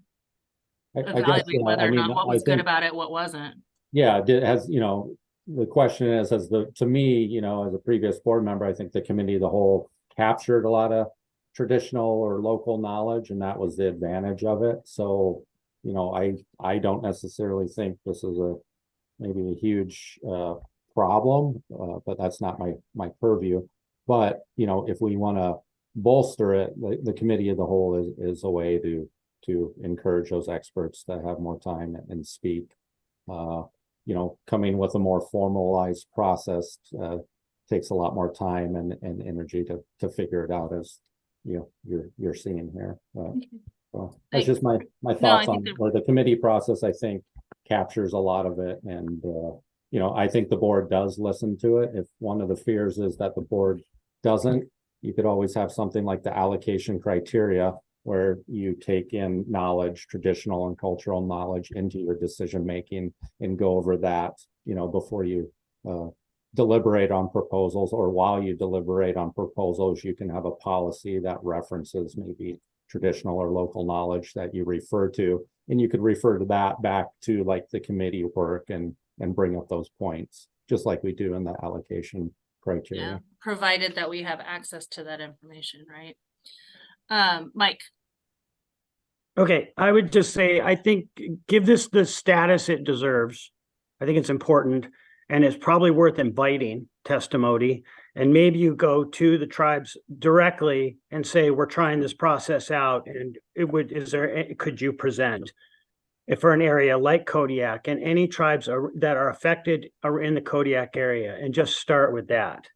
whether or not what was good about it, what wasn't. Yeah, it has, the question is, to me, as a previous board member, I think the committee of the whole captured a lot of traditional or local knowledge, and that was the advantage of it. So, I don't necessarily think this is maybe a huge problem, but that's not my purview. But, if we want to bolster it, the committee of the whole is a way to encourage those experts to have more time and speak. Coming with a more formalized process takes a lot more time and energy to figure it out, as you're seeing here. So that's just my thoughts on where the committee process, I think, captures a lot of it. And I think the board does listen to it. If one of the fears is that the board doesn't, you could always have something like the allocation criteria, where you take in knowledge, traditional and cultural knowledge, into your decision making and go over that, before you deliberate on proposals, or while you deliberate on proposals, you can have a policy that references maybe traditional or local knowledge that you refer to, and you could refer to that back to the committee work and bring up those points, just like we do in the allocation criteria. Yeah, provided that we have access to that information, right? Mike. Okay, I would just say, I think give this the status it deserves. I think it's important, and it's probably worth inviting testimony. And maybe you go to the tribes directly and say, we're trying this process out, and could you present? If for an area like Kodiak, and any tribes that are affected are in the Kodiak area, and just start with that.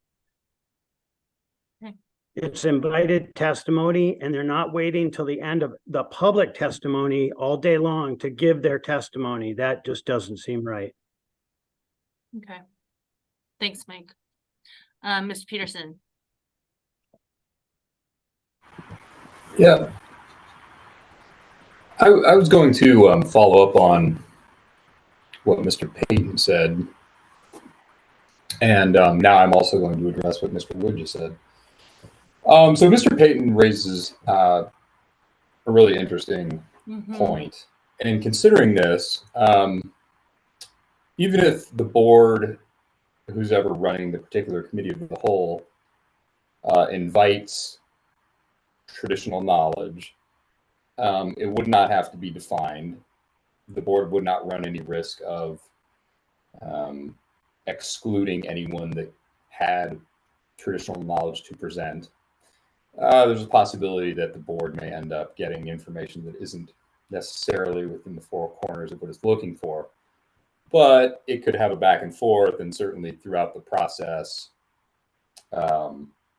It's invited testimony, and they're not waiting till the end of the public testimony all day long to give their testimony. That just doesn't seem right. Okay. Thanks, Mike. Mr. Peterson. Yeah. I was going to follow up on what Mr. Payton said. And now I'm also going to address what Mr. Wood just said. So Mr. Payton raises a really interesting point. And in considering this, even if the board, who's ever running the particular committee of the whole, invites traditional knowledge, it would not have to be defined. The board would not run any risk of excluding anyone that had traditional knowledge to present. There's a possibility that the board may end up getting information that isn't necessarily within the four corners of what it's looking for, but it could have a back and forth, and certainly throughout the process,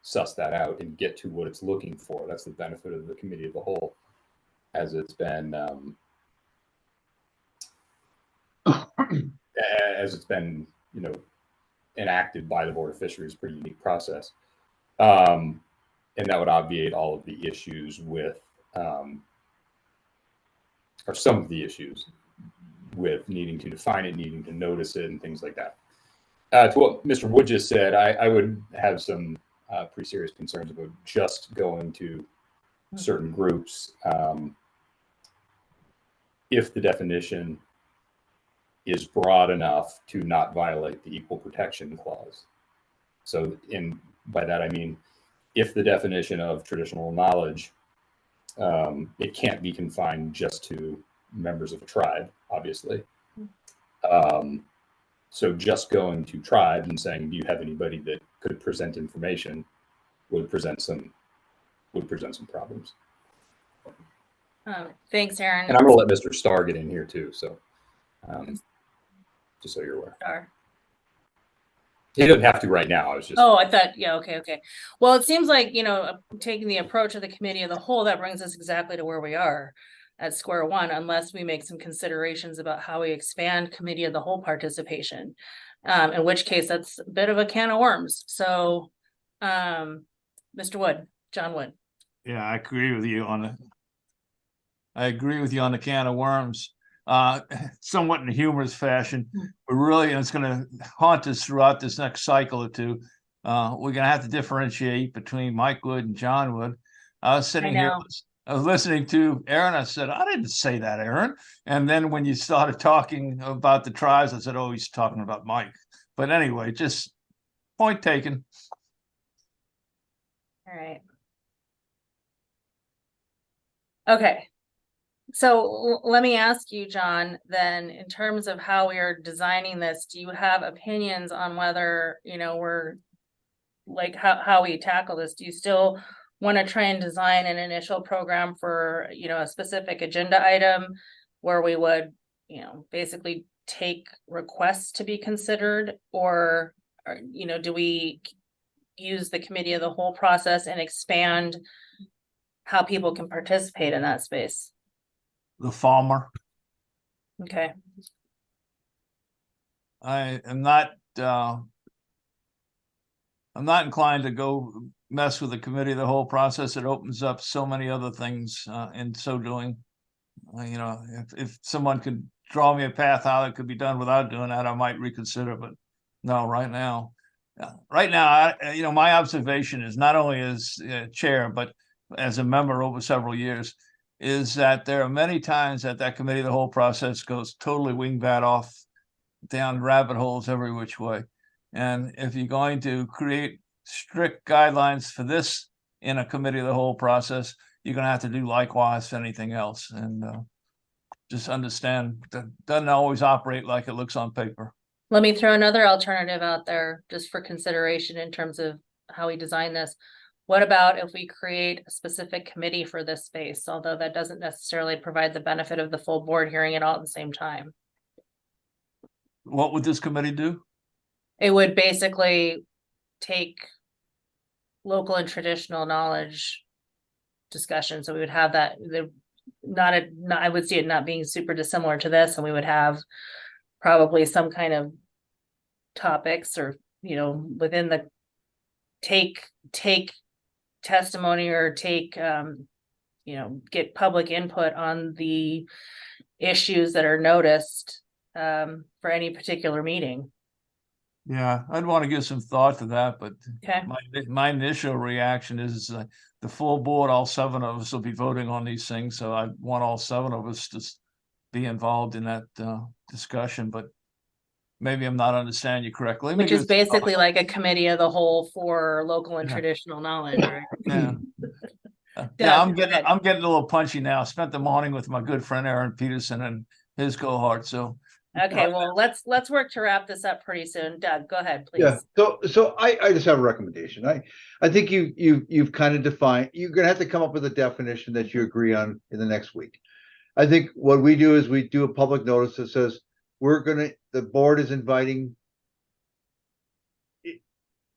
suss that out and get to what it's looking for. That's the benefit of the committee of the whole, as it's been enacted by the Board of Fisheries. Pretty unique process. And that would obviate all of the issues with, or some of the issues with needing to define it, needing to notice it, and things like that. To what Mr. Wood just said, I would have some pretty serious concerns about just going to certain groups if the definition is broad enough to not violate the Equal Protection Clause. So by that I mean, if the definition of traditional knowledge, it can't be confined just to members of a tribe, obviously. So just going to tribes and saying, do you have anybody that could present information, would present some problems. Thanks, Aaron. And I'm going to let Mr. Starr get in here too. So just so you're aware. Starr. He doesn't have to right now. I was just. Oh, I thought, yeah, okay. Well, it seems like, taking the approach of the committee of the whole, that brings us exactly to where we are at square one, unless we make some considerations about how we expand committee of the whole participation. In which case that's a bit of a can of worms. So, Mr. Wood, John Wood. Yeah, I agree with you on the can of worms. Somewhat in a humorous fashion, but really, and it's going to haunt us throughout this next cycle or two. We're going to have to differentiate between Mike Wood and John Wood. I was sitting here, I was listening to Aaron. I said, I didn't say that, Aaron. And then when you started talking about the tribes, I said, oh, he's talking about Mike. But anyway, just point taken. All right. Okay. So let me ask you, John, then, in terms of how we are designing this, do you have opinions on whether, we're like how we tackle this? Do you still want to try and design an initial program for, a specific agenda item where we would, basically take requests to be considered, or do we use the committee of the whole process and expand how people can participate in that space? The farmer. Okay. I am not I'm not inclined to go mess with the committee of the whole process. It opens up so many other things in so doing. If someone could draw me a path how it could be done without doing that, I might reconsider, but no, right now, my observation is, not only as chair, but as a member over several years, is that there are many times that committee of the whole process goes totally wingbat off down rabbit holes every which way. And if you're going to create strict guidelines for this in a committee of the whole process, you're gonna have to do likewise for anything else. And just understand that doesn't always operate like it looks on paper. Let me throw another alternative out there just for consideration in terms of how we design this. What about if we create a specific committee for this space, although that doesn't necessarily provide the benefit of the full board hearing it all at the same time? What would this committee do? It would basically take local and traditional knowledge discussion. So we would have that, I would see it not being super dissimilar to this, and we would have probably some kind of topics or, within the take testimony or get public input on the issues that are noticed for any particular meeting. Yeah, I'd want to give some thought to that, but Okay. my initial reaction is the full board, all 7 of us will be voting on these things. So I want all 7 of us to be involved in that discussion, but maybe I'm not understanding you correctly. Which is basically like a committee of the whole for local and traditional knowledge, right? Yeah. Yeah, I'm getting a little punchy now. I spent the morning with my good friend Aaron Peterson and his cohort. So okay, well, let's work to wrap this up pretty soon. Doug, go ahead, please. Yeah. So I just have a recommendation. I think you've kind of defined. You're gonna have to come up with a definition that you agree on in the next week. I think what we do is we do a public notice that says the board is inviting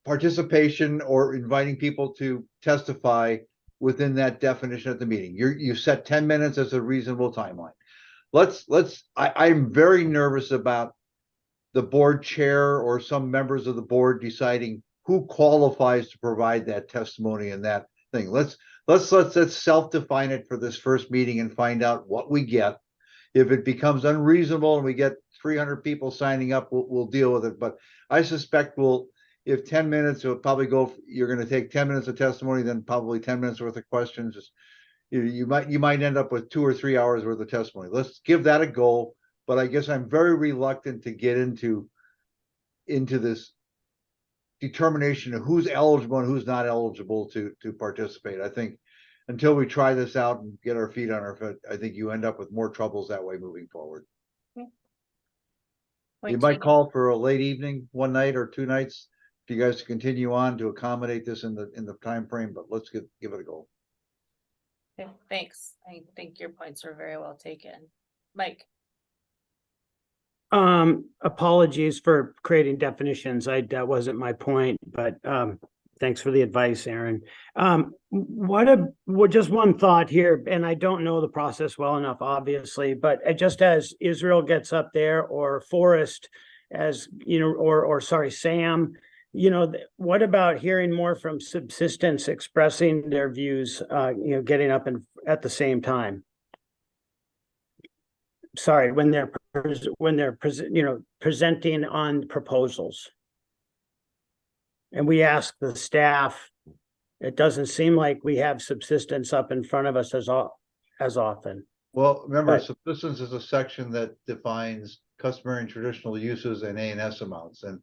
participation or inviting people to testify within that definition at the meeting. You set 10 minutes as a reasonable timeline. I'm very nervous about the board chair or some members of the board deciding who qualifies to provide that testimony and that thing. Let's self-define it for this first meeting and find out what we get. If it becomes unreasonable and we get 300 people signing up, we'll deal with it. But I suspect if 10 minutes, you're going to take 10 minutes of testimony, then probably 10 minutes worth of questions. You might end up with 2 or 3 hours worth of testimony. Let's give that a go. But I guess I'm very reluctant to get into this determination of who's eligible and who's not eligible to participate. I think until we try this out and get our feet on our foot, I think you end up with more troubles that way moving forward. You might call for a late evening, one night or 2 nights, for you guys to continue on to accommodate this in the time frame. But let's give it a go. Okay, thanks. I think your points are very well taken. Mike. Apologies for creating definitions. That wasn't my point, but thanks for the advice, Aaron. Just one thought here, and I don't know the process well enough, obviously, but just as Israel gets up there, or Forrest, as you know, or sorry, Sam, what about hearing more from Subsistence expressing their views, getting up and at the same time? Sorry, when they're presenting on proposals. And we ask the staff, it doesn't seem like we have Subsistence up in front of us as often. Well, remember, Subsistence is a section that defines customary and traditional uses and A&S amounts. And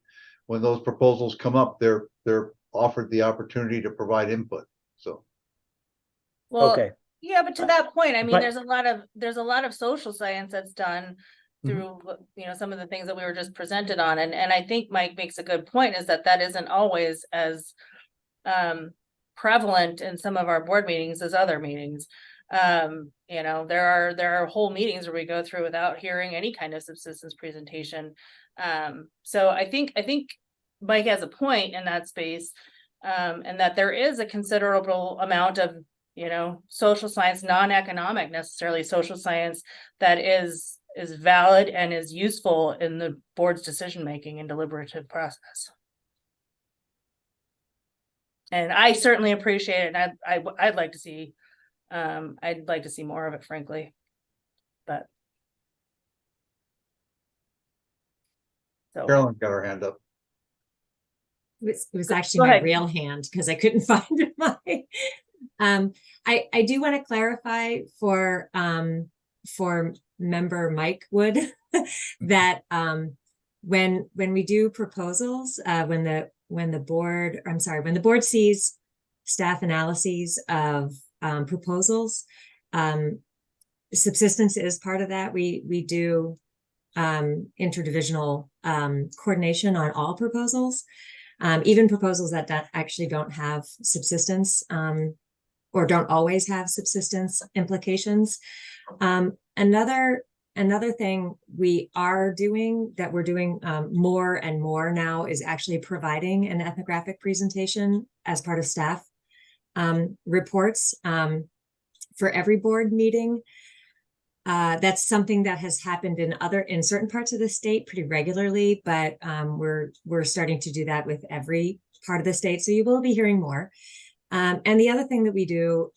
when those proposals come up, they're offered the opportunity to provide input. So, well, okay. Yeah, but to that point, I mean, there's a lot of social science that's done through some of the things that we were just presented on, and I think Mike makes a good point, is that isn't always as prevalent in some of our board meetings as other meetings. There are whole meetings where we go through without hearing any kind of subsistence presentation. So I think Mike has a point in that space, and that there is a considerable amount of social science, non-economic necessarily social science, that is valid and is useful in the board's decision-making and deliberative process. And I certainly appreciate it. And I'd like to see more of it, frankly. But so Carolyn got her hand up. It was actually my real hand because I couldn't find my. I do want to clarify for member Mike Wood that when we do proposals, when the board sees staff analyses of proposals. Subsistence is part of that. We do interdivisional coordination on all proposals, even proposals that actually don't have subsistence or don't always have subsistence implications. Another thing we are doing that we're doing more and more now is actually providing an ethnographic presentation as part of staff reports for every board meeting. That's something that has happened in certain parts of the state pretty regularly, but we're starting to do that with every part of the state. So you will be hearing more. And the other thing that we do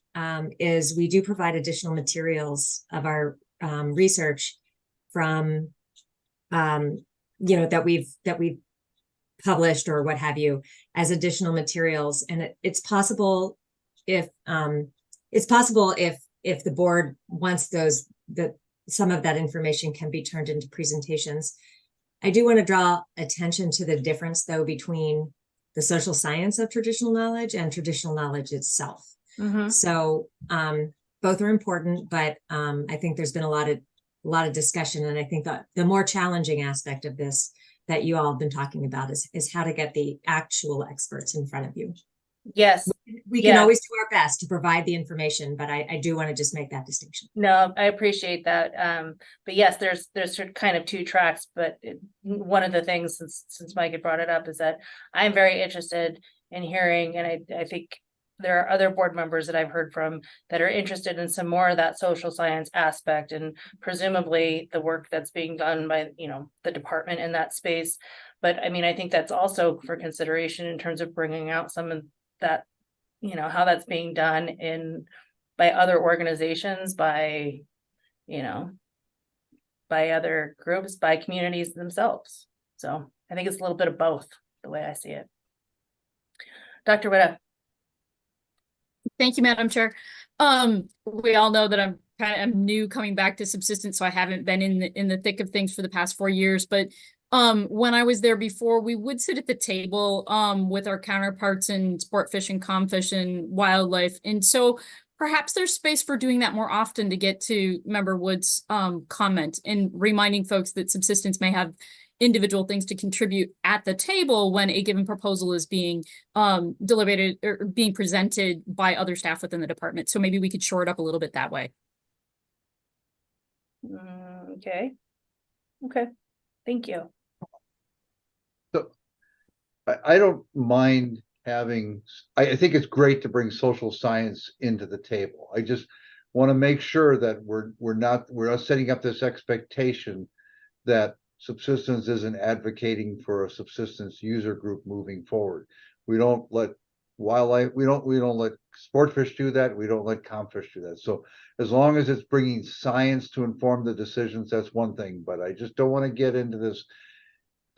is we do provide additional materials of our research from that we've published or what have you as additional materials. And it's possible if the board wants that some of that information can be turned into presentations. I do want to draw attention to the difference though between the social science of traditional knowledge and traditional knowledge itself. So both are important, but I think there's been a lot of discussion, and I think that the more challenging aspect of this that you all have been talking about is how to get the actual experts in front of you. Yes. We can always do our best to provide the information, but I do want to just make that distinction. No, I appreciate that. But yes, there's kind of two tracks, but one of the things since Mike had brought it up is that I'm very interested in hearing, and I think there are other board members that I've heard from that are interested in some more of that social science aspect, and presumably the work that's being done by, the department in that space. But I mean, I think that's also for consideration in terms of bringing out some of that, how that's being done by other organizations, by other groups, by communities themselves. So I think it's a little bit of both, the way I see it. Dr. Witta. Thank you, Madam Chair. We all know that I'm new coming back to subsistence, so I haven't been in the thick of things for the past 4 years. But when I was there before, we would sit at the table with our counterparts in sport fishing, comfish, and wildlife. And so perhaps there's space for doing that more often to get to Member Wood's comment and reminding folks that subsistence may have individual things to contribute at the table when a given proposal is being deliberated or being presented by other staff within the department. So maybe we could shore it up a little bit that way. Okay. Thank you. So I don't mind having, I think it's great to bring social science into the table. I just want to make sure that we're not setting up this expectation that subsistence isn't advocating for a subsistence user group moving forward. We don't let wildlife, we don't let sportfish do that. We don't let comfish do that. So as long as it's bringing science to inform the decisions, that's one thing. But I just don't want to get into this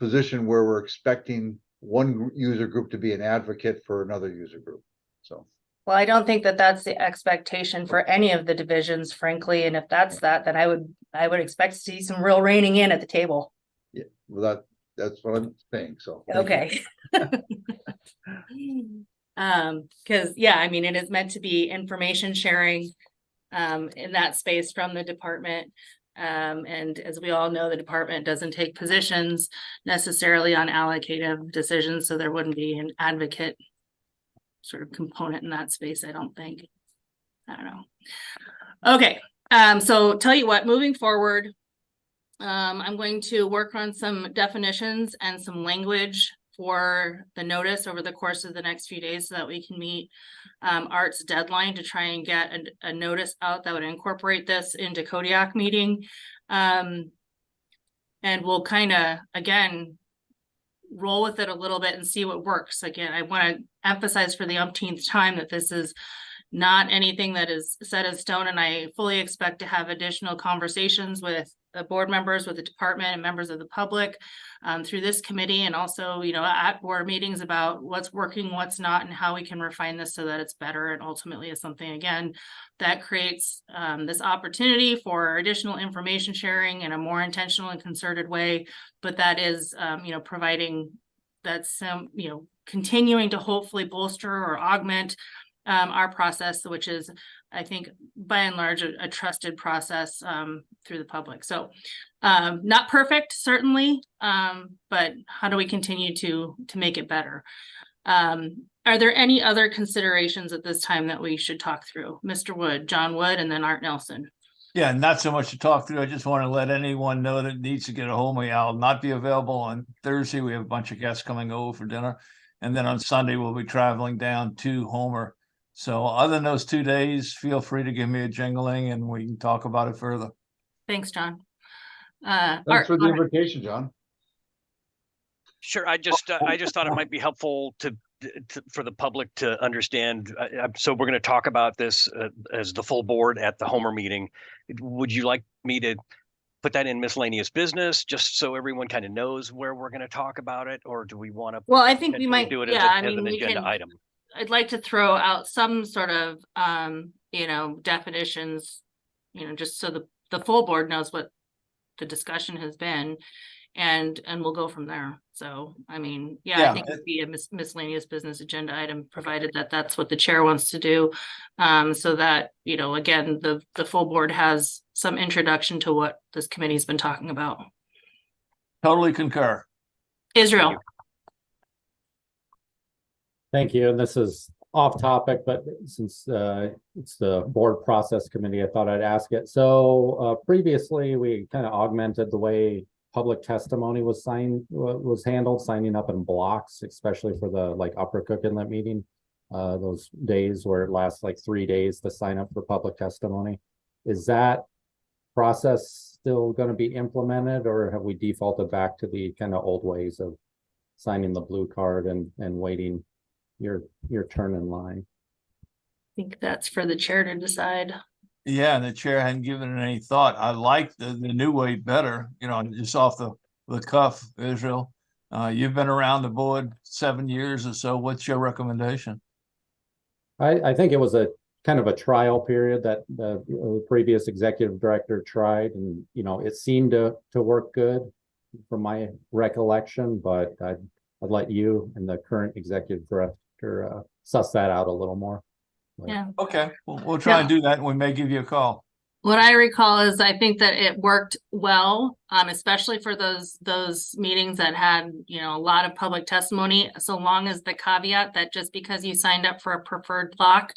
position where we're expecting one user group to be an advocate for another user group. So. Well, I don't think that that's the expectation for any of the divisions, frankly. And if that's that, then I would expect to see some real reining in at the table. Yeah, well, that's what I'm saying. So. Okay. Because I mean, it is meant to be information sharing in that space from the department. And as we all know, the department doesn't take positions necessarily on allocative decisions, so there wouldn't be an advocate sort of component in that space, I don't think. I don't know. Okay, so tell you what, moving forward, I'm going to work on some definitions and some language for the notice over the course of the next few days so that we can meet Art's deadline to try and get a notice out that would incorporate this into Kodiak meeting. And we'll kind of, again, roll with it a little bit and see what works. Again, I want to emphasize for the umpteenth time that this is not anything that is set in stone, and I fully expect to have additional conversations with the board members, with the department, and members of the public through this committee, and also, at board meetings about what's working, what's not, and how we can refine this so that it's better and ultimately is something, again, that creates this opportunity for additional information sharing in a more intentional and concerted way, but that is, providing that some, continuing to hopefully bolster or augment our process, which is, I think, by and large, a trusted process through the public. So not perfect, certainly, but how do we continue to make it better? Are there any other considerations at this time that we should talk through? Mr. Wood, John Wood, and then Art Nelson. Yeah, not so much to talk through. I just want to let anyone know that needs to get a hold of me. I'll not be available on Thursday. We have a bunch of guests coming over for dinner. And then on Sunday, we'll be traveling down to Homer. So other than those 2 days, feel free to give me a jingling and we can talk about it further. Thanks, John. Thanks Art, for go the ahead. invitation, John. Sure. I just thought it might be helpful for the public to understand. So we're going to talk about this as the full board at the Homer meeting. Would you like me to put that in miscellaneous business just so everyone kind of knows where we're going to talk about it, or do we want to? Well, I think we might do it yeah, as an we agenda can, item. I'd like to throw out some sort of definitions, just so the full board knows what the discussion has been, and we'll go from there. So I mean, yeah. I think it'd be a miscellaneous business agenda item, provided that that's what the chair wants to do, so that again, the full board has some introduction to what this committee's been talking about. Totally concur. Israel. Thank you. And this is off topic, but since it's the board process committee, I thought I'd ask it. So previously, we kind of augmented the way public testimony was handled, signing up in blocks, especially for the Upper Cook Inlet meeting. Those days where it lasts 3 days to sign up for public testimony. Is that process still going to be implemented, or have we defaulted back to the kind of old ways of signing the blue card and waiting your turn in line? I think that's for the chair to decide. Yeah, the chair hadn't given it any thought. I like the new way better, just off the cuff, Israel. You've been around the board 7 years or so. What's your recommendation? I think it was a kind of a trial period that the previous executive director tried, and it seemed to work good from my recollection, but I'd let you and the current executive director suss that out a little more. Yeah. Okay, we'll try and do that, and we may give you a call. What I recall is I think that it worked well, especially for those meetings that had, a lot of public testimony, so long as the caveat that just because you signed up for a preferred block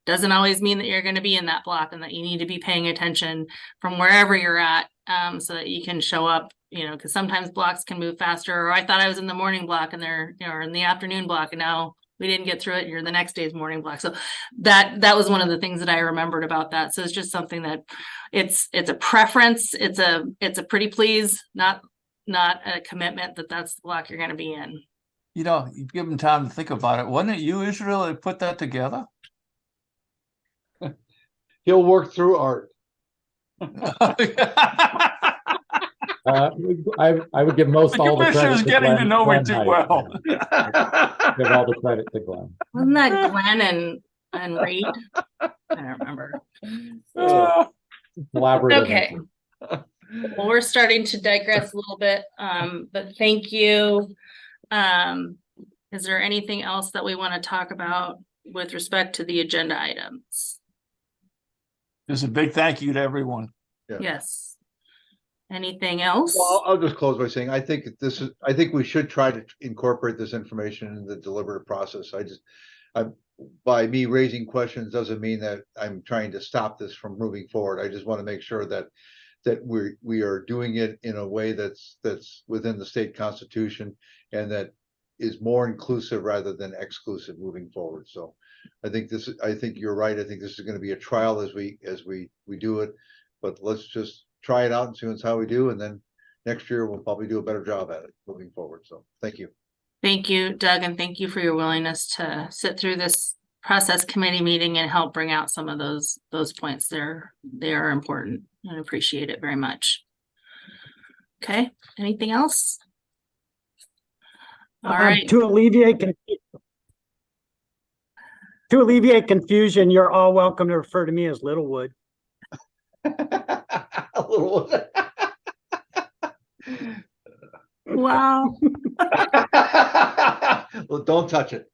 doesn't always mean that you're going to be in that block, and that you need to be paying attention from wherever you're at, so that you can show up, because sometimes blocks can move faster. Or I thought I was in the morning block and they're, or in the afternoon block, and now we didn't get through it. You're the next day's morning block. So that was one of the things that I remembered about that. So it's just something that it's a preference. It's a pretty please, not a commitment that that's the block you're going to be in. You give them time to think about it. Wasn't it you, Israel, that put that together? He'll work through Art. I would give most all the credit to getting Glenn. to know me Glenn too Height. well. Give all the credit to Glenn. Wasn't that Glenn and Reed? I don't remember. Collaborative. Okay. Well, we're starting to digress a little bit, but thank you. Is there anything else that we want to talk about with respect to the agenda items? Just a big thank you to everyone. Yeah. Yes. Anything else? Well, I'll just close by saying I think we should try to incorporate this information in the deliberative process. By me raising questions doesn't mean that I'm trying to stop this from moving forward. I just want to make sure that we are doing it in a way that's within the state constitution and that is more inclusive rather than exclusive moving forward. So I think you're right. I think this is going to be a trial as we do it, but let's just try it out and see how we do. And then next year we'll probably do a better job at it moving forward. So thank you. Thank you, Doug, and thank you for your willingness to sit through this process committee meeting and help bring out some of those points. They are important and appreciate it very much. Okay, anything else? All right. To alleviate confusion, you're all welcome to refer to me as Littlewood. Littlewood. Wow. Well, don't touch it.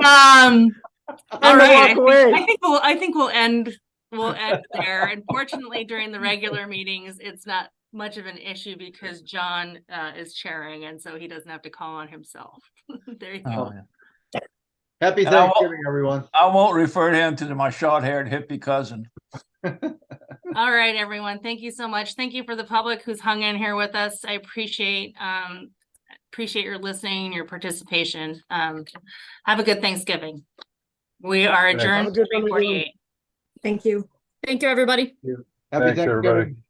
All right. walk away. I think we'll end there. Unfortunately, during the regular meetings, it's not much of an issue because John is chairing, and so he doesn't have to call on himself. There you go. Happy And I won't- Thanksgiving, everyone. I won't refer to him to my short-haired hippie cousin. All right, everyone. Thank you so much. Thank you for the public who's hung in here with us. I appreciate your listening, your participation. Have a good Thanksgiving. We are Have a adjourned good to one, everyone. 3:48. Thank you. Thank you, everybody. Happy Thanks, everybody. Thanksgiving.